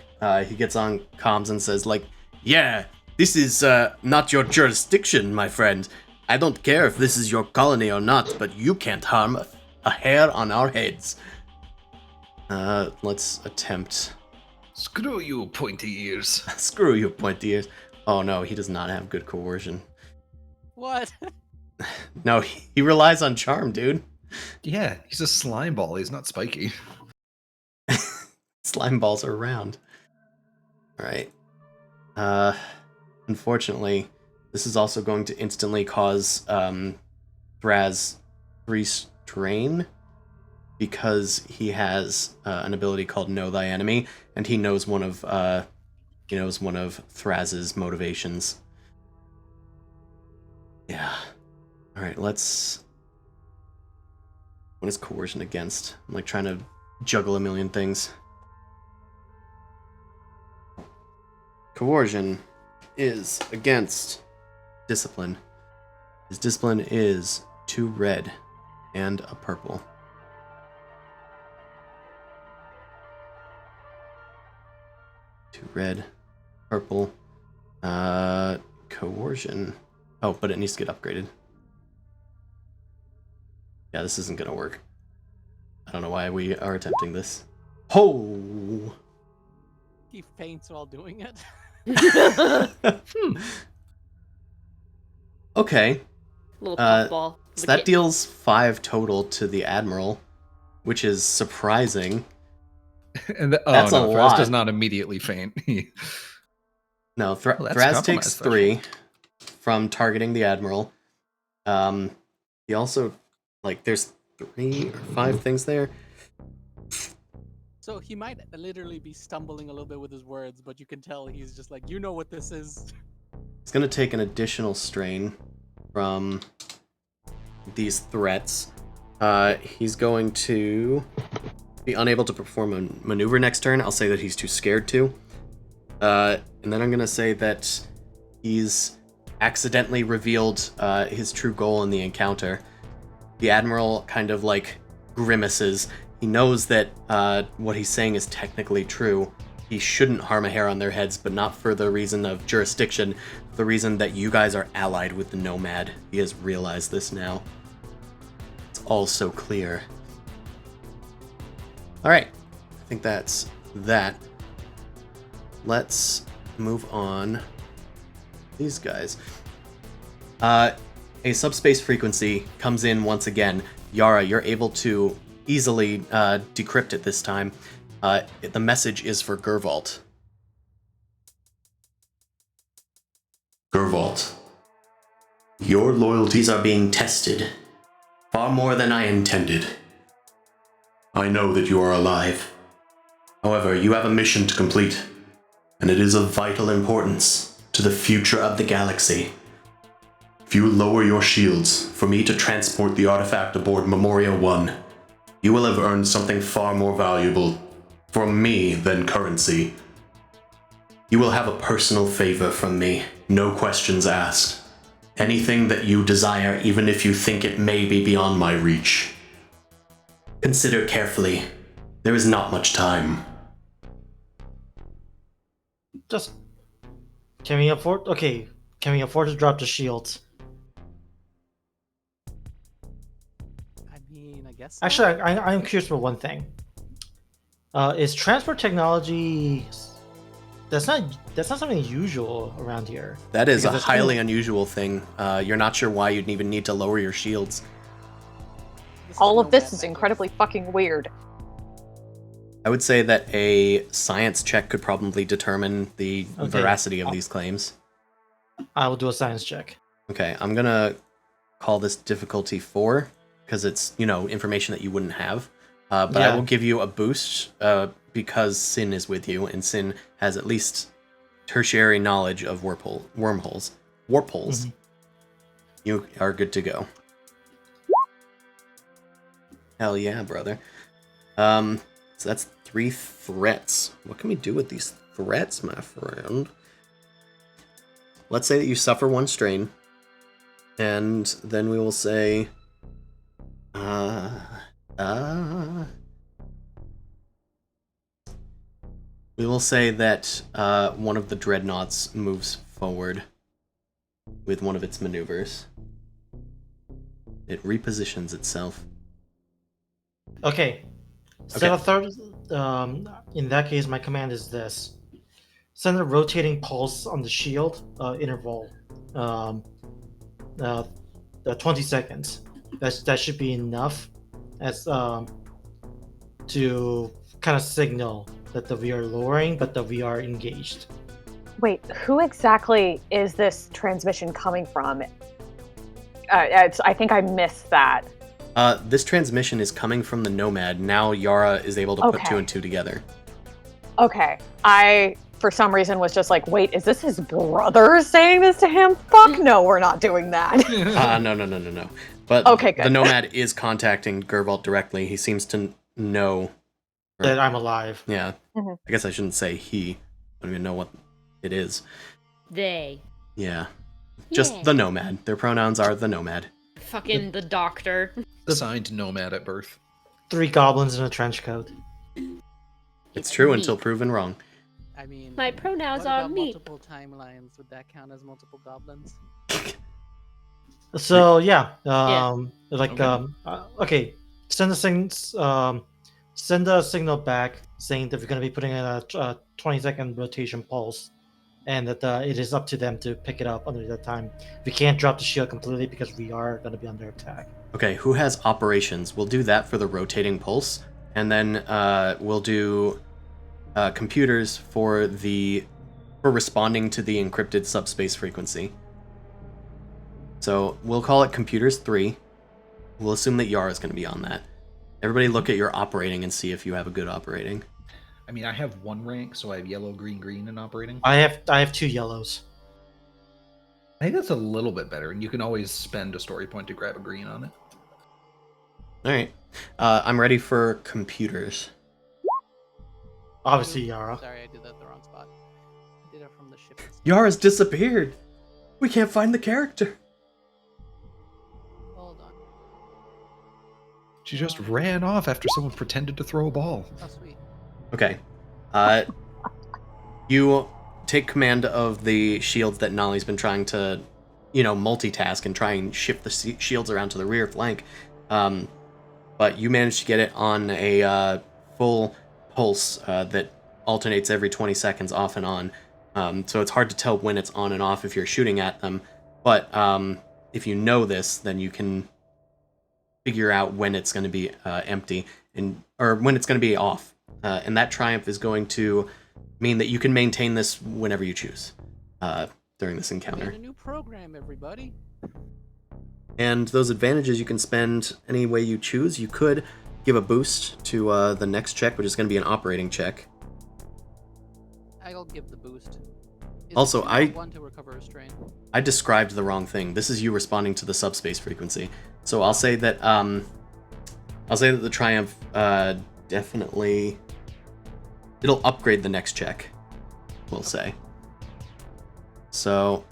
He gets on comms and says, like, yeah, this is not your jurisdiction, my friend. I don't care if this is your colony or not, but you can't harm a hair on our heads. Let's attempt. Screw you, pointy ears. Screw you, pointy ears. Oh no, he does not have good coercion. What? No, he relies on charm, dude. Yeah, he's a slime ball. He's not spiky. Slime balls are round. Alright. Unfortunately, this is also going to instantly cause Thraz 3 strain because he has an ability called Know Thy Enemy, and he knows one of Thraz's motivations. Yeah. Alright, let's... What is coercion against? I'm like trying to juggle a million things. Coercion is against discipline. His discipline is 2 red and a purple. Two red, purple. Coercion. Oh, but it needs to get upgraded. Yeah, this isn't gonna work. I don't know why we are attempting this. Oh! He faints while doing it. Okay. Little puffball. So that deals 5 total to the Admiral, which is surprising. And That's a Thraz lot. does not immediately faint. No, Well, that's Thraz compromise takes 3 from targeting the Admiral. He also, like, there's 3 or 5 things there. So he might literally be stumbling a little bit with his words, but you can tell he's just like, you know what this is. It's going to take an additional strain from these threats. He's going to be unable to perform a maneuver next turn. I'll say that he's too scared to. And then I'm going to say that he's accidentally revealed his true goal in the encounter. The Admiral kind of, like, grimaces. He knows that what he's saying is technically true. He shouldn't harm a hair on their heads, but not for the reason of jurisdiction, the reason that you guys are allied with the Nomad. He has realized this now. It's all so clear. Alright, I think that's that. Let's move on. These guys. A subspace frequency comes in once again. Yara, you're able to easily decrypt it this time. The message is for Gervalt. Gervalt, your loyalties are being tested. Far more than I intended. I know that you are alive. However, you have a mission to complete, and it is of vital importance to the future of the galaxy. If you lower your shields for me to transport the artifact aboard Memoria 1, you will have earned something far more valuable from me than currency. You will have a personal favor from me, no questions asked. Anything that you desire, even if you think it may be beyond my reach. Consider carefully. There is not much time. Just can we afford? Okay, can we afford to drop the shields? I mean, I guess. So. Actually, I'm curious about one thing. Is transport technology? That's not something usual around here. That is Because a it's highly cool. unusual thing. You're not sure why you'd even need to lower your shields. All of this Nomad is magic. incredibly fucking weird. I would say that a science check could probably determine the Okay. veracity of these claims. I will do a science check. Okay, I'm gonna call this difficulty 4, because it's, information that you wouldn't have. But I Yeah. will give you a boost because Sin is with you, and Sin has at least tertiary knowledge of wormholes. Warpholes. Mhm. You are good to go. Hell yeah, brother. So that's 3 threats. What can we do with these threats, my friend? Let's say that you suffer 1 strain, and then we will say, we will say that one of the dreadnoughts moves forward with one of its maneuvers. It repositions itself. Okay. Set a third. In that case, my command is this: send a rotating pulse on the shield interval. 20 seconds. That should be enough as to kind of signal that we are lowering, but that we are engaged. Wait, who exactly is this transmission coming from? I think I missed that. This transmission is coming from the Nomad. Now Yara is able to put Okay. 2 and 2 together. Okay, I for some reason was just like, wait, is this his brother saying this to him? Fuck no, we're not doing that. No. But Okay, good. the Nomad is contacting Gervalt directly. He seems to know. That I'm alive. Yeah. Mhm. I guess I shouldn't say he. I don't even know what it is. They. Yeah. Just Yeah. the Nomad. Their pronouns are the Nomad. Fucking the doctor. Assigned nomad at birth. 3 goblins in a trench coat. It's true me. until proven wrong. I mean, My pronouns what are about me. multiple timelines? Would that count as multiple goblins? So yeah, Yeah. okay, send a signal back saying that we're going to be putting in a 20-second rotation pulse, and that it is up to them to pick it up under that time. We can't drop the shield completely because we are going to be under attack. Okay, who has operations? We'll do that for the rotating pulse. and then we'll do computers for responding to the encrypted subspace frequency. So we'll call it computers 3. We'll assume that Yara's going to be on that. Everybody look at your operating and see if you have a good operating. I mean, I have 1 rank, so I have yellow, green, green in operating. I have 2 yellows. I think that's a little bit better, and you can always spend a story point to grab a green on it. All right. I'm ready for computers. Obviously, Yara. Sorry, I did that the wrong spot. I did it from the ship. Yara's disappeared. We can't find the character. Hold on. She just ran off after someone pretended to throw a ball. Oh, sweet. Okay. You take command of the shields that Nolly's been trying to, multitask and try and shift the shields around to the rear flank. But you manage to get it on a full pulse that alternates every 20 seconds off and on. So it's hard to tell when it's on and off if you're shooting at them. But if you know this, then you can figure out when it's going to be empty or when it's going to be off. And that triumph is going to mean that you can maintain this whenever you choose during this encounter. Made a new program, everybody. And those advantages you can spend any way you choose. You could give a boost to the next check, which is going to be an operating check. I'll give the boost. Also, I want to recover a strain. I described the wrong thing. This is you responding to the subspace frequency. So I'll say that the triumph definitely it'll upgrade the next check. We'll say. So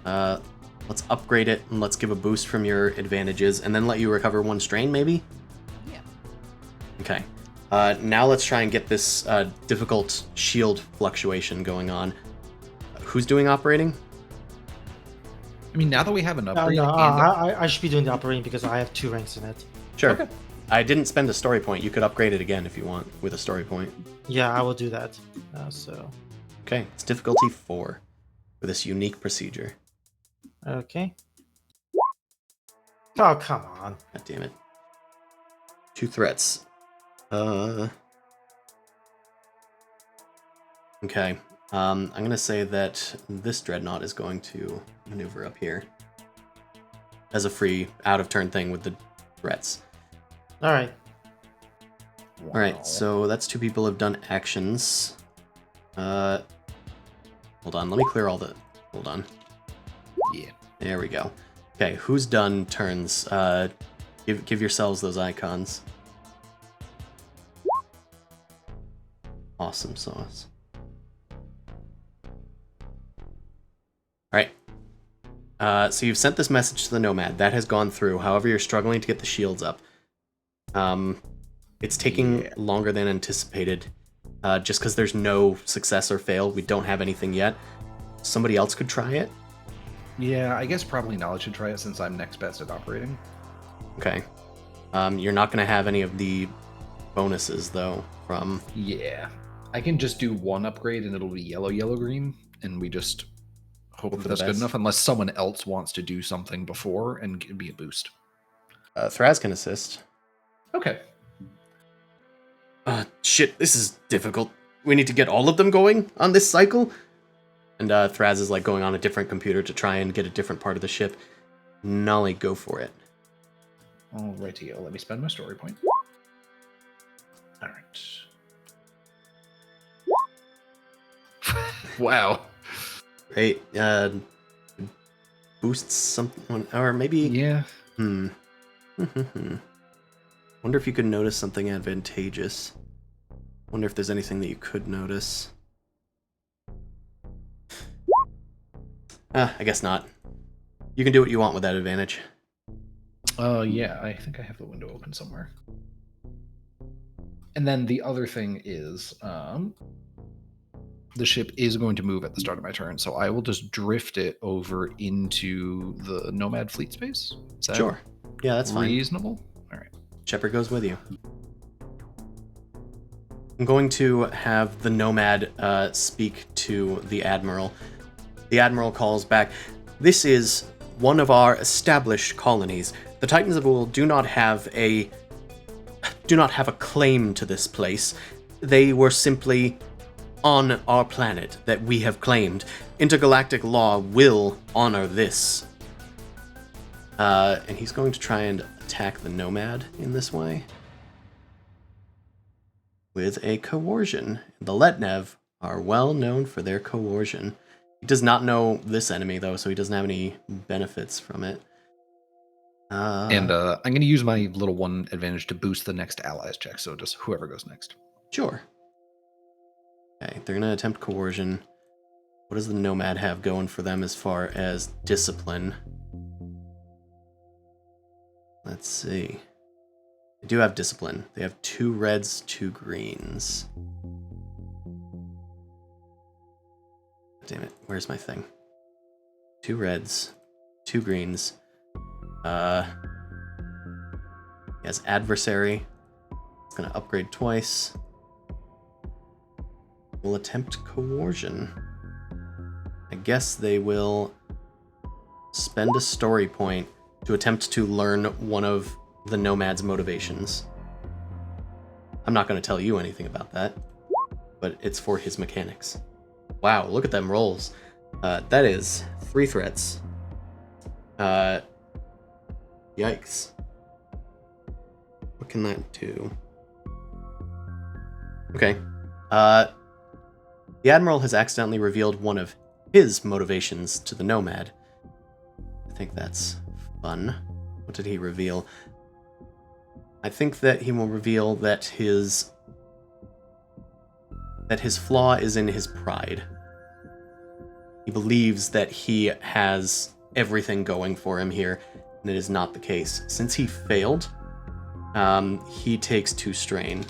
let's upgrade it and let's give a boost from your advantages and then let you recover 1 strain, maybe? Yeah. Okay. Now let's try and get this difficult shield fluctuation going on. Who's doing operating? I mean, now that we have an upgrade, I should be doing the operating because I have 2 ranks in it. Sure. Okay. I didn't spend a story point. You could upgrade it again if you want with a story point. Yeah, I will do that. Okay, it's difficulty 4 for this unique procedure. Okay. Oh, come on. God damn it. 2 threats. Okay. I'm going to say that this dreadnought is going to maneuver up here as a free out-of-turn thing with the threats. All right. All right, so that's 2 people have done actions. Hold on, let me clear all the... Hold on. Yeah. There we go. Okay, who's done turns? Give yourselves those icons. Awesome sauce. Alright. So you've sent this message to the Nomad. That has gone through. However, you're struggling to get the shields up. It's taking longer than anticipated. Just because there's no success or fail. We don't have anything yet. Somebody else could try it. Yeah, I guess probably Knowledge should try it since I'm next best at operating. Okay. You're not going to have any of the bonuses, though, from... Yeah. I can just do 1 upgrade and it'll be yellow, yellow, green, and we just hope that that's good enough unless someone else wants to do something before and give me a boost. Thraz can assist. Okay. Shit, this is difficult. We need to get all of them going on this cycle? And Thraz is like going on a different computer to try and get a different part of the ship. Nolly, go for it. Alrighty, let me spend my story point. Alright. Wow. Great. Boosts something, or maybe... Yeah. Wonder if you could notice something advantageous. Wonder if there's anything that you could notice. I guess not. You can do what you want with that advantage. Yeah, I think I have the window open somewhere. And then the other thing is, the ship is going to move at the start of my turn, so I will just drift it over into the Nomad fleet space. Is that Sure. Yeah, that's fine. reasonable? All right. Shepard goes with you. I'm going to have the Nomad speak to the Admiral. The Admiral calls back, "This is one of our established colonies. The Titans of Ul do not have a do not have a claim to this place. They were simply on our planet that we have claimed. Intergalactic law will honor this. And he's going to try and attack the Nomad in this way. With a coercion. The Letnev are well known for their coercion. He does not know this enemy, though, so he doesn't have any benefits from it. And I'm going to use my little one advantage to boost the next allies check, so just whoever goes next. Sure. Okay, they're going to attempt coercion. What does the Nomad have going for them as far as discipline? Let's see. They do have discipline. They have 2 reds, 2 greens. Damn it, where's my thing? 2 reds, 2 greens. He has adversary. It's gonna upgrade twice. Will attempt coercion. I guess they will spend a story point to attempt to learn one of the Nomad's motivations. I'm not going to tell you anything about that, but it's for his mechanics. Wow, look at them rolls. That is 3 threats. Yikes. What can that do? Okay. The Admiral has accidentally revealed one of his motivations to the Nomad. I think that's fun. What did he reveal? I think that he will reveal that his flaw is in his pride. He believes that he has everything going for him here, and it is not the case. Since he failed, he takes 2 strain.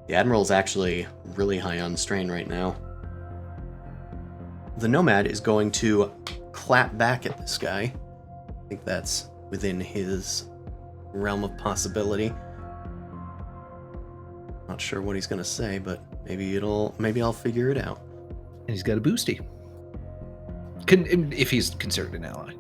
The Admiral's actually really high on strain right now. The Nomad is going to clap back at this guy. I think that's within his realm of possibility. Not sure what he's gonna say, but maybe I'll figure it out. And he's got a boosty. If he's considered an ally.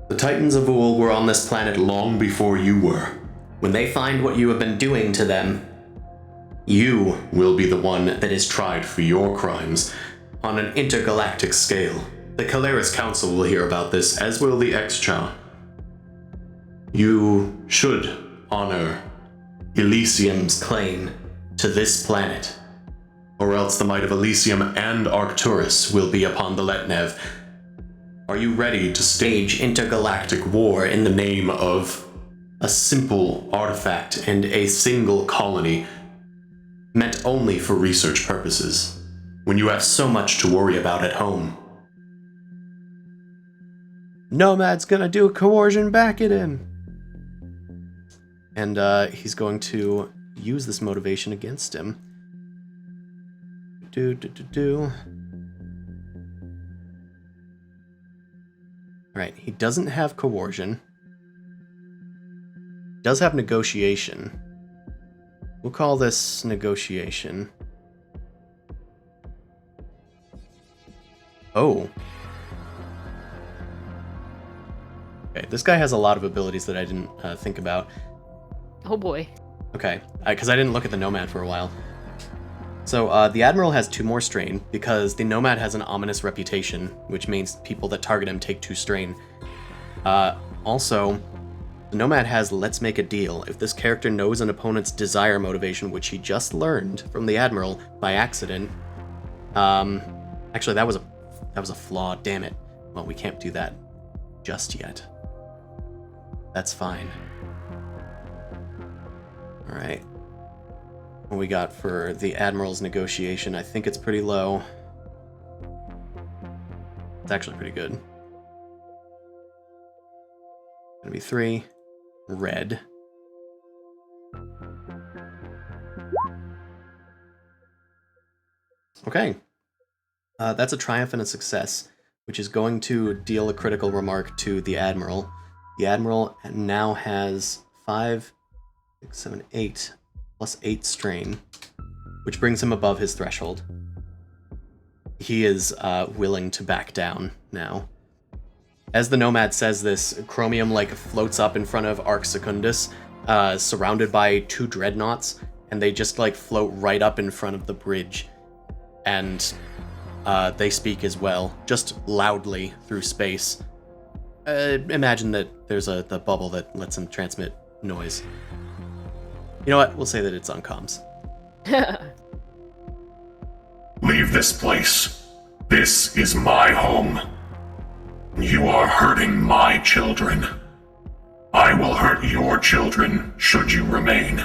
The Titans of Ul were on this planet long before you were. When they find what you have been doing to them, you will be the one that is tried for your crimes on an intergalactic scale. The Caleris Council will hear about this, as will the Excha. You should honor Elysium's claim to this planet, or else the might of Elysium and Arcturus will be upon the Letnev. Are you ready to stage intergalactic war in the name of a simple artifact and a single colony meant only for research purposes, when you have so much to worry about at home? Nomad's gonna do a coercion back at him. And he's going to use this motivation against him. Alright, he doesn't have coercion. Does have negotiation. We'll call this negotiation. Oh. Okay, this guy has a lot of abilities that I didn't think about. Oh boy. Okay, because I didn't look at the Nomad for a while. So the Admiral has 2 more strain because the Nomad has an ominous reputation, which means people that target him take 2 strain. Also, the Nomad has Let's Make a Deal. If this character knows an opponent's desire motivation, which he just learned from the Admiral by accident. Actually, that was a flaw. Damn it. Well, we can't do that just yet. That's fine. All right. What we got for the Admiral's negotiation? I think it's pretty low. It's actually pretty good. Gonna be 3 red. Okay. That's a triumph and a success, which is going to deal a critical remark to the Admiral. The Admiral now has 5, 6, 7, 8, plus 8 strain, which brings him above his threshold. He is willing to back down now. As the Nomad says this, Chromium like floats up in front of Arc Secundus, surrounded by 2 dreadnoughts, and they just like float right up in front of the bridge. And they speak as well, just loudly through space. Imagine that there's the bubble that lets them transmit noise. You know what? We'll say that it's on comms. Leave this place. This is my home. You are hurting my children. I will hurt your children should you remain.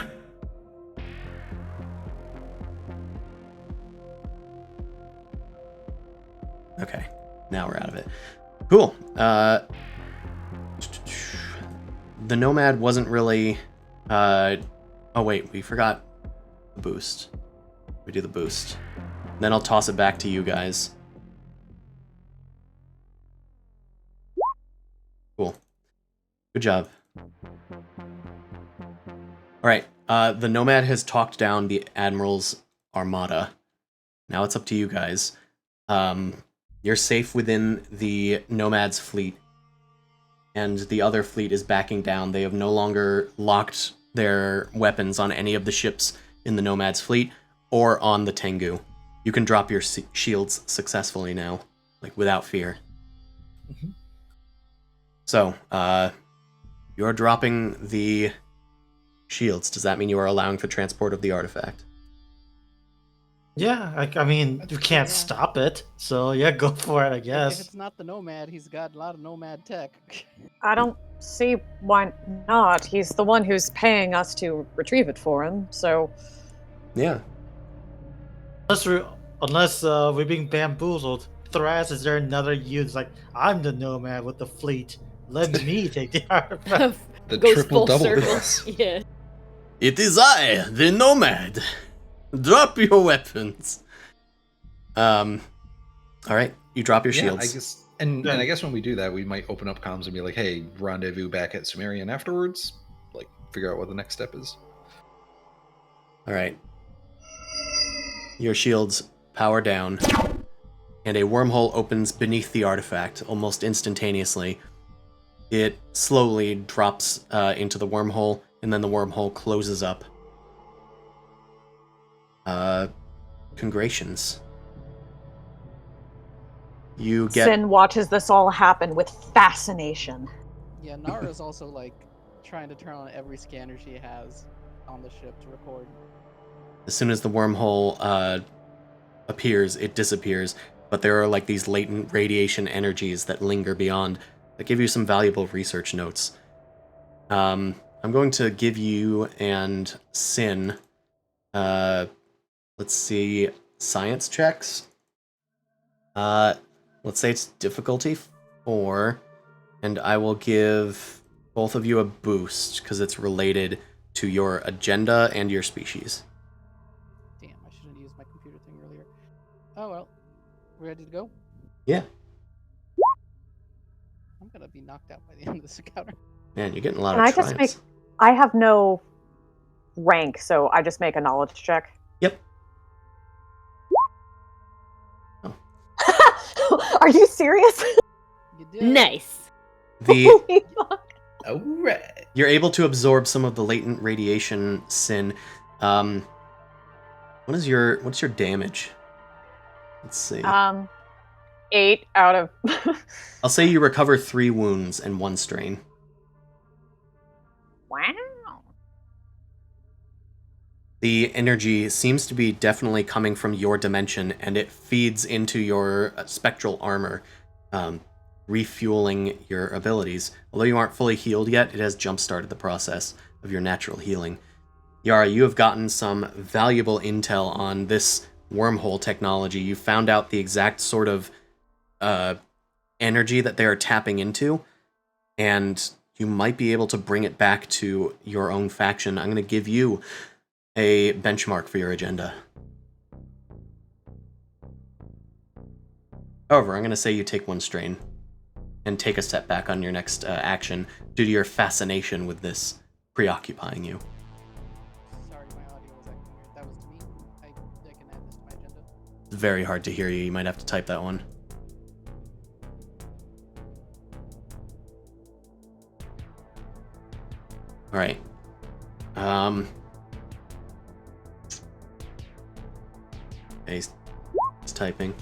Okay, now we're out of it. Cool. The Nomad wasn't really... oh wait, we forgot the boost. We do the boost. Then I'll toss it back to you guys. Cool. Good job. Alright, the Nomad has talked down the Admiral's armada. Now it's up to you guys. You're safe within the Nomad's fleet, and the other fleet is backing down. They have no longer locked their weapons on any of the ships in the Nomad's fleet or on the Tengu. You can drop your shields successfully now, like without fear. Mm-hmm. So, you're dropping the shields. Does that mean you are allowing for transport of the artifact? Yeah, I mean, you can't Yeah. stop it. So yeah, go for it, I If guess. it's not the Nomad, he's got a lot of Nomad tech. I don't see why not. He's the one who's paying us to retrieve it for him, so... Yeah. Unless we're being bamboozled. Thras, is there another you? It's like, I'm the Nomad with the fleet. Let me take the artifact. The Goes triple full double circle. this. Yeah. It is I, the Nomad. Drop your weapons. Alright, you drop your shields. I guess, and I guess when we do that, we might open up comms and be like, "Hey, rendezvous back at Sumerian afterwards." Like, figure out what the next step is. Alright. Your shields power down, and a wormhole opens beneath the artifact almost instantaneously. It slowly drops into the wormhole, and then the wormhole closes up. Congratulations. You get... Sin watches this all happen with fascination. Yeah, Nara's also like trying to turn on every scanner she has on the ship to record. As soon as the wormhole appears, it disappears, but there are like these latent radiation energies that linger beyond that give you some valuable research notes. I'm going to give you and Sin, let's see, science checks. Let's say it's difficulty 4, and I will give both of you a boost because it's related to your agenda and your species. Damn, I should have used my computer thing earlier. Oh well. We ready to go? Yeah. I'm gonna be knocked out by the end of this encounter. Man, you're getting a lot Can of I just triumphs. I have no rank, so I just make a knowledge check. Yep. Are you serious? You did. Nice. The Holy fuck. All right. You're able to absorb some of the latent radiation, Sin. What's your damage? Let's see. 8 out of... I'll say you recover 3 wounds and 1 strain. Wow. The energy seems to be definitely coming from your dimension, and it feeds into your spectral armor, refueling your abilities. Although you aren't fully healed yet, it has jump-started the process of your natural healing. Yara, you have gotten some valuable intel on this wormhole technology. You found out the exact sort of energy that they are tapping into, and you might be able to bring it back to your own faction. I'm going to give you a benchmark for your agenda. However, I'm going to say you take 1 strain and take a step back on your next action due to your fascination with this preoccupying you. Sorry, my audio was acting weird. That was to me. I can add this to my agenda. It's very hard to hear you. You might have to type that one. right. Okay, he's typing.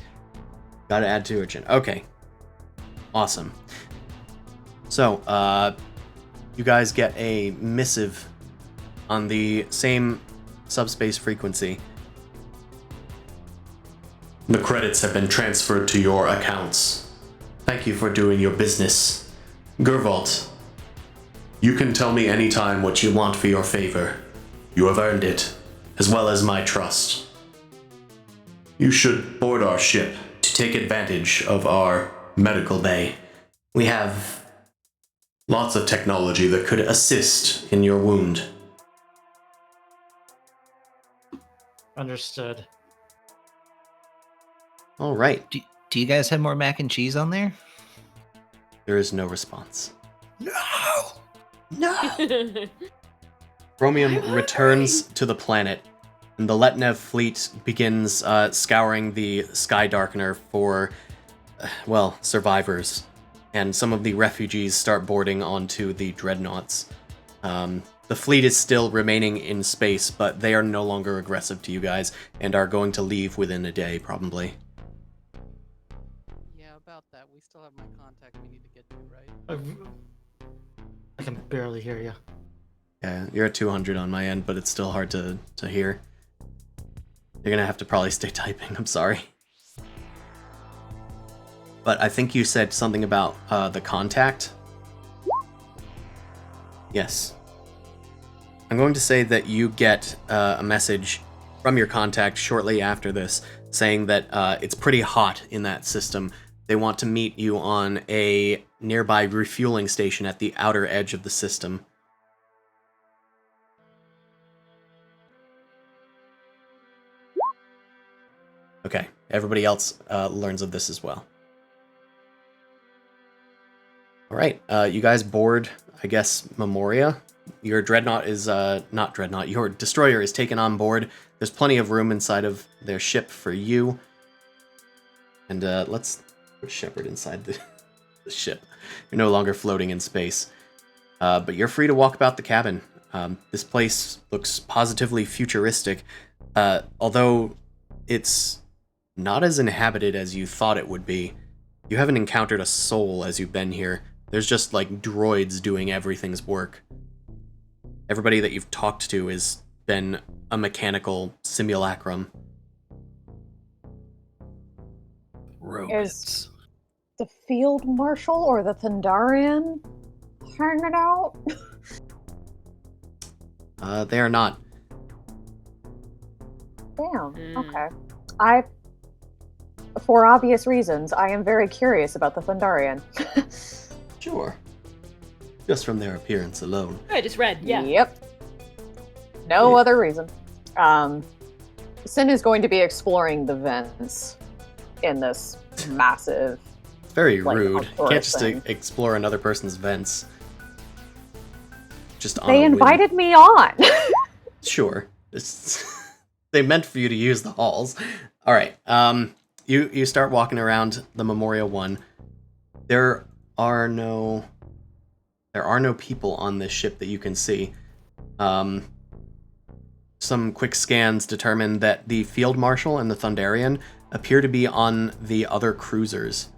Gotta add to urgent. Okay. Awesome. So, you guys get a missive on the same subspace frequency. The credits have been transferred to your accounts. Thank you for doing your business. Gervalt, you can tell me anytime what you want for your favor. You have earned it, as well as my trust. You should board our ship to take advantage of our medical bay. We have lots of technology that could assist in your wound. Understood. All right. Do you guys have more mac and cheese on there? There is no response. No. Chromium returns to the planet, and the Letnev fleet begins scouring the Sky Darkener for, survivors. And some of the refugees start boarding onto the dreadnoughts. The fleet is still remaining in space, but they are no longer aggressive to you guys, and are going to leave within a day, probably. Yeah, about that. We still have my contact we need to get to, right? I can barely hear you. Yeah, you're at 200 on my end, but it's still hard to hear. You're gonna have to probably stay typing, I'm sorry. But I think you said something about the contact. Yes. I'm going to say that you get a message from your contact shortly after this saying that it's pretty hot in that system. They want to meet you on a nearby refueling station at the outer edge of the system. Okay, everybody else learns of this as well. All right, you guys board, I guess, Memoria. Your dreadnought is, not dreadnought, your destroyer is taken on board. There's plenty of room inside of their ship for you. And let's put Shepard inside the ship. You're no longer floating in space. But you're free to walk about the cabin. This place looks positively futuristic, although it's not as inhabited as you thought it would be. You haven't encountered a soul as you've been here. There's just, like, droids doing everything's work. Everybody that you've talked to has been a mechanical simulacrum. Robots. Is the field marshal or the Thundarian hanging out? They are not. Damn. Okay. For obvious reasons, I am very curious about the Thundarian. Sure. Just from their appearance alone. I just read, yeah. Yep. No other reason. Sin is going to be exploring the vents in this massive. Very like, rude. You outdoor can't just thing. explore another person's vents. Just on They a whim. invited me on. Sure. They meant for you to use the halls. All right. You start walking around the Memorial One. There are no people on this ship that you can see. Some quick scans determine that the Field Marshal and the Thundarian appear to be on the other cruisers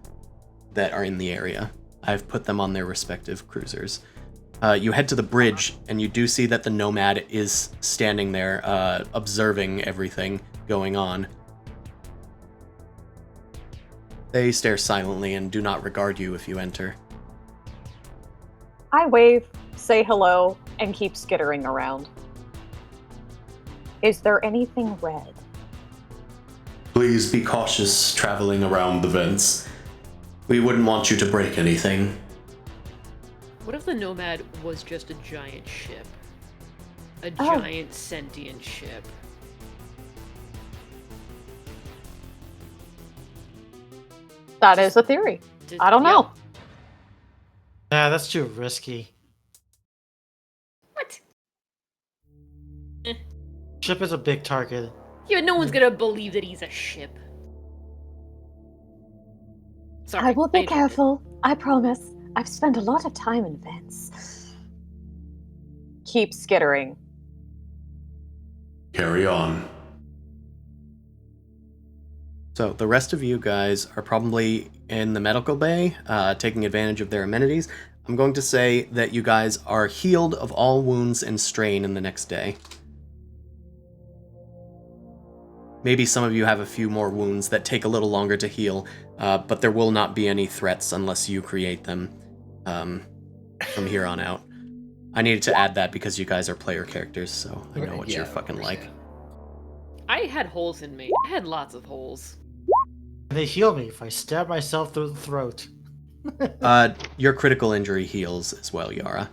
that are in the area. I've put them on their respective cruisers. You head to the bridge, and you do see that the Nomad is standing there, observing everything going on. They stare silently and do not regard you if you enter. I wave, say hello, and keep skittering around. Is there anything red? Please be cautious traveling around the vents. We wouldn't want you to break anything. What if the Nomad was just a giant ship? A Oh. giant sentient ship. That is a theory. I don't know. Nah, that's too risky. What? Ship is a big target. Yeah, no one's gonna believe that he's a ship. Sorry. I will be interrupted. careful. I promise. I've spent a lot of time in vents. keep skittering. Carry on. So the rest of you guys are probably in the medical bay, taking advantage of their amenities. I'm going to say that you guys are healed of all wounds and strain in the next day. Maybe some of you have a few more wounds that take a little longer to heal, but there will not be any threats unless you create them from here on out. I needed to add that because you guys are player characters, so I know what you're fucking like. I had holes in me. I had lots of holes. They heal me if I stab myself through the throat. Your critical injury heals as well, Yara.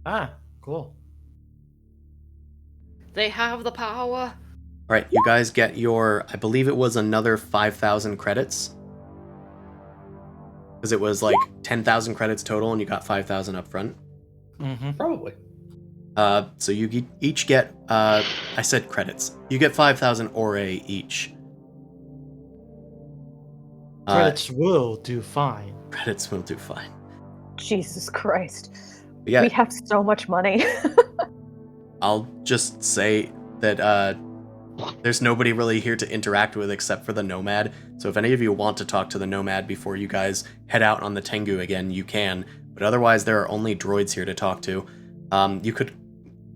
Ah, cool. They have the power. Alright, you guys get your, I believe it was another 5,000 credits. Because it was like 10,000 credits total and you got 5,000 up front. Mm-hmm. Probably. So you each get, I said credits. You get 5,000 ore each. Credits will do fine. Credits will do fine. Jesus Christ. Yeah, We have so much money. I'll just say that there's nobody really here to interact with except for the Nomad. So if any of you want to talk to the Nomad before you guys head out on the Tengu again, you can. But otherwise, there are only droids here to talk to. You could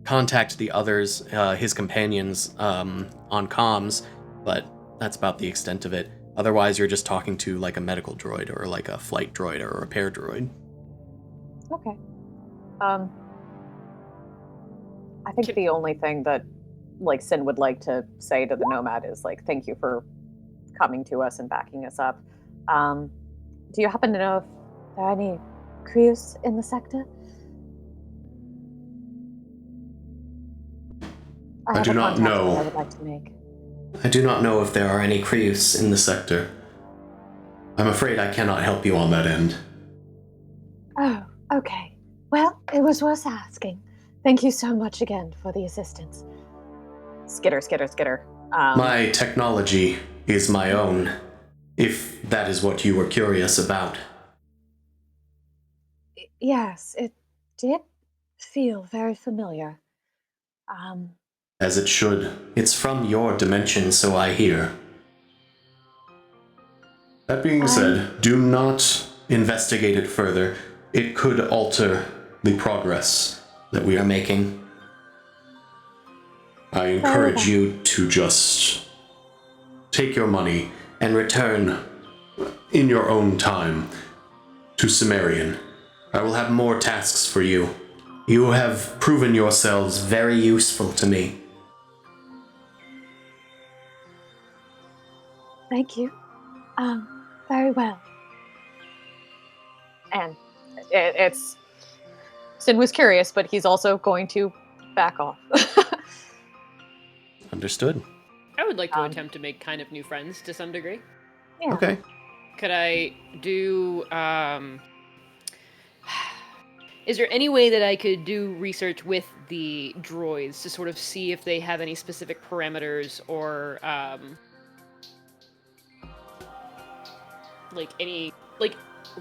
contact the others, his companions, on comms, but that's about the extent of it. Otherwise, you're just talking to like a medical droid or like a flight droid or a repair droid. Okay. I think the only thing that like Sin would like to say to the Nomad is like, thank you for coming to us and backing us up. Do you happen to know if there are any crews in the sector? I have do a not contact that know. I would like to make. I do not know if there are any crews in the sector. I'm afraid I cannot help you on that end. Oh, okay. Well, it was worth asking. Thank you so much again for the assistance. Skitter, skitter, skitter. My technology is my own, if that is what you were curious about. Yes, it did feel very familiar. As it should. It's from your dimension, so I hear. That being said, do not investigate it further. It could alter the progress that we are making. I encourage you to just take your money and return in your own time to Cimmerian. I will have more tasks for you. You have proven yourselves very useful to me. Thank you. Very well. And it's Sin was curious, but he's also going to back off. Understood. I would like to attempt to make kind of new friends to some degree. Yeah. Okay. Could I do, is there any way that I could do research with the droids to sort of see if they have any specific parameters or, like any, like,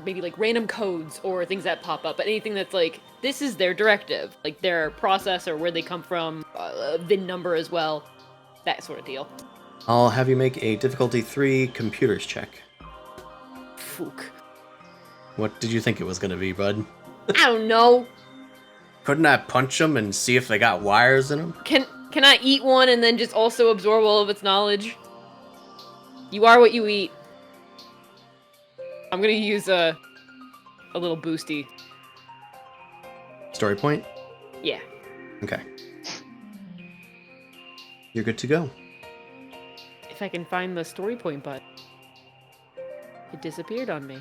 maybe like random codes or things that pop up, but anything that's like, this is their directive, like their process or where they come from, VIN number as well, that sort of deal. I'll have you make a difficulty 3 computers check. Fook. What did you think it was going to be, bud? I don't know. Couldn't I punch them and see if they got wires in them? Can I eat one and then just also absorb all of its knowledge? You are what you eat. I'm gonna use a little boosty. Story point? Yeah. Okay. You're good to go. If I can find the story point button. It disappeared on me.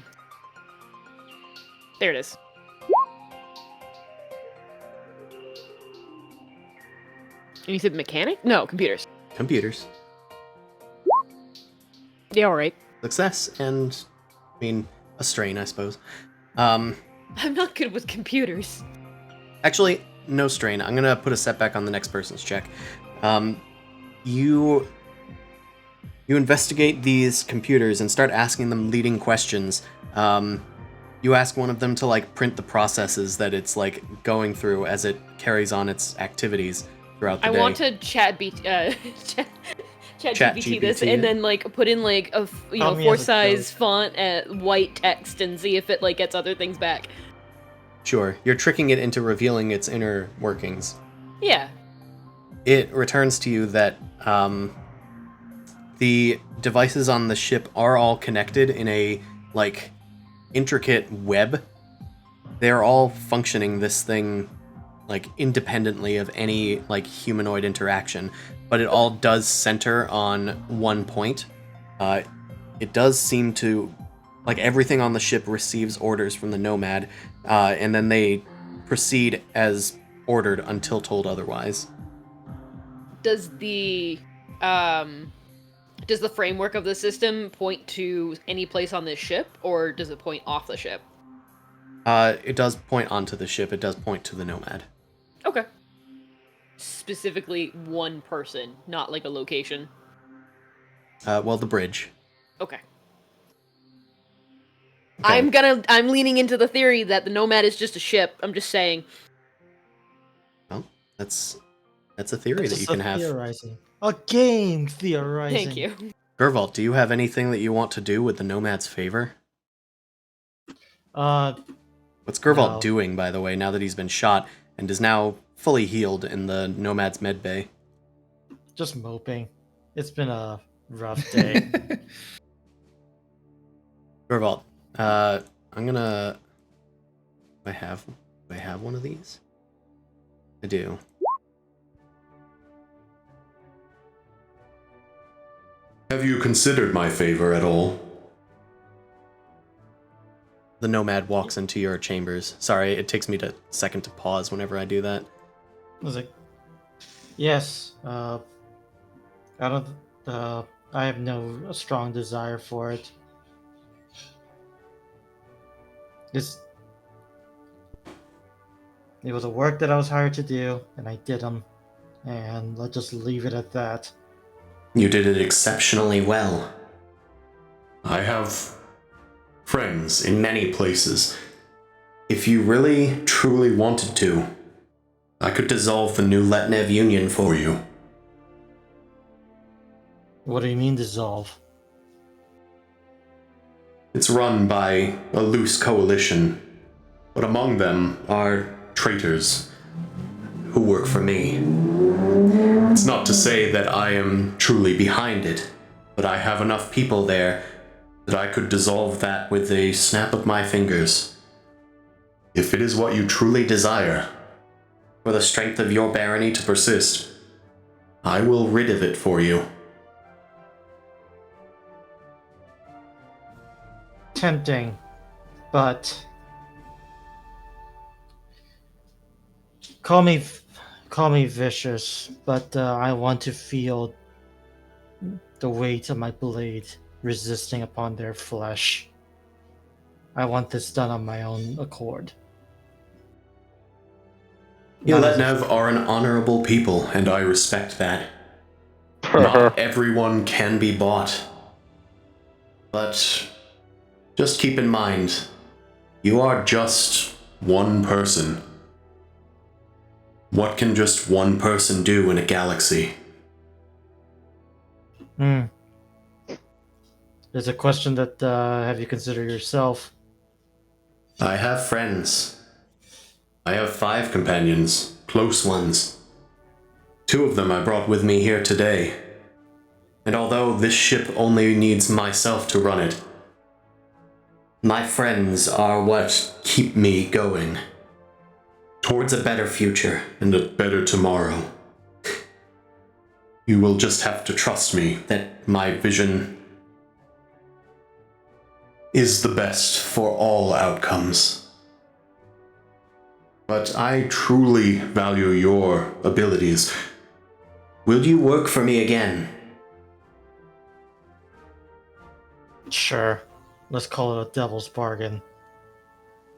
There it is. And you said mechanic? No, computers. Computers. Yeah, alright. Success and, I mean, a strain, I suppose. I'm not good with computers. Actually, no strain. I'm gonna put a setback on the next person's check. You investigate these computers and start asking them leading questions. You ask one of them to like print the processes that it's like going through as it carries on its activities throughout the I day. want to chat GPT this GPT and it. then like put in like a Tell me as it 4-size goes. font at white text and see if it like gets other things back. Sure, you're tricking it into revealing its inner workings. Yeah. It returns to you that the devices on the ship are all connected in a like intricate web. They're all functioning this thing like independently of any like humanoid interaction, but it all does center on one point. It does seem to like everything on the ship receives orders from the Nomad, and then they proceed as ordered until told otherwise. Does the framework of the system point to any place on this ship, or does it point off the ship? It does point onto the ship. It does point to the Nomad. Okay. Specifically one person, not like a location. Well, the bridge. Okay. Okay. I'm leaning into the theory that the Nomad is just a ship. I'm just saying. Well, that's a theory It's that you just a can have. theorizing. A game theorizing. Thank you. Gervalt, do you have anything that you want to do with the Nomad's favor? What's Gervalt No. doing, by the way, now that he's been shot and is now fully healed in the Nomad's med bay? Just moping. It's been a rough day. Gervalt, I'm gonna... Do I have one of these? I do. Have you considered my favor at all? The Nomad walks into your chambers. Sorry, it takes me a second to pause whenever I do that. I was like, yes. I don't. I have no strong desire for it. It was a work that I was hired to do, and I did them. And let's just leave it at that. You did it exceptionally well. I have friends in many places. If you really, truly wanted to, I could dissolve the New Letnev Union for you. What do you mean dissolve? It's run by a loose coalition, but among them are traitors who work for me. It's not to say that I am truly behind it, but I have enough people there that I could dissolve that with a snap of my fingers. If it is what you truly desire, for the strength of your barony to persist, I will rid of it for you. Tempting, but call me vicious, but I want to feel the weight of my blade resisting upon their flesh. I want this done on my own accord. Letnev are an honorable people, and I respect that. Not everyone can be bought. But just keep in mind, you are just one person. What can just one person do in a galaxy? There's a question that have you considered yourself? I have friends. I have 5 companions, close ones. 2 of them I brought with me here today. And although this ship only needs myself to run it, my friends are what keep me going. Towards a better future and a better tomorrow. You will just have to trust me that my vision is the best for all outcomes. But I truly value your abilities. Will you work for me again? Sure. Let's call it a devil's bargain.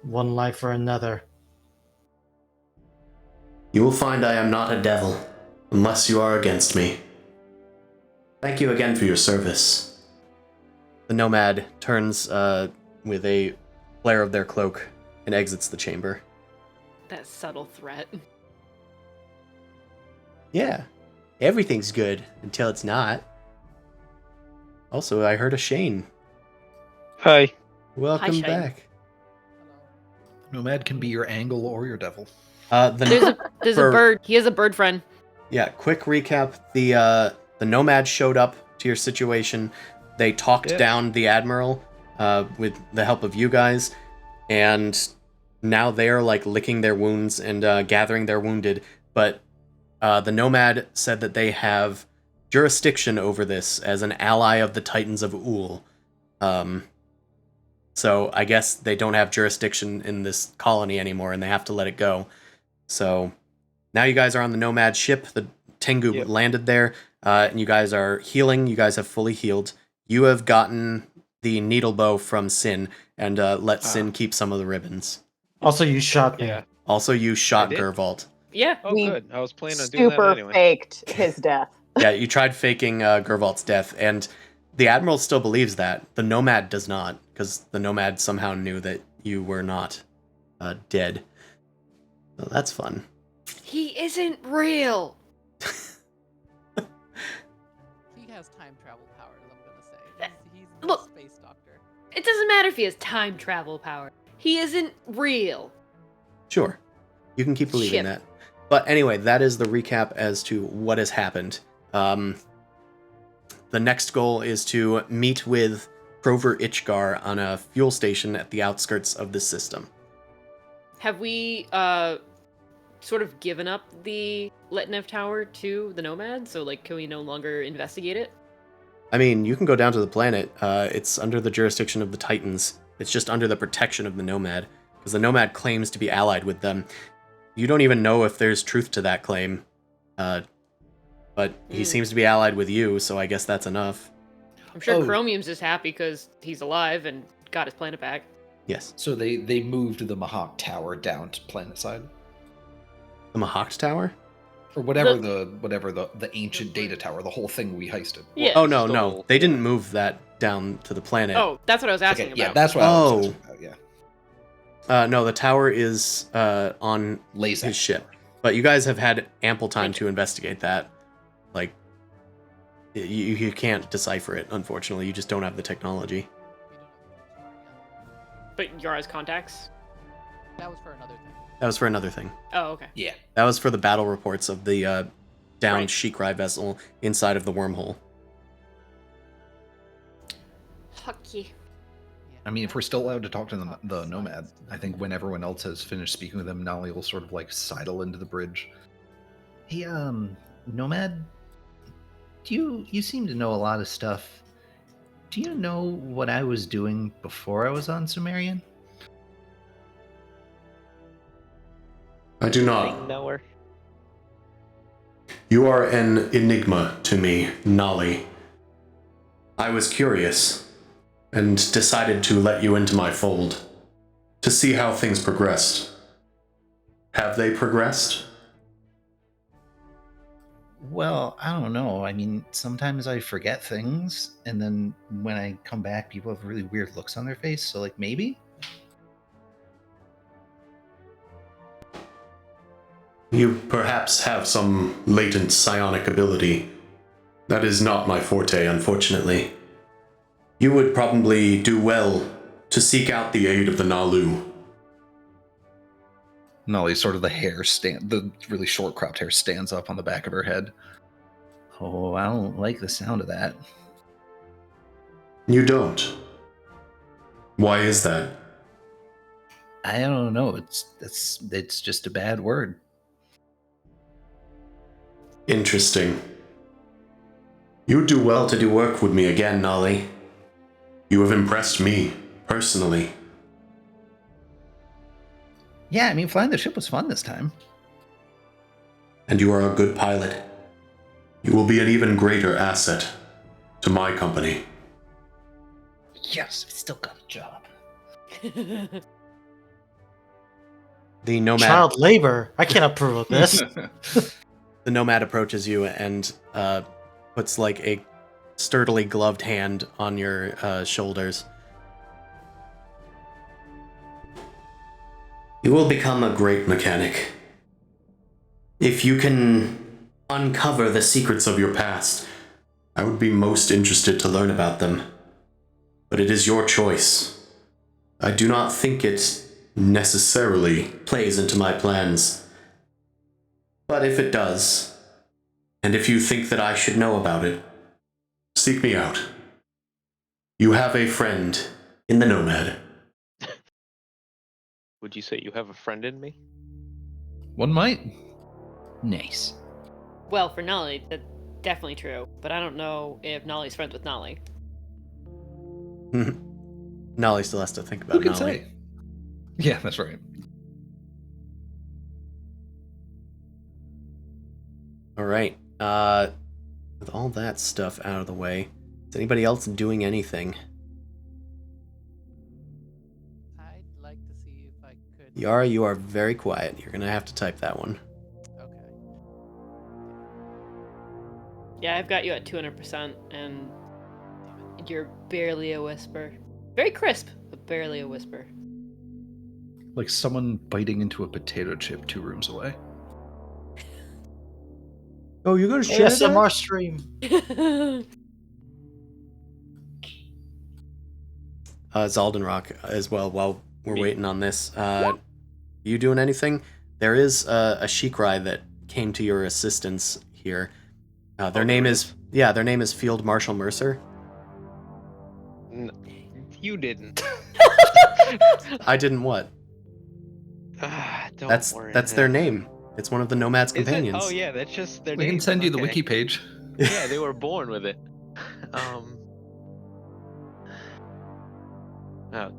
One life for another. You will find I am not a devil, unless you are against me. Thank you again for your service. The Nomad turns with a flare of their cloak and exits the chamber. That subtle threat. Yeah, everything's good until it's not. Also, I heard a Shane. Hi. Welcome Shane. back. Nomad can be your angle or your devil. There's a bird. He has a bird friend. Yeah, quick recap. The Nomad showed up to your situation. They talked down the Admiral with the help of you guys, and now they're like licking their wounds and gathering their wounded. But the Nomad said that they have jurisdiction over this as an ally of the Titans of Uul. So I guess they don't have jurisdiction in this colony anymore, and they have to let it go. So now you guys are on the Nomad ship. The Tengu landed there, and you guys are healing. You guys have fully healed. You have gotten the needle bow from Sin, and let Sin keep some of the ribbons. Also, you shot me. Yeah. Also, you shot I did? Gervault. Yeah. Oh, We good. I was planning on doing that Super anyway. faked his death. Yeah, you tried faking Gervault's death, and the Admiral still believes that. The Nomad does not, because the Nomad somehow knew that you were not dead. So that's fun. He isn't real. He has time travel powers, I'm gonna say. He's the Look. space doctor. It doesn't matter if he has time travel power. He isn't real. Sure. You can keep believing Ship. that. But anyway, that is the recap as to what has happened. The next goal is to meet with Prover Ichgar on a fuel station at the outskirts of the system. Have we sort of given up the Letnev Tower to the Nomad? So like, can we no longer investigate it? I mean, you can go down to the planet. It's under the jurisdiction of the Titans. It's just under the protection of the Nomad, because the Nomad claims to be allied with them. You don't even know if there's truth to that claim. But he seems to be allied with you, so I guess that's enough. I'm sure Oh. Chromium's just happy because he's alive and got his planet back. Yes. So they moved the Mahawk Tower down to planet side, The Mahawk Tower? or whatever the ancient data tower, the whole thing we heisted. Yeah. Oh, no, Still- no. They didn't move that down to the planet. Oh, that's what I was asking Okay, about. yeah, that's what I was Oh. asking about. Yeah, No, the tower is on Laser his ship. But you guys have had ample time to investigate that. Like, you can't decipher it, unfortunately. You just don't have the technology. But Yara's contacts? That was for another thing. That was for another thing. Oh, okay. Yeah. That was for the battle reports of the downed Right. Shikrai vessel inside of the wormhole. Hockey. I mean, if we're still allowed to talk to the Nomad, I think when everyone else has finished speaking with him, Nolly will sort of like sidle into the bridge. Hey, Nomad, you seem to know a lot of stuff. Do you know what I was doing before I was on Sumerian? I do Big not. knower. You are an enigma to me, Nolly. I was curious, and decided to let you into my fold, to see how things progressed. Have they progressed? Well, I don't know. I mean, sometimes I forget things, and then when I come back, people have really weird looks on their face. So, like, maybe? You perhaps have some latent psionic ability. That is not my forte, unfortunately. You would probably do well to seek out the aid of the Nalu. Nolly, sort of the really short cropped hair stands up on the back of her head. Oh, I don't like the sound of that. You don't. Why is that? I don't know. It's just a bad word. Interesting. You'd do well to do work with me again, Nolly. You have impressed me, personally. Yeah, I mean, flying the ship was fun this time. And you are a good pilot. You will be an even greater asset to my company. Yes, I still got a job. The Nomad Child labor. I can't approve of this. the Nomad approaches you and puts like a sturdily gloved hand on your shoulders. You will become a great mechanic. If you can uncover the secrets of your past, I would be most interested to learn about them. But it is your choice. I do not think it necessarily plays into my plans. But if it does, and if you think that I should know about it, seek me out. You have a friend in the Nomad. Would you say you have a friend in me? One might. Nice. Well, for Nolly, that's definitely true. But I don't know if Nolly's friends with Nolly. Nolly still has to think about Who can Nolly. say? Yeah, that's right. All right. With all that stuff out of the way, is anybody else doing anything? I'd like to see if I could. Yara, you are very quiet. You're gonna have to type that one. Okay. Yeah, I've got you at 200%, and you're barely a whisper. Very crisp, but barely a whisper. Like someone biting into a potato chip 2 rooms away. Oh, you're gonna share that? ASMR stream. Zaldenrock as well. While we're waiting on this, you doing anything? There is a Shikrai that came to your assistance here. Their name is Field Marshal Mercer. No, you didn't. I didn't what? Don't worry. That's their name. It's one of the Nomad's Is it? companions. Oh yeah, that's just their We name. can send you the Okay. wiki page. Yeah, they were born with it. Oh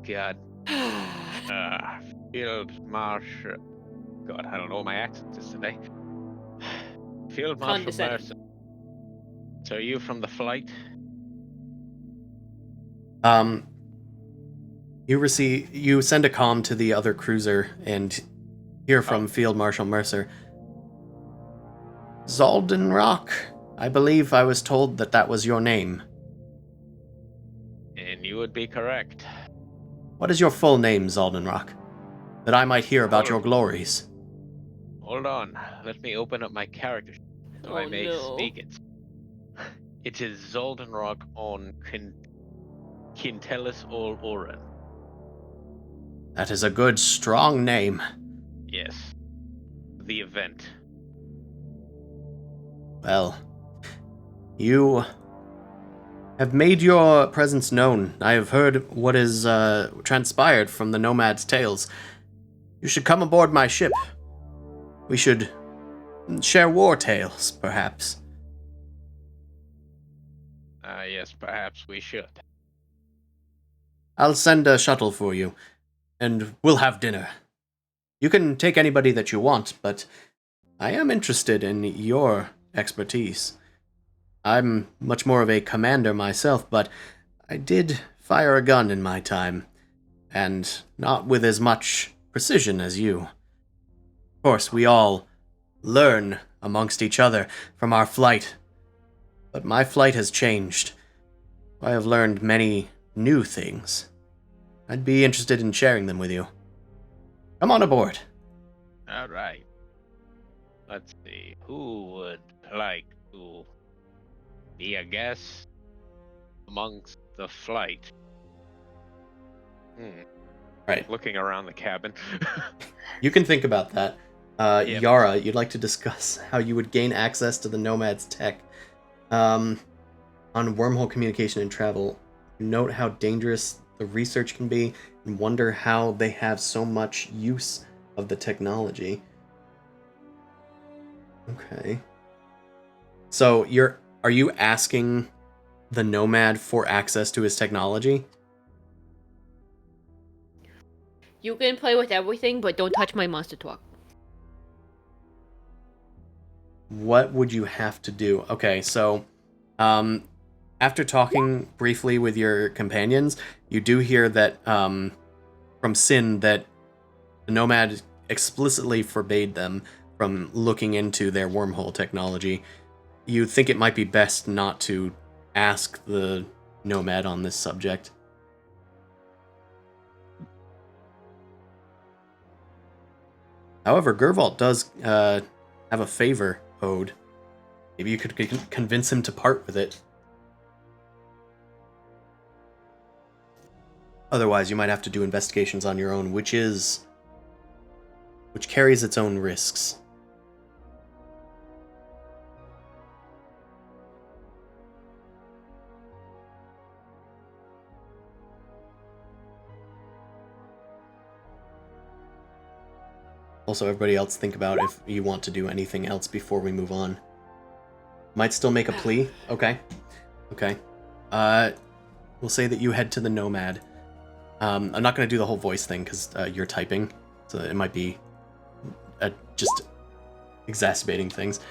god. Field Marshal. God, I don't know what my accent is today. Field Marshal Condescending. Mercer. So are you from the flight? You send a comm to the other cruiser and hear from Field Marshal Mercer. Zaldenrock, I believe I was told that was your name. And you would be correct. What is your full name, Zaldenrock? That I might hear about Hold- your glories. Hold on. Let me open up my character sheet so I Oh, may no. speak it. It is Zoldenrock on Quintelis Ol Oren. That is a good, strong name. Yes. The event. Well, you have made your presence known. I have heard what is transpired from the Nomad's tales. You should come aboard my ship. We should share war tales, perhaps. Yes, perhaps we should. I'll send a shuttle for you, and we'll have dinner. You can take anybody that you want, but I am interested in your expertise. I'm much more of a commander myself, but I did fire a gun in my time, and not with as much precision as you. Of course, we all learn amongst each other from our flight, but my flight has changed. I have learned many new things. I'd be interested in sharing them with you. Come on aboard. All right. Let's see. Who would like to be a guest amongst the flight? Right. Looking around the cabin. You can think about that. Yep. Yara, you'd like to discuss how you would gain access to the Nomad's tech. On wormhole communication and travel, note how dangerous the research can be and wonder how they have so much use of the technology. Okay. So are you asking the Nomad for access to his technology? You can play with everything, but don't touch my monster talk. What would you have to do? Okay, so after talking briefly with your companions, you do hear that from Sin that the Nomad explicitly forbade them from looking into their wormhole technology. You think it might be best not to ask the Nomad on this subject. However, Gervalt does have a favor owed. Maybe you could convince him to part with it. Otherwise, you might have to do investigations on your own, which carries its own risks. Also, everybody else think about if you want to do anything else before we move on. Might still make a plea. Okay. Okay. We'll say that you head to the Nomad. I'm not going to do the whole voice thing because you're typing, so it might be just exacerbating things.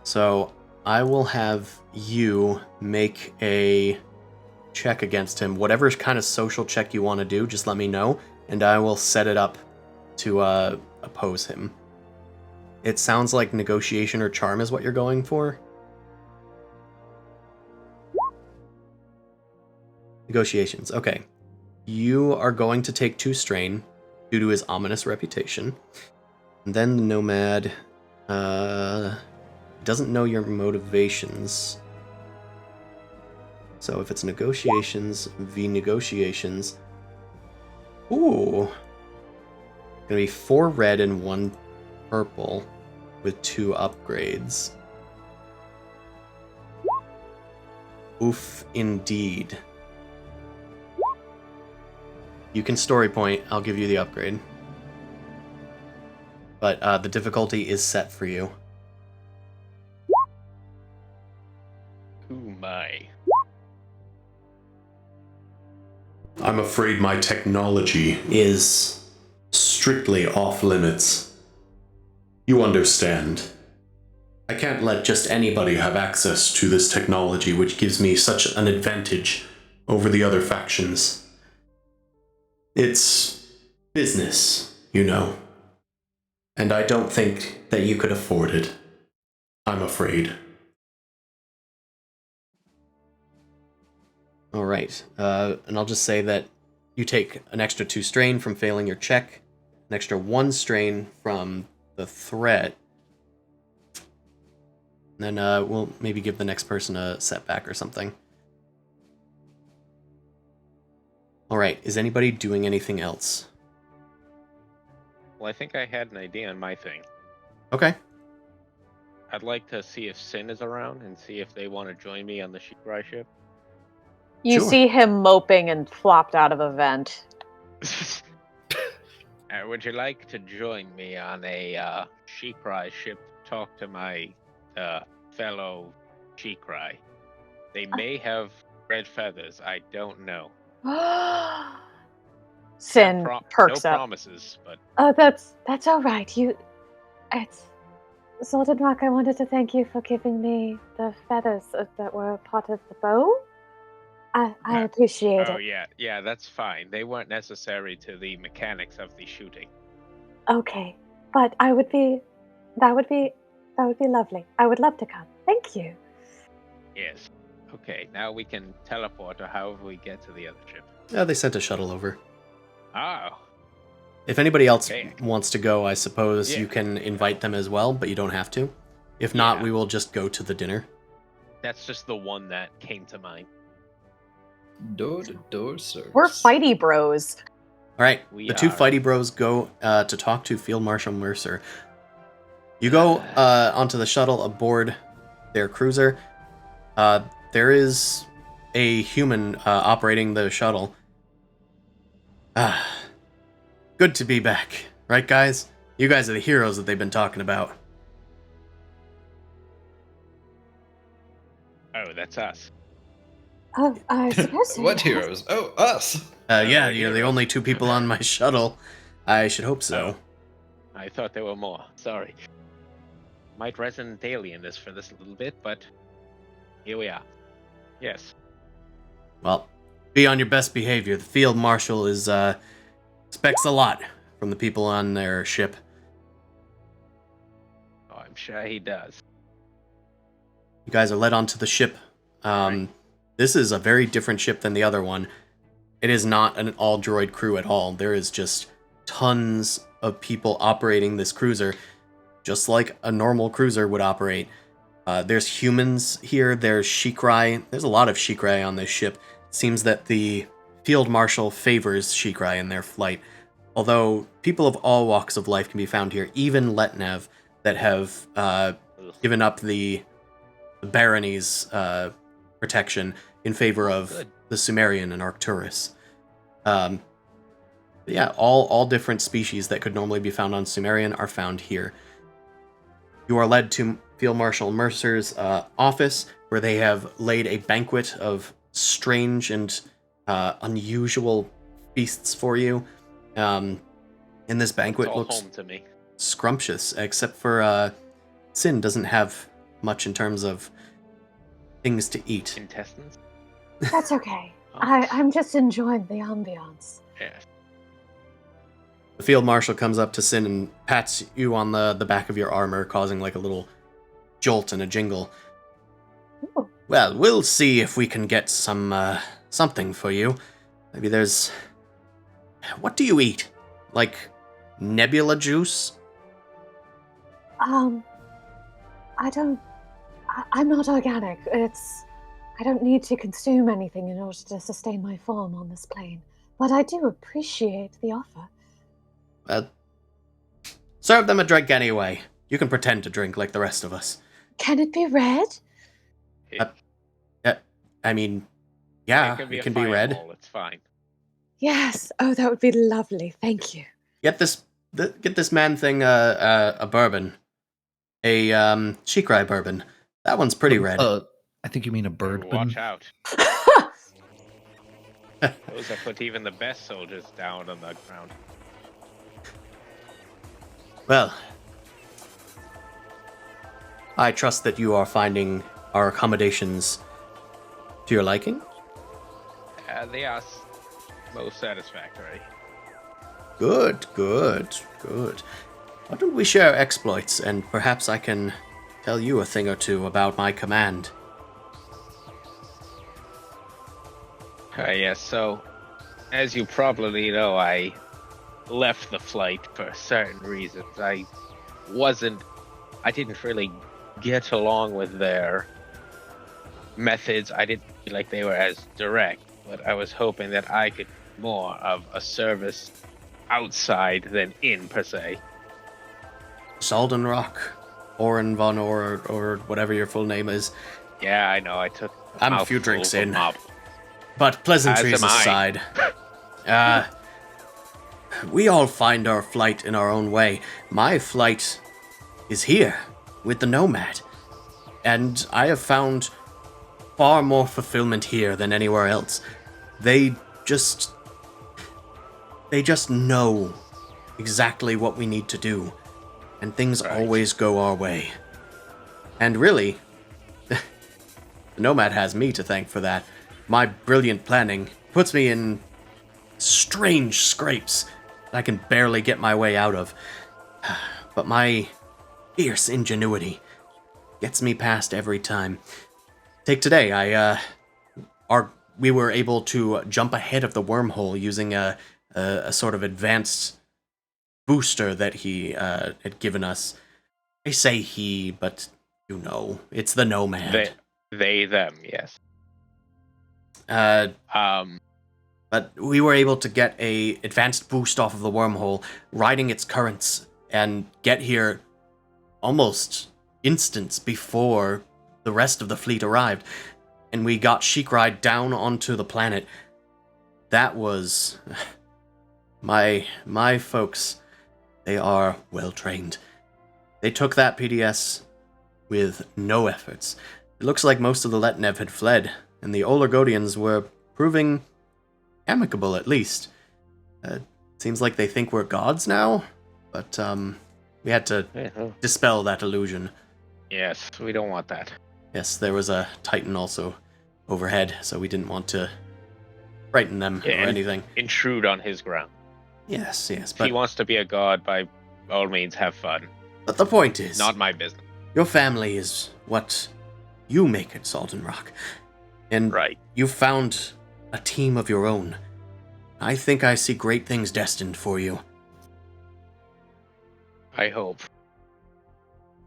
So I will have you make a check against him. Whatever kind of social check you want to do, just let me know, and I will set it up to oppose him. It sounds like negotiation or charm is what you're going for. Negotiations. Okay. You are going to take 2 strain due to his ominous reputation. And then the Nomad doesn't know your motivations. So if it's negotiations v negotiations, ooh, gonna be 4 red and 1 purple with 2 upgrades. Oof, indeed. You can story point, I'll give you the upgrade. But the difficulty is set for you. Ooh, my. I'm afraid my technology is strictly off limits. You understand. I can't let just anybody have access to this technology, which gives me such an advantage over the other factions. It's business, you know. And I don't think that you could afford it. I'm afraid. All right, and I'll just say that you take an extra 2 strain from failing your check, an extra 1 strain from the threat, and then we'll maybe give the next person a setback or something. All right, is anybody doing anything else? Well, I think I had an idea on my thing. Okay. I'd like to see if Sin is around and see if they want to join me on the Shikrai ship. You Sure. see him moping and flopped out of a vent. Would you like to join me on a Shikrai ship to talk to my fellow Shikrai? They may have red feathers. I don't know. Sin perks no up. promises, but Oh, that's all right. It's Zoldenrock. I wanted to thank you for giving me the feathers that were part of the bow. I appreciate oh it. yeah, that's fine. They weren't necessary to the mechanics of the shooting. Okay, but that would be lovely. I would love to come. Thank you. Yes. Okay, now we can teleport or however we get to the other ship. They sent a shuttle over. Oh. If anybody else Okay. wants to go, I suppose Yeah. you can invite them as well, but you don't have to. If not, we will just go to the dinner. That's just the one that came to mind. Door to door service. We're fighty bros. All right, We the 2 are. fighty bros go to talk to Field Marshal Mercer. You go onto the shuttle aboard their cruiser. There is a human operating the shuttle. Good to be back, right, guys? You guys are the heroes that they've been talking about. Oh, that's us. I suppose so. What yes. heroes? Oh, us. Yeah, we're you're the heroes. only 2 people on my shuttle. I should hope so. I thought there were more. Sorry. Might resonate alien this for this a little bit, but here we are. Yes. Well, be on your best behavior. The Field Marshal is expects a lot from the people on their ship. Oh, I'm sure he does. You guys are led onto the ship. Right. This is a very different ship than the other one. It is not an all-droid crew at all. There is just tons of people operating this cruiser, just like a normal cruiser would operate. There's humans here, there's Shikrai. There's a lot of Shikrai on this ship. It seems that the Field Marshal favors Shikrai in their flight, although people of all walks of life can be found here, even Letnev, that have given up the barony's protection in favor of the Sumerian and Arcturus. Yeah, all different species that could normally be found on Sumerian are found here. You are led to Field Marshal Mercer's office, where they have laid a banquet of strange and unusual feasts for you. And this banquet It's all looks home to me. scrumptious, except for Sin doesn't have much in terms of things to eat. Intestines? That's okay. Oh. I'm just enjoying the ambiance. Yes. The Field Marshal comes up to Sin and pats you on the back of your armor, causing like a little jolt and a jingle. Ooh. Well, we'll see if we can get some something for you. Maybe there's... What do you eat? Like nebula juice? I'm not organic. I don't need to consume anything in order to sustain my form on this plane. But I do appreciate the offer. Serve them a drink anyway. You can pretend to drink like the rest of us. Can it be red? I mean, yeah, it can be red. fireball, it's fine. Yes. Oh, that would be lovely. Thank you. Get this man thing a bourbon. A Shikrai bourbon. That one's pretty red. I think you mean a bird. Watch out. Those that put even the best soldiers down on the ground. Well, I trust that you are finding our accommodations to your liking. They are most satisfactory. Good. Why don't we share exploits, and perhaps I can tell you a thing or two about my command. Yes, so, as you probably know, I left the flight for certain reasons. I didn't really get along with their methods. I didn't feel like they were as direct, but I was hoping that I could do more of a service outside than in, per se. Saldenrock, Oren von or whatever your full name is. Yeah, I know, I took I'm a few drinks in. Up. But pleasantries As am I. aside, we all find our flight in our own way. My flight is here, with the Nomad. And I have found far more fulfillment here than anywhere else. They just know exactly what we need to do. And things always go our way. And really, the Nomad has me to thank for that. My brilliant planning puts me in strange scrapes that I can barely get my way out of. But my fierce ingenuity gets me past every time. Take today, we were able to jump ahead of the wormhole using a sort of advanced booster that he had given us. I say he, but you know, it's the Nomad. They, them, yes. But we were able to get a advanced boost off of the wormhole, riding its currents, and get here almost instants before the rest of the fleet arrived. And we got Shikrai down onto the planet. That was... my folks, they are well trained. They took that PDS with no efforts. It looks like most of the Letnev had fled, and the Olargodians were proving amicable, at least. Seems like they think we're gods now, but we had to dispel that illusion. Yes, we don't want that. Yes, there was a Titan also overhead, so we didn't want to frighten them or anything. Intrude on his ground. Yes, If but... he wants to be a god, by all means, have fun. But the point is... Not my business. Your family is what you make it, Salton Rock. And you found a team of your own. I think I see great things destined for you. I hope.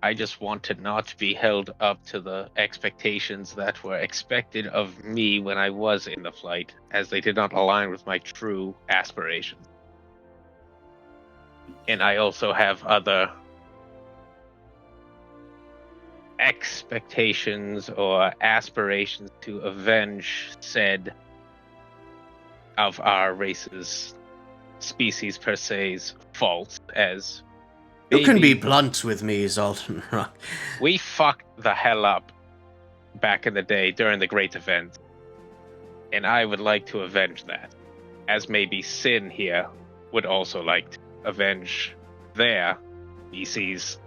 I just want to not be held up to the expectations that were expected of me when I was in the flight, as they did not align with my true aspirations. And I also have other expectations or aspirations to avenge said of our race's species per se's faults, as You can be maybe blunt with me, Zoltan Rock. we fucked the hell up back in the day during the Great Event, and I would like to avenge that, as maybe Sin here would also like to avenge their species'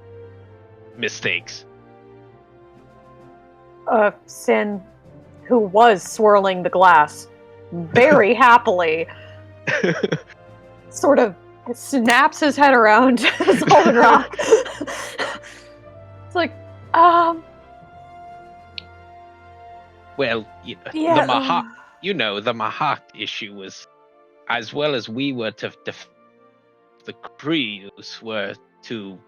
mistakes. Sin, who was swirling the glass very happily, sort of snaps his head around Zoltan Rock. It's like, Well, yeah, the Mahak, the Mahak issue was, as well as we were to the Crews were to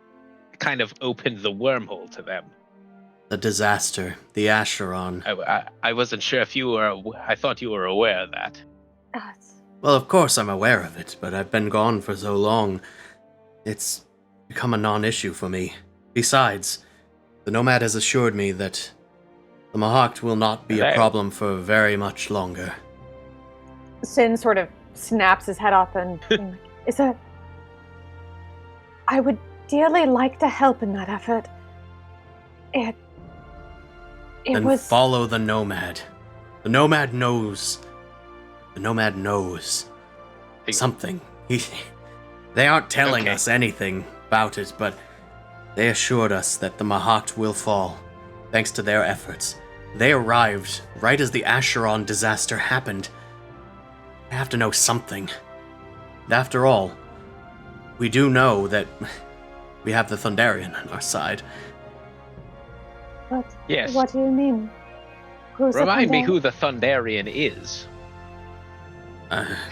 kind of open the wormhole to them. The disaster, the Acheron. I wasn't sure if you were. I thought you were aware of that. Well, of course I'm aware of it, but I've been gone for so long. It's become a non-issue for me. Besides, the Nomad has assured me that the Mahakt will not be a problem for very much longer. Sin sort of snaps his head up and I would dearly like to help in that effort. Then follow the Nomad. The Nomad knows. The Nomad knows something. They aren't telling us anything about it, but they assured us that the Mahakt will fall, thanks to their efforts. They arrived right as the Acheron disaster happened. I have to know something. And after all, we do know that we have the Thunderian on our side. Yes. What do you mean? Remind me who the Thunderian is.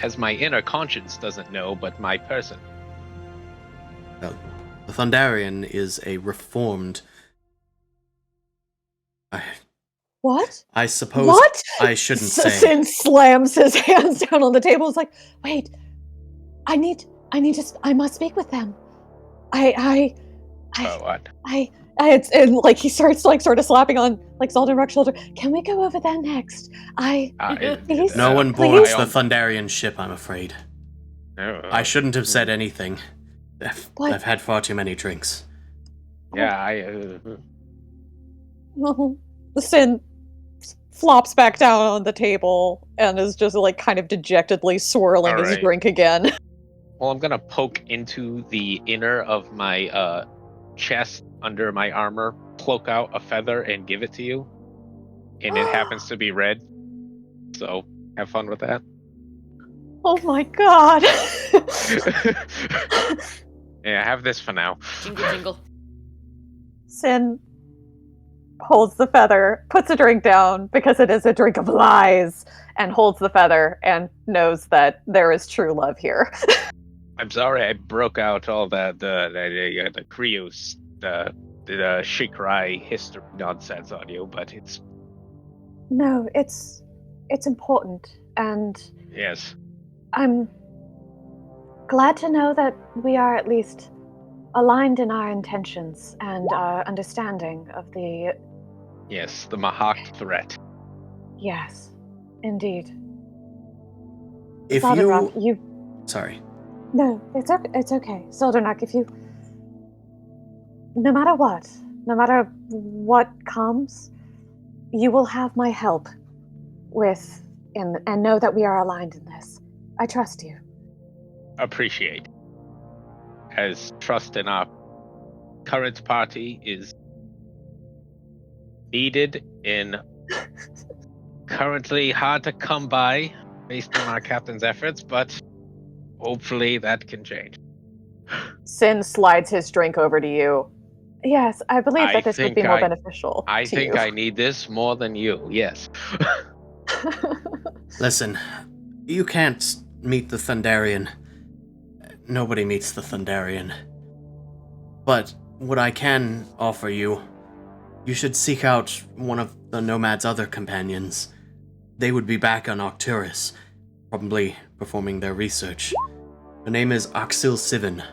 As my inner conscience doesn't know, but my person. Well, the Thunderian is a reformed... What? I suppose what? I shouldn't say. Sin slams his hands down on the table. It's like, wait, I must speak with them. And like he starts like sort of slapping on like Zoltan Rock's shoulder. Can we go over there next? Please, no one boards the Thunderian ship, I'm afraid. I shouldn't have said anything. I've had far too many drinks. Yeah, Sin flops back down on the table and is just like kind of dejectedly swirling his drink again. Well, I'm gonna poke into the inner of my chest under my armor, cloak out a feather, and give it to you. And it happens to be red. So have fun with that. Oh my god. Yeah, have this for now. Jingle, jingle. Sin holds the feather, puts a drink down because it is a drink of lies, and holds the feather and knows that there is true love here. I'm sorry I broke out all the Krios, the Shikrai history nonsense on you, but it's... No, it's important, and... Yes. I'm glad to know that we are at least aligned in our intentions and our understanding of the... Yes, the Mahak threat. Yes, indeed. If Zoltan, you... Sorry. No, it's okay. Zoltan, if you... No matter what comes, you will have my help with, and know that we are aligned in this. I trust you. Appreciate. As trust in our current party is needed and currently hard to come by based on our captain's efforts, but hopefully that can change. Sin slides his drink over to you. Yes, I believe that this would be more beneficial I to think you. I need this more than you, yes. Listen, you can't meet the Thunderian. Nobody meets the Thunderian. But what I can offer you, you should seek out one of the Nomad's other companions. They would be back on Arcturus, probably performing their research. Her name is Axil Sivan,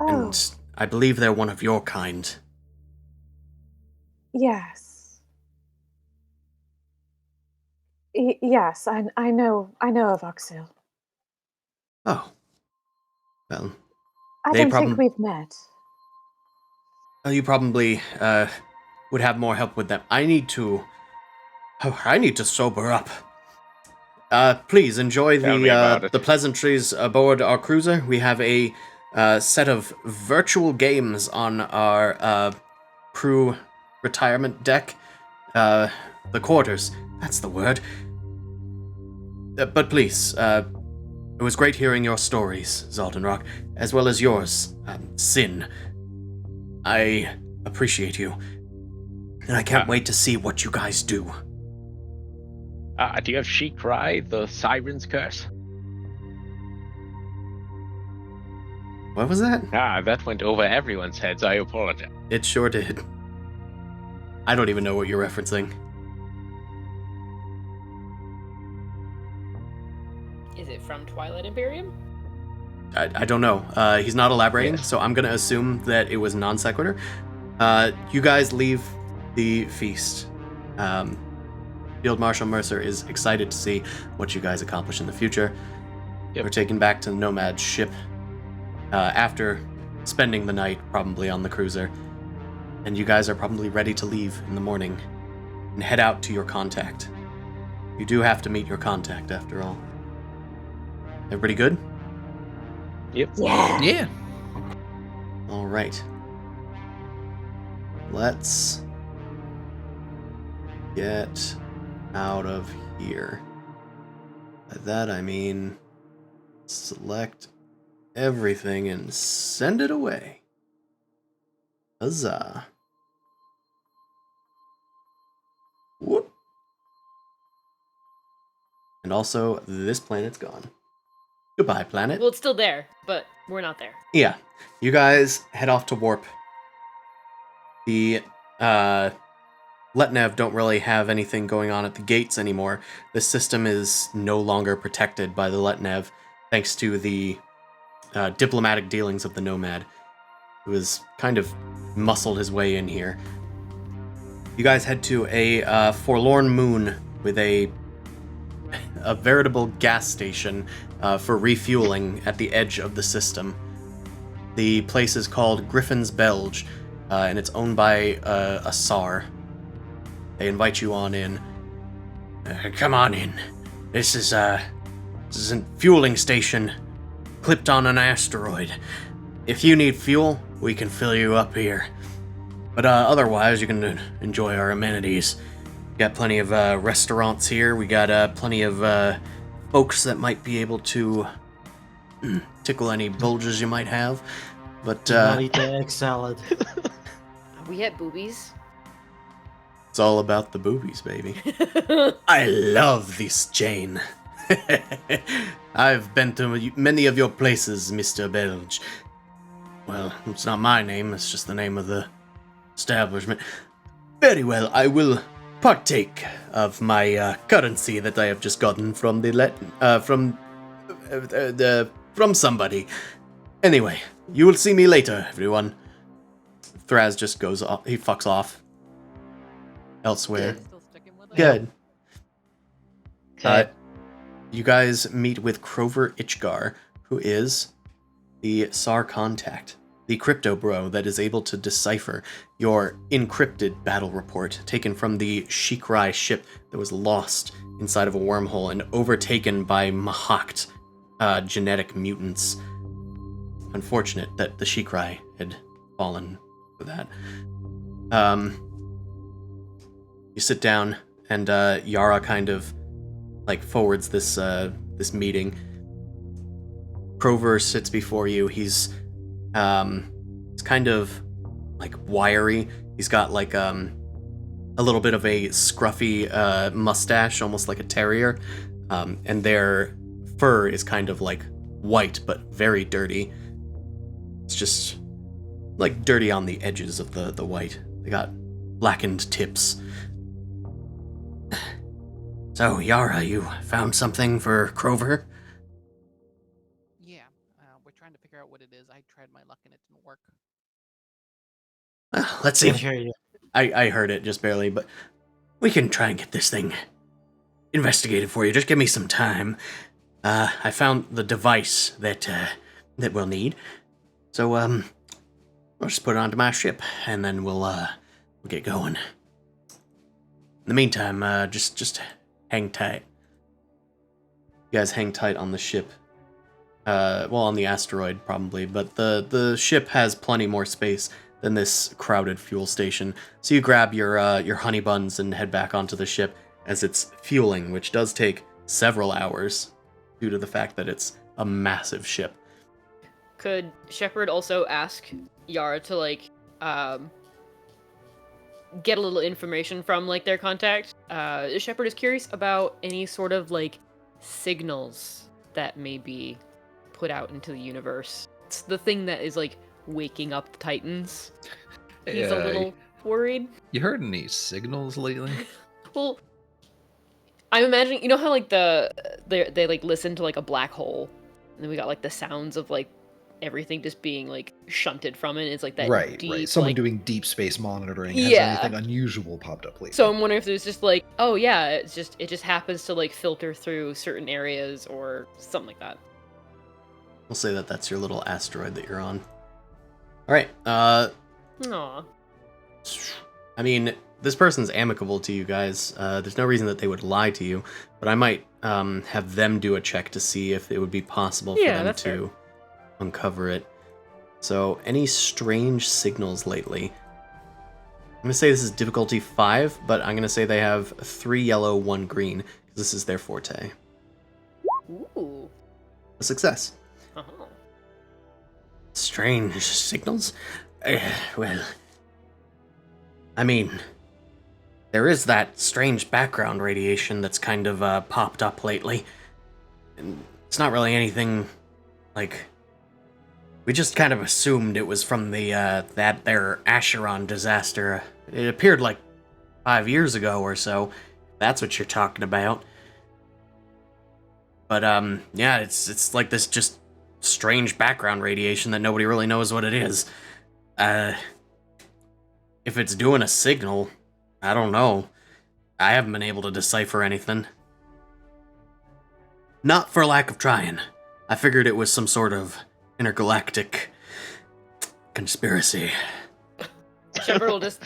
Oh, and I believe they're one of your kind. yes. Yes, I know of Oxil. Oh. Well, I They don't think we've met. you probably would have more help with them. I need to sober up. Please enjoy Tell me about the it. pleasantries aboard our cruiser. We have a set of virtual games on our crew retirement deck. The quarters. That's the word. But please, it was great hearing your stories, Zaldenrock, as well as yours, Sin. I appreciate you, and I can't wait to see what you guys do. Do you have Shikrai, the Siren's Curse? What was that? That went over everyone's heads. I apologize. It sure did. I don't even know what you're referencing. Is it from Twilight Imperium? I don't know. He's not elaborating, so I'm going to assume that it was non sequitur. You guys leave the feast. Field Marshal Mercer is excited to see what you guys accomplish in the future. Yep. We're taken back to the Nomad's ship after spending the night probably on the cruiser. And you guys are probably ready to leave in the morning and head out to your contact. You do have to meet your contact after all. Everybody good? Yep. Yeah. Yeah. All right. Let's get out of here. By that I mean select everything and send it away. Huzzah. Whoop. And also, this planet's gone. Goodbye, planet. Well, it's still there, but we're not there. Yeah. You guys head off to warp. The Letnev don't really have anything going on at the gates anymore. The system is no longer protected by the Letnev, thanks to the diplomatic dealings of the Nomad, who has kind of muscled his way in here. You guys head to a forlorn moon with a veritable gas station for refueling at the edge of the system. The place is called Griffin's Belge, and it's owned by a SAR. They invite you on in. Come on in. This is a fueling station clipped on an asteroid. If you need fuel, we can fill you up here. But otherwise, you can enjoy our amenities. Got plenty of restaurants here. We got plenty of folks that might be able to tickle any bulges you might have. But Not eat the egg salad. We had boobies. it's all about the boobies, baby. I love this chain. I've been to many of your places, Mr. Belge. Well, it's not my name, it's just the name of the establishment. Very well, I will partake of my currency that I have just gotten from from somebody. Anyway, you will see me later, everyone. Thraz just goes off. He fucks off. Elsewhere. Still sticking with it? Good. Okay. You guys meet with Crover Itchgar, who is the SAR contact, the crypto bro that is able to decipher your encrypted battle report taken from the Shikrai ship that was lost inside of a wormhole and overtaken by Mahakt genetic mutants. Unfortunate that the Shikrai had fallen for that. You sit down, and Yara kind of forwards this meeting. Crover sits before you. He's kind of wiry. He's got a little bit of a scruffy mustache, almost like a terrier, and their fur is kind of white but very dirty. It's just like dirty on the edges of the white. They got blackened tips. So, Yara, you found something for Crover? Yeah, we're trying to figure out what it is. I tried my luck and it didn't work. Let's see. Can't hear you. I heard it just barely, but we can try and get this thing investigated for you. Just give me some time. I found the device that we'll need. So, I'll just put it onto my ship, and then we'll get going. In the meantime, just hang tight. You guys hang tight on the ship. Well, on the asteroid, probably, but the ship has plenty more space than this crowded fuel station. So you grab your honey buns and head back onto the ship as it's fueling, which does take several hours due to the fact that it's a massive ship. Could Shepard also ask Yara to, like, get a little information from, like, their contact? Shepard is curious about any sort of, like, signals that may be put out into the universe. It's the thing that is, like, waking up the Titans. He's a little worried. You heard any signals lately? Well, I'm imagining, you know how, like, they like listen to, like, a black hole, and then we got, like, the sounds of, like, everything just being, like, shunted from it. It's like that Right. deep, Someone like, doing deep space monitoring. Has Yeah. anything unusual popped up lately? So I'm wondering if there's just like, oh yeah, it just happens to, like, filter through certain areas or something like that. We'll say that that's your little asteroid that you're on. All right. Aw. I mean, this person's amicable to you guys. There's no reason that they would lie to you, but I might have them do a check to see if it would be possible for them that's to uncover it. So, any strange signals lately? I'm going to say this is difficulty 5, but I'm going to say they have 3 yellow, 1 green, because this is their forte. Ooh. A success. Uh-huh. Strange signals? Well, I mean, there is that strange background radiation that's kind of popped up lately. And it's not really anything, like, we just kind of assumed it was from the, that there Acheron disaster. It appeared like 5 years ago or so. That's what you're talking about. But, yeah, it's like this just strange background radiation that nobody really knows what it is. If it's doing a signal, I don't know. I haven't been able to decipher anything. Not for lack of trying. I figured it was some sort of intergalactic conspiracy. Shepard will just,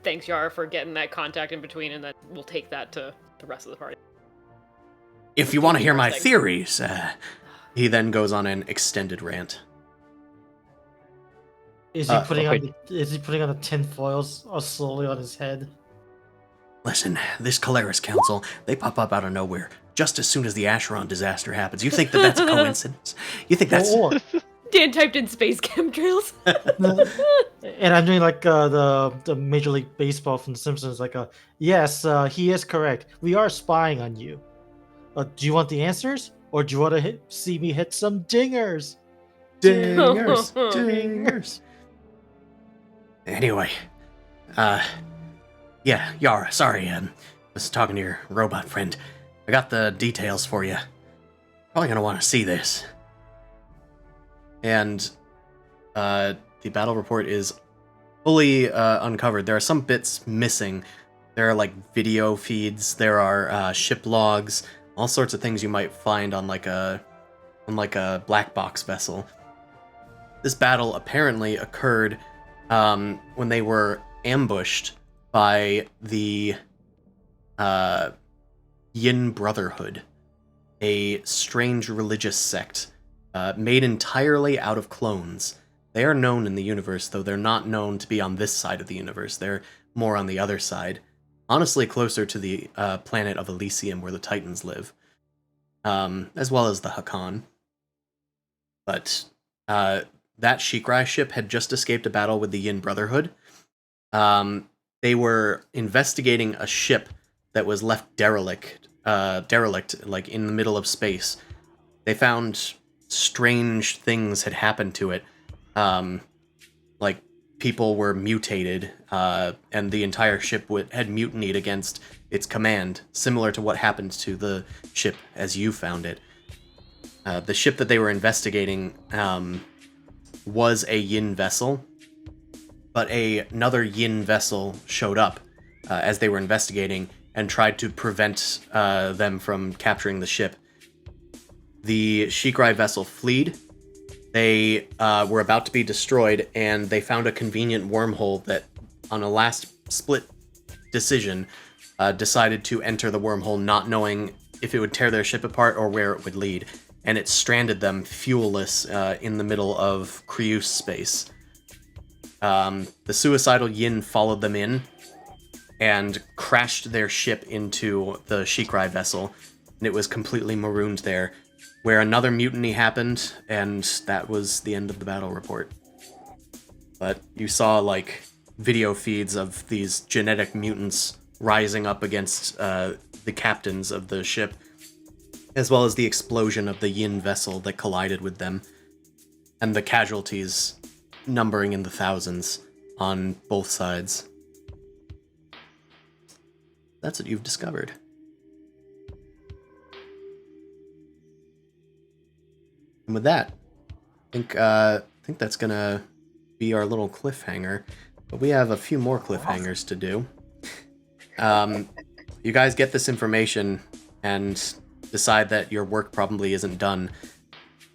thanks Yara for getting that contact in between, and then we'll take that to the rest of the party. If you want to hear my theories, he then goes on an extended rant. Is he putting on the tin foils slowly on his head? Listen, this Caleris Council, they pop up out of nowhere just as soon as the Acheron disaster happens. You think that that's a coincidence? You think that's... Dan typed in space chemtrails. And I'm doing like the Major League Baseball from The Simpsons, like yes, he is correct. We are spying on you. Do you want the answers, or do you want to see me hit some dingers? Dingers, dingers. Anyway, yeah, Yara, sorry, I was talking to your robot friend. I got the details for you. Probably gonna want to see this. And the battle report is fully uncovered. There are some bits missing. There are like video feeds. There are ship logs. All sorts of things you might find on like a black box vessel. This battle apparently occurred when they were ambushed by the Yin Brotherhood, a strange religious sect made entirely out of clones. They are known in the universe, though they're not known to be on this side of the universe. They're more on the other side. Honestly, closer to the planet of Elysium where the Titans live, as well as the Hakan. But that Shikrai ship had just escaped a battle with the Yin Brotherhood. They were investigating a ship that was left derelict, like in the middle of space. They found strange things had happened to it. like people were mutated, and the entire ship had mutinied against its command, similar to what happened to the ship as you found it. The ship that they were investigating was a Yin vessel, but another Yin vessel showed up as they were investigating and tried to prevent them from capturing the ship. The Shikrai vessel fled. They were about to be destroyed, and they found a convenient wormhole that, on a last split decision, decided to enter the wormhole, not knowing if it would tear their ship apart or where it would lead. And it stranded them fuelless in the middle of Krius space. The suicidal Yin followed them in and crashed their ship into the Shikrai vessel, and it was completely marooned there, where another mutiny happened, and that was the end of the battle report. But you saw, like, video feeds of these genetic mutants rising up against the captains of the ship, as well as the explosion of the Yin vessel that collided with them, and the casualties numbering in the thousands on both sides. That's what you've discovered. And with that, I think that's gonna be our little cliffhanger. But we have a few more cliffhangers to do. You guys get this information and decide that your work probably isn't done.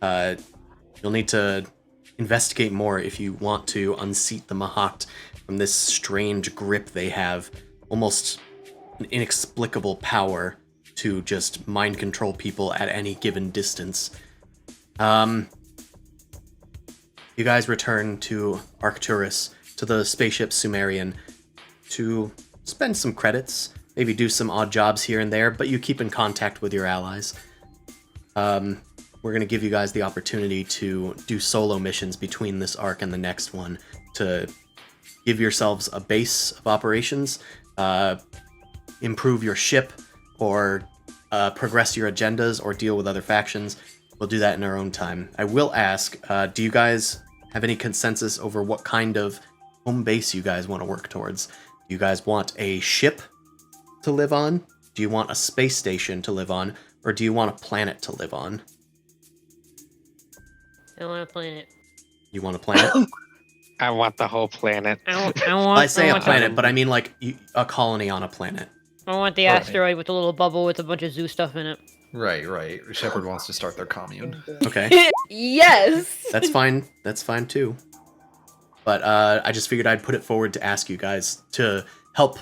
You'll need to investigate more if you want to unseat the Mahat from this strange grip they have, almost an inexplicable power to just mind control people at any given distance. You guys return to Arcturus, to the spaceship Sumerian, to spend some credits, maybe do some odd jobs here and there, but you keep in contact with your allies. We're going to give you guys the opportunity to do solo missions between this arc and the next one, to give yourselves a base of operations, improve your ship, or progress your agendas, or deal with other factions. We'll do that in our own time. I will ask, do you guys have any consensus over what kind of home base you guys want to work towards? Do you guys want a ship to live on? Do you want a space station to live on? Or do you want a planet to live on? I want a planet. You want a planet? I want the whole planet. I say a planet, but I mean like a colony on a planet. I want the asteroid with a little bubble with a bunch of zoo stuff in it. Right. Shepard wants to start their commune. Okay. Yes! That's fine. That's fine too. But I just figured I'd put it forward to ask you guys to help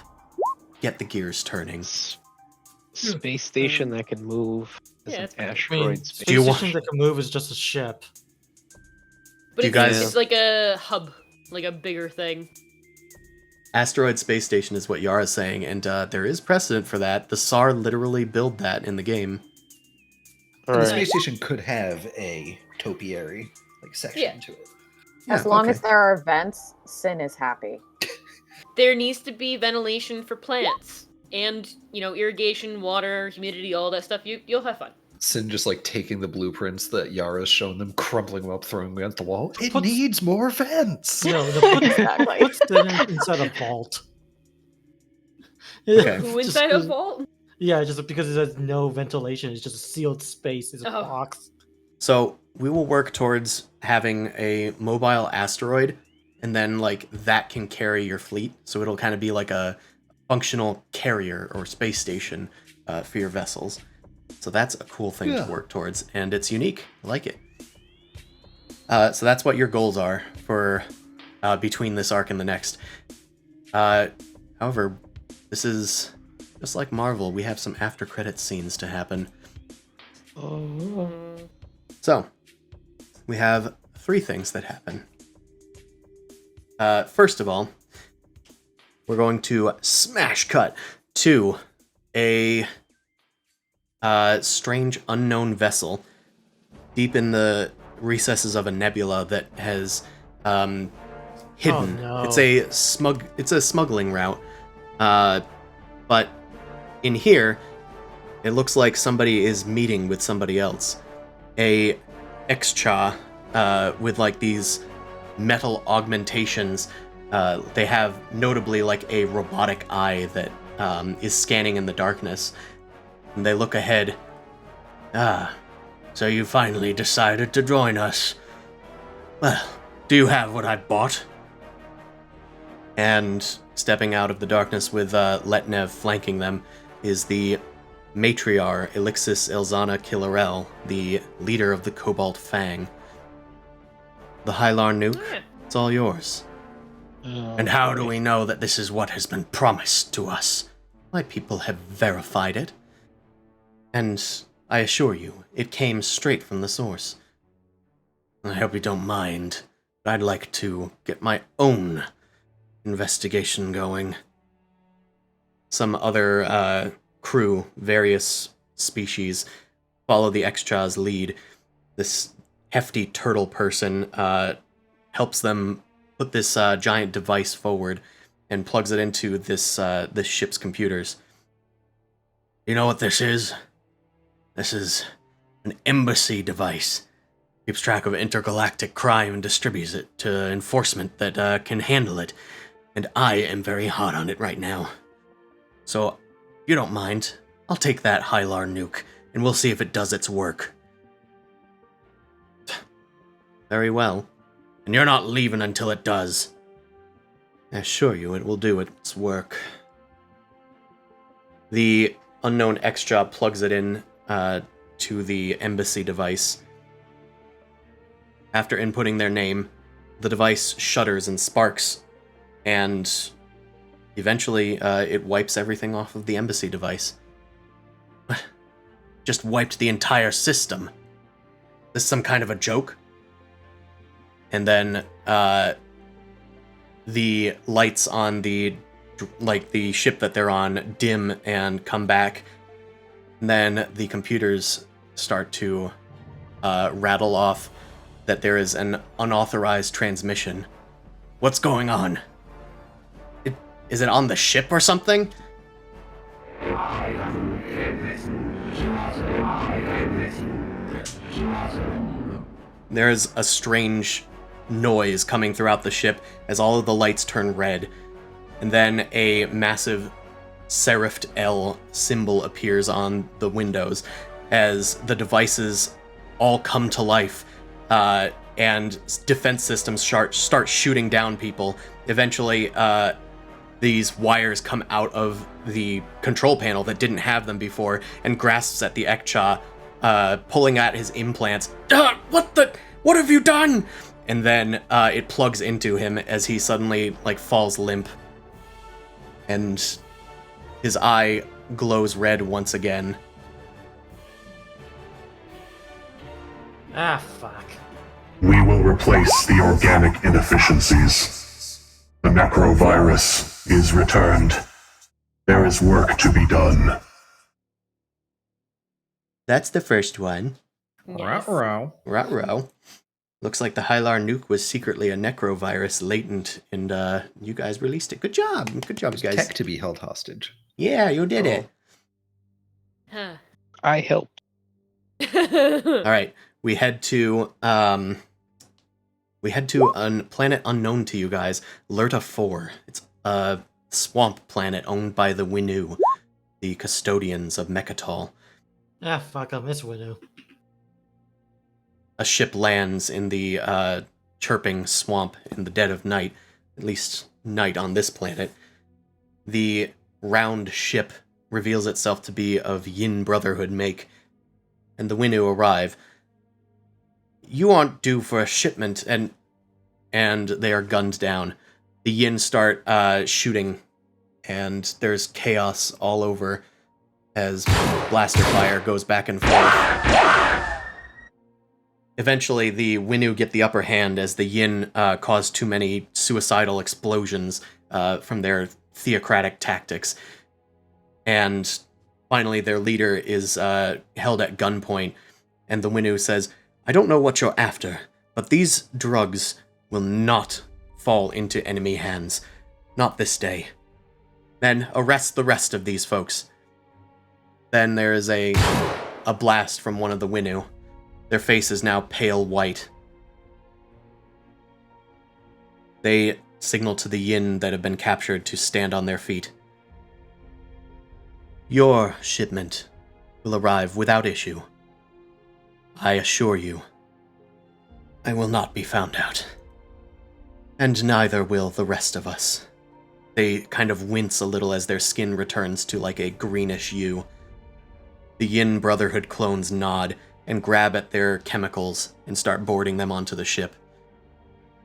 get the gears turning. Space station that can move. Yeah, As an it's fine. asteroid space. Do you want- Station that can move is just a ship. But You it's, guys- it's like a hub, like a bigger thing. Asteroid space station is what Yara's saying, and there is precedent for that. The SAR literally build that in the game. And the space station could have a topiary section to it. As long as there are vents, Sin is happy. There needs to be ventilation for plants. And, irrigation, water, humidity, all that stuff. You'll have fun. Sin just taking the blueprints that Yara's shown them, crumpling them up, throwing them against the wall. It needs more vents. Exactly. Put Sin inside a vault. Okay. Who inside a vault? Yeah, just because it has no ventilation, it's just a sealed space. It's a box. So we will work towards having a mobile asteroid, and then that can carry your fleet. So it'll kind of be like a functional carrier or space station for your vessels. So that's a cool thing to work towards, and it's unique. I like it. So that's what your goals are for between this arc and the next. However, this is just like Marvel. We have some after credits scenes to happen. So we have 3 things that happen. First of all, we're going to smash cut to a strange unknown vessel deep in the recesses of a nebula that has hidden. Oh, no. It's a smuggling route. But in here, it looks like somebody is meeting with somebody else. A Xcha with these metal augmentations. They have notably like a robotic eye that is scanning in the darkness. And they look ahead. Ah, so you finally decided to join us. Well, do you have what I bought? And stepping out of the darkness with Letnev flanking them is the matriarch Elixis Elzana Killarel, the leader of the Cobalt Fang. The Hylar nuke, it's all yours. And how do we know that this is what has been promised to us? My people have verified it. And I assure you, it came straight from the source. I hope you don't mind, but I'd like to get my own investigation going. Some other crew, various species, follow the Extra's lead. This hefty turtle person helps them put this giant device forward and plugs it into this ship's computers. You know what this is? This is an embassy device. Keeps track of intergalactic crime and distributes it to enforcement that can handle it. And I am very hot on it right now. So, if you don't mind, I'll take that Hylar nuke, and we'll see if it does its work. Very well. And you're not leaving until it does. I assure you it will do its work. The unknown Extra plugs it in to the embassy device. After inputting their name, the device shudders and sparks, and eventually it wipes everything off of the embassy device. Just wiped the entire system. This some kind of a joke? And then the lights on the ship that they're on dim and come back. And then the computers start to rattle off that there is an unauthorized transmission. What's going on? Is it on the ship or something? There is a strange noise coming throughout the ship as all of the lights turn red, and then a massive serifed L symbol appears on the windows as the devices all come to life, and defense systems start shooting down people. Eventually, these wires come out of the control panel that didn't have them before and grasps at the Ekcha, pulling at his implants. What have you done? And then it plugs into him as he suddenly falls limp. And his eye glows red once again. Ah, fuck. We will replace the organic inefficiencies. The necrovirus is returned. There is work to be done. That's the first one. Yes. Ruh-roh. Looks like the Hylar nuke was secretly a necrovirus latent, and you guys released it. Good job, guys. Tech to be held hostage. Yeah, you did it. Huh. I helped. All right, we head to a planet unknown to you guys, Lerta 4. It's a swamp planet owned by the Winu, the custodians of Mechatol. Ah, fuck, I miss Widow. A ship lands in the chirping swamp in the dead of night, at least night on this planet. The round ship reveals itself to be of Yin Brotherhood make, and the Winu arrive. You aren't due for a shipment, and they are gunned down. The Yin start shooting, and there's chaos all over as blaster fire goes back and forth. Eventually, the Winu get the upper hand as the Yin cause too many suicidal explosions from their theocratic tactics. And finally, their leader is held at gunpoint, and the Winu says, I don't know what you're after, but these drugs will not fall into enemy hands. Not this day. Then arrest the rest of these folks. Then there is a blast from one of the Winu. Their face is now pale white. They signal to the Yin that have been captured to stand on their feet. Your shipment will arrive without issue. I assure you, I will not be found out. And neither will the rest of us. They kind of wince a little as their skin returns to like a greenish hue. The Yin Brotherhood clones nod and grab at their chemicals and start boarding them onto the ship.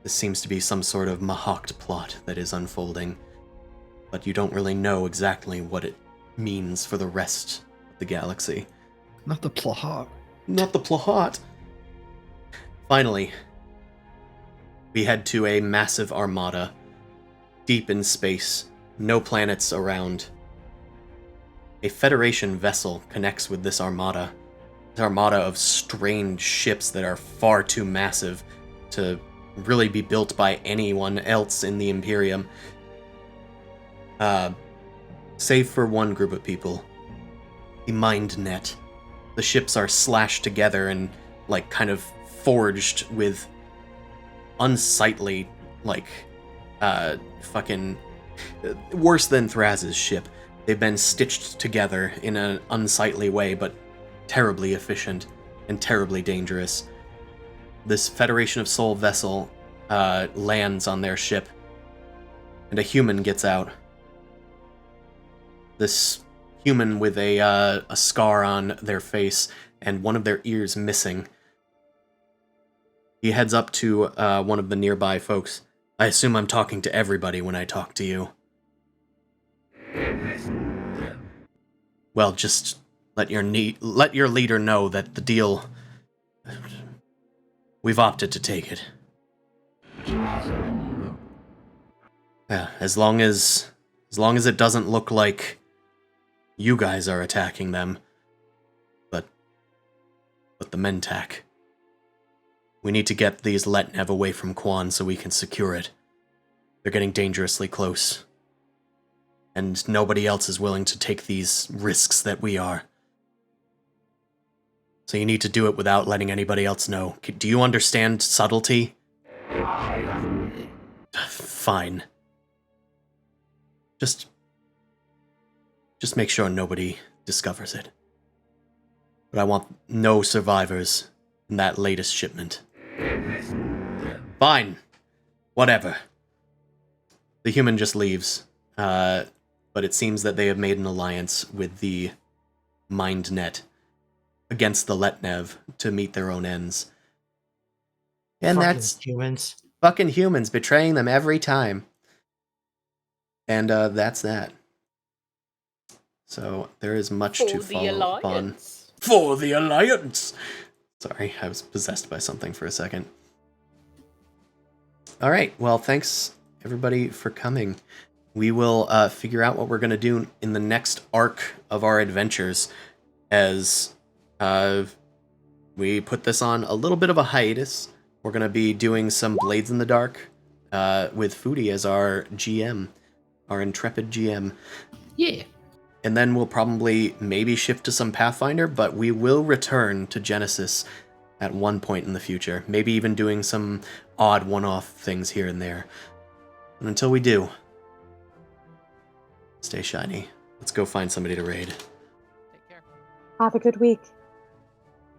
This seems to be some sort of Mahawked plot that is unfolding, but you don't really know exactly what it means for the rest of the galaxy. Not the plot. Not the plot. Finally, we head to a massive armada, deep in space, no planets around. A Federation vessel connects with this armada. This armada of strange ships that are far too massive to really be built by anyone else in the Imperium. Save for one group of people. The Mind Net. The ships are slashed together and, like, kind of forged with unsightly, like, fucking... worse than Thraz's ship. They've been stitched together in an unsightly way, but terribly efficient and terribly dangerous. This Federation of Soul vessel lands on their ship, and a human gets out. This human with a scar on their face and one of their ears missing. He heads up to one of the nearby folks. I assume I'm talking to everybody when I talk to you. Well, just let your leader know that the deal... We've opted to take it. Yeah, as long as it doesn't look like you guys are attacking them, but the Mentak. We need to get these Letnev away from Quan so we can secure it. They're getting dangerously close. And nobody else is willing to take these risks that we are. So you need to do it without letting anybody else know. Do you understand subtlety? Fine. Just make sure nobody discovers it. But I want no survivors in that latest shipment. Fine. Whatever. The human just leaves. But it seems that they have made an alliance with the Mind Net against the Letnev to meet their own ends. And Fucking that's humans. fucking humans betraying them every time. And that's that. So there is much to follow up on. For the Alliance! Sorry, I was possessed by something for a second. Alright, well, thanks everybody for coming. We will figure out what we're going to do in the next arc of our adventures as we put this on a little bit of a hiatus. We're going to be doing some Blades in the Dark with Foodie as our GM, our intrepid GM. Yeah. And then we'll probably maybe shift to some Pathfinder, but we will return to Genesis at one point in the future. Maybe even doing some odd one-off things here and there. And until we do, stay shiny. Let's go find somebody to raid. Take care. Have a good week.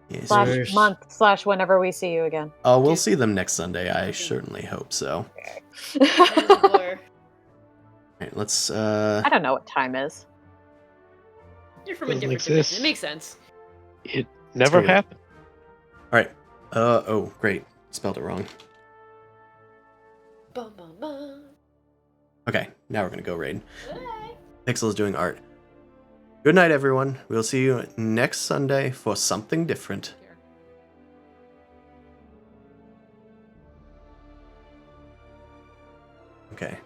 Yes. / month / whenever we see you again. Oh, we'll see them next Sunday. I certainly hope so. Alright, let's I don't know what time is. You're from a Doesn't different exist. dimension. It makes sense. It never do it. happened. Alright. Oh, great. Spelled it wrong. Bum, bum, bum. Okay, now we're gonna go raid. Bye. Pixel is doing art. Good night, everyone. We'll see you next Sunday for something different. Okay.